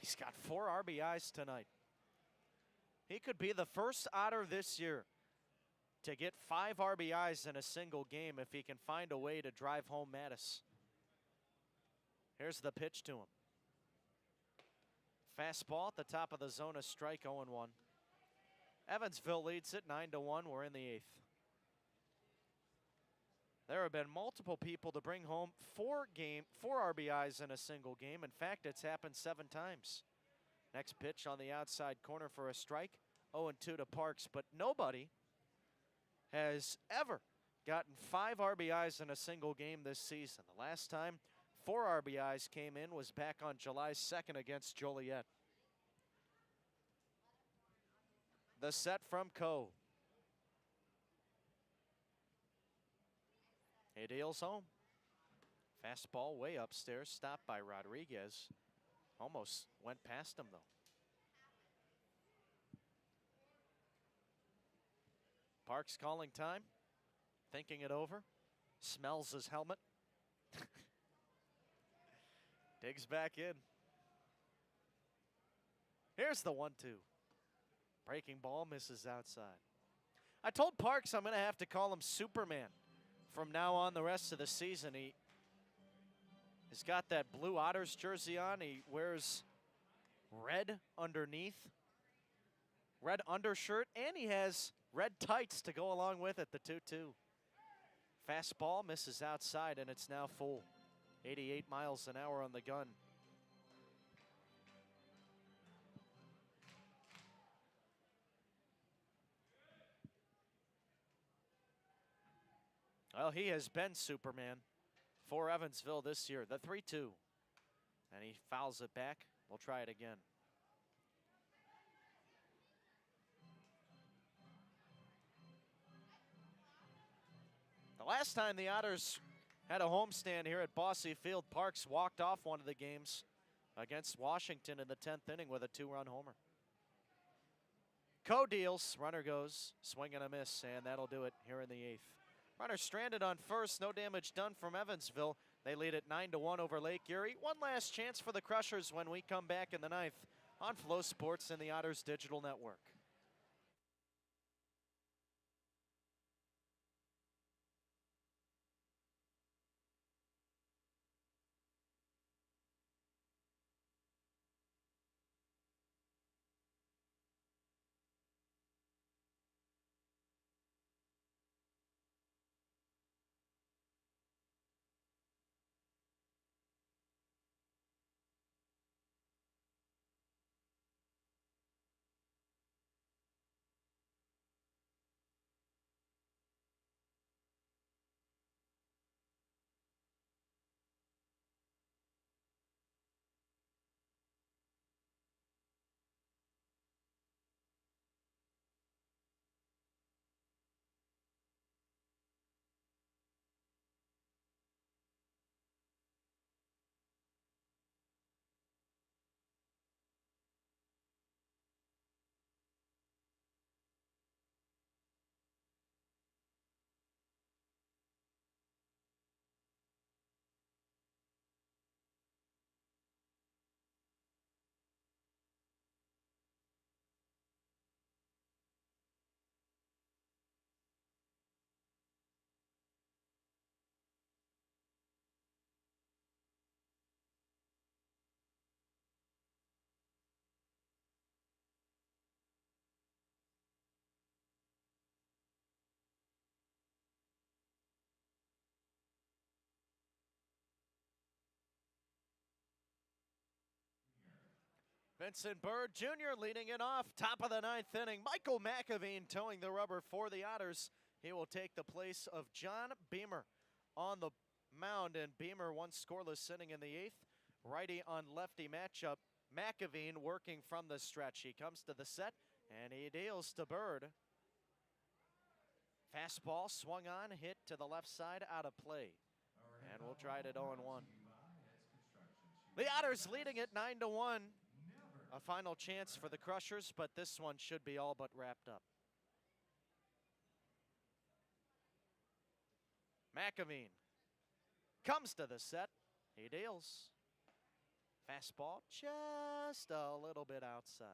He's got 4 RBIs tonight. He could be the first Otter this year to get 5 RBIs in a single game if he can find a way to drive home Mattis. Here's the pitch to him. Fastball at the top of the zone, a strike, 0-1. Evansville leads it 9-1. We're in the 8th. There have been multiple people to bring home 4 RBIs in a single game. In fact, it's happened 7 times. Next pitch on the outside corner for a strike, 0-2 to Parks, but nobody has ever gotten 5 RBIs in a single game this season. The last time 4 RBIs came in was back on July 2nd against Joliet. The set from Coe. He deals home. Fastball way upstairs, stopped by Rodriguez. Almost went past him, though. Parks calling time, thinking it over, smells his helmet, digs back in. Here's the 1-2. Breaking ball misses outside. I told Parks I'm going to have to call him Superman from now on the rest of the season. He's got that blue Otters jersey on. He wears red underneath, red undershirt, and he has red tights to go along with it, the 2-2. Fastball misses outside, and it's now full. 88 miles an hour on the gun. Well, he has been Superman for Evansville this year. The 3-2. And he fouls it back. We'll try it again. The last time the Otters had a homestand here at Bosse Field, Parks walked off one of the games against Washington in the 10th inning with a 2-run homer. Coe deals, runner goes, swing and a miss, and that'll do it here in the 8th. Runner stranded on first, no damage done from Evansville. They lead it 9-1 over Lake Erie. One last chance for the Crushers when we come back in the ninth on Flow Sports and the Otters Digital Network. Vincent Bird Jr. leading it off, top of the ninth inning. Michael McAveen towing the rubber for the Otters. He will take the place of John Beamer on the mound, and Beamer one scoreless inning in the eighth. Righty on lefty matchup. McAveen working from the stretch. He comes to the set, and he deals to Bird. Fastball swung on, hit to the left side, out of play. And we'll try it at 0-1. The Otters leading it 9-1. A final chance for the Crushers, but this one should be all but wrapped up. McAveen comes to the set. He deals. Fastball just a little bit outside.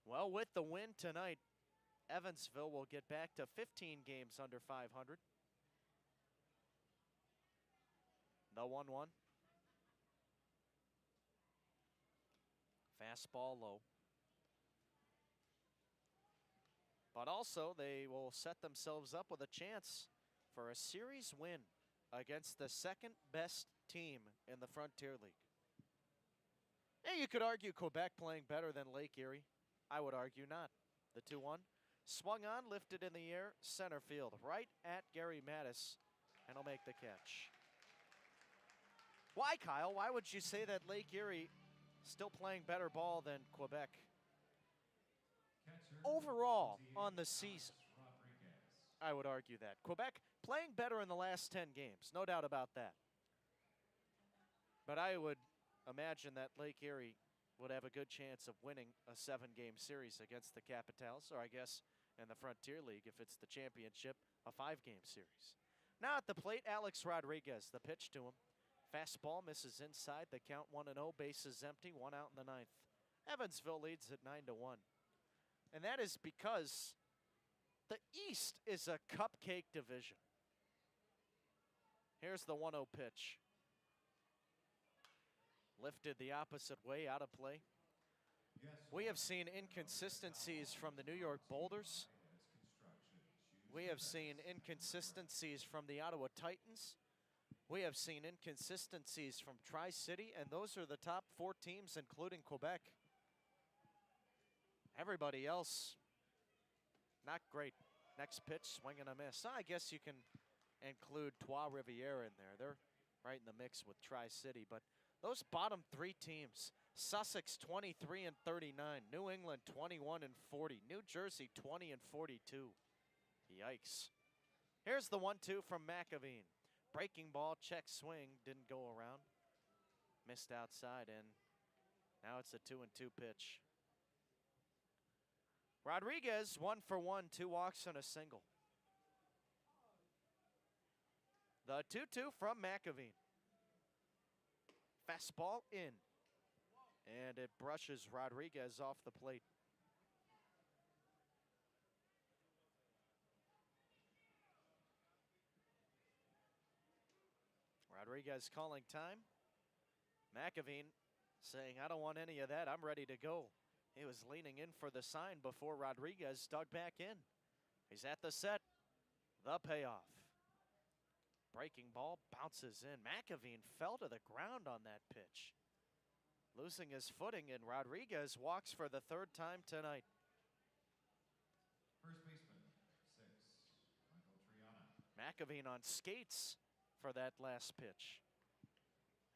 Well, with the win tonight, Evansville will get back to 15 games under 500. The 1-1. Fastball low. But also, they will set themselves up with a chance for a series win against the second best team in the Frontier League. Yeah, you could argue Quebec playing better than Lake Erie. I would argue not. The 2-1. Swung on, lifted in the air, center field, right at Gary Mattis, and he'll make the catch. Why, Kyle? Why would you say that Lake Erie still playing better ball than Quebec? Overall on the season, I would argue that. Quebec playing better in the last 10 games, no doubt about that. But I would imagine that Lake Erie would have a good chance of winning a 7-game series against the Capitals, or I guess in the Frontier League, if it's the championship, a 5-game series. Now at the plate, Alex Rodriguez, the pitch to him. Fastball misses inside, the count 1-0, bases empty, one out in the ninth. Evansville leads at 9-1. And that is because the East is a cupcake division. Here's the 1-0 pitch. Lifted the opposite way, out of play. We have seen inconsistencies from the New York Boulders. We have seen inconsistencies from the Ottawa Titans. We have seen inconsistencies from Tri-City, and those are the top 4 teams, including Quebec. Everybody else, not great. Next pitch, swing and a miss. I guess you can include Trois-Rivières in there. They're right in the mix with Tri-City, but those bottom 3 teams, Sussex 23-39, New England 21-40, New Jersey 20-42. Yikes. Here's the 1-2 from McAveen. Breaking ball, check swing, didn't go around. Missed outside, and now it's a 2-2 pitch. Rodriguez, 1 for 1, 2 walks and a single. The 2-2 from McAveen. Fastball in. And it brushes Rodriguez off the plate. Rodriguez calling time. McAveen saying, I don't want any of that. I'm ready to go. He was leaning in for the sign before Rodriguez dug back in. He's at the set. The payoff. Breaking ball bounces in. McAveen fell to the ground on that pitch, losing his footing, and Rodriguez walks for the third time tonight. First baseman, 6, Michael Triana. McAveen on skates for that last pitch.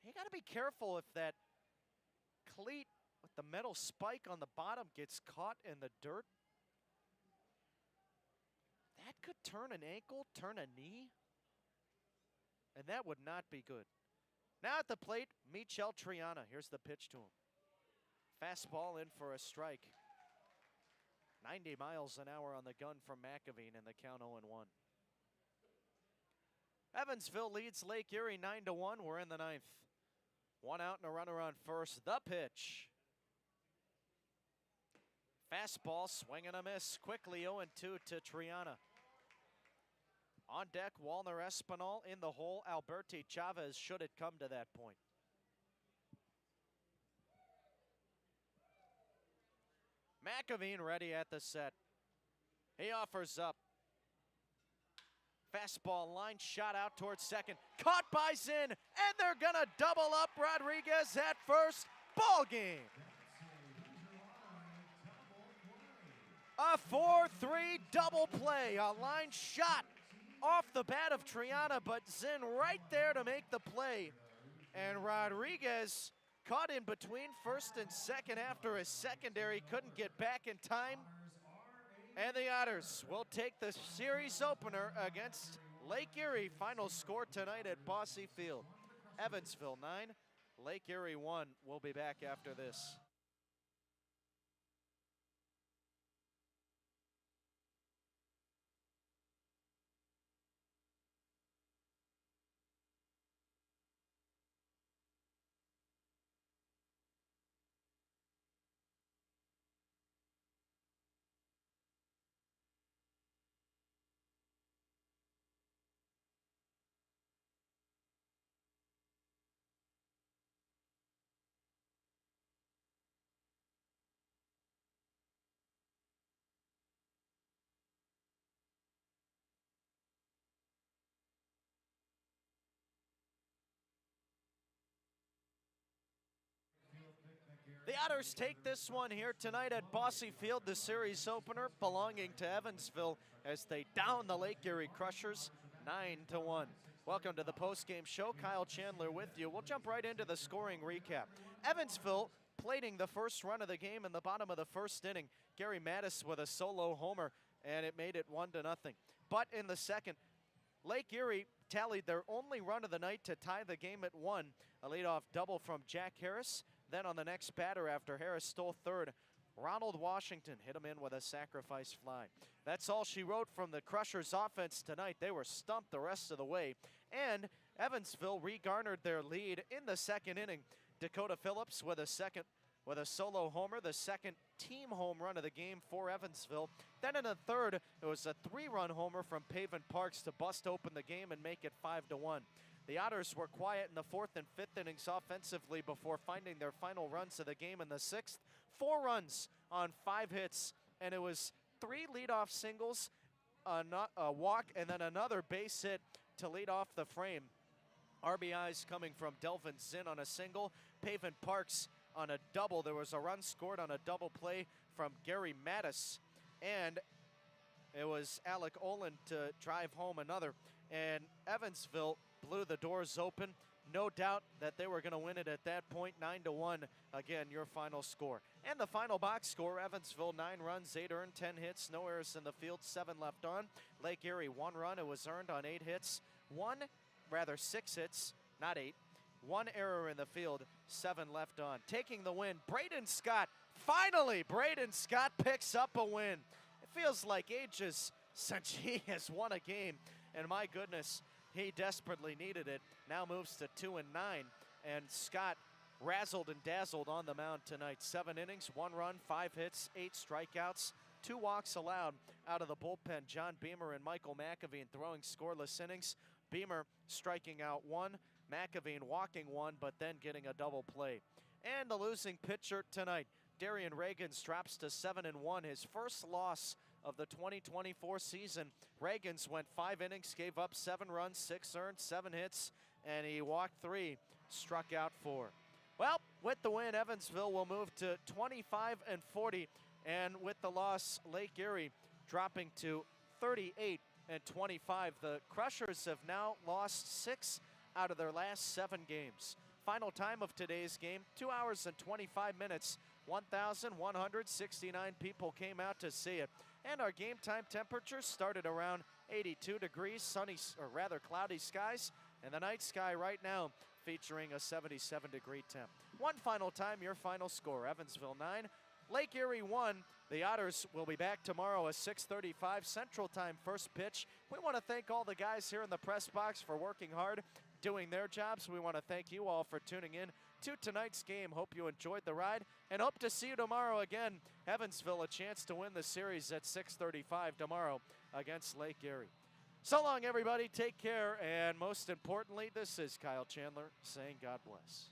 You got to be careful if that cleat with the metal spike on the bottom gets caught in the dirt. That could turn an ankle, turn a knee, and that would not be good. Now at the plate, Michel Triana. Here's the pitch to him. Fastball in for a strike. 90 miles an hour on the gun from McAveen, and the count 0-1. Evansville leads Lake Erie 9-1. We're in the ninth. One out and a runner on first. The pitch. Fastball, swing and a miss. Quickly 0-2 to Triana. On deck, Walner Espinal. In the hole, Alberti Chavez, should it come to that point. McAveen ready at the set. He offers up. Fastball line shot out towards second. Caught by Zinn, and they're gonna double up Rodriguez at first. Ball game. A 4-3 double play. A line shot off the bat of Triana, but Zinn right there to make the play. And Rodriguez caught in between first and second after his secondary couldn't get back in time. And the Otters will take the series opener against Lake Erie. Final score tonight at Bosse Field. Evansville 9, Lake Erie 1. We'll be back after this. The Otters take this one here tonight at Bosse Field, the series opener belonging to Evansville as they down the Lake Erie Crushers 9-1. Welcome to the postgame show. Kyle Chandler with you. We'll jump right into the scoring recap. Evansville plating the first run of the game in the bottom of the first inning. Gary Mattis with a solo homer, and it made it 1-0. But in the second, Lake Erie tallied their only run of the night to tie the game at 1. A leadoff double from Jack Harris. Then on the next batter after Harris stole third, Ronald Washington hit him in with a sacrifice fly. That's all she wrote from the Crushers offense tonight. They were stumped the rest of the way. And Evansville regarnered their lead in the second inning. Dakota Phillips with a solo homer, the second team home run of the game for Evansville. Then in the third, it was a 3-run homer from Pavin Parks to bust open the game and make it 5-1. The Otters were quiet in the fourth and fifth innings offensively before finding their final runs of the game in the sixth. 4 runs on 5 hits, and it was 3 leadoff singles, a walk, and then another base hit to lead off the frame. RBIs coming from Delvin Zinn on a single, Pavin Parks on a double. There was a run scored on a double play from Gary Mattis, and it was Alec Olin to drive home another. And Evansville blew the doors open. No doubt that they were going to win it at that point, 9-1. Again, your final score. And the final box score, Evansville 9 runs, 8 earned, 10 hits, no errors in the field, 7 left on. Lake Erie 1 run, it was earned on 8 hits. 6 hits, not 8. 1 error in the field, 7 left on. Taking the win, Braden Scott. Finally, Braden Scott picks up a win. It feels like ages since he has won a game. And my goodness, He desperately needed it. Now moves to 2-9, and Scott razzled and dazzled on the mound tonight. 7 innings, 1 run, 5 hits, 8 strikeouts, 2 walks allowed out of the bullpen. John Beamer and Michael McAveen throwing scoreless innings. Beamer striking out 1, McAveen walking 1, but then getting a double play. And the losing pitcher tonight, Darian Reagans, drops to 7-1, his first loss of the 2024 season. Reagans went 5 innings, gave up 7 runs, 6 earned, 7 hits, and he walked 3, struck out 4. Well, with the win, Evansville will move to 25-40, and with the loss, Lake Erie dropping to 38-25. The Crushers have now lost 6 out of their last 7 games. Final time of today's game, 2 hours and 25 minutes. 1,169 people came out to see it. And our game time temperature started around 82 degrees, sunny, or rather cloudy skies, and the night sky right now featuring a 77-degree temp. One final time, your final score, Evansville 9, Lake Erie 1. The Otters will be back tomorrow at 6:35 Central Time, first pitch. We want to thank all the guys here in the press box for working hard, doing their jobs. We want to thank you all for tuning in to tonight's game. Hope you enjoyed the ride and hope to see you tomorrow again. Evansville a chance to win the series at 6:35 tomorrow against Lake Erie. So long, everybody. Take care. And most importantly, this is Kyle Chandler saying God bless.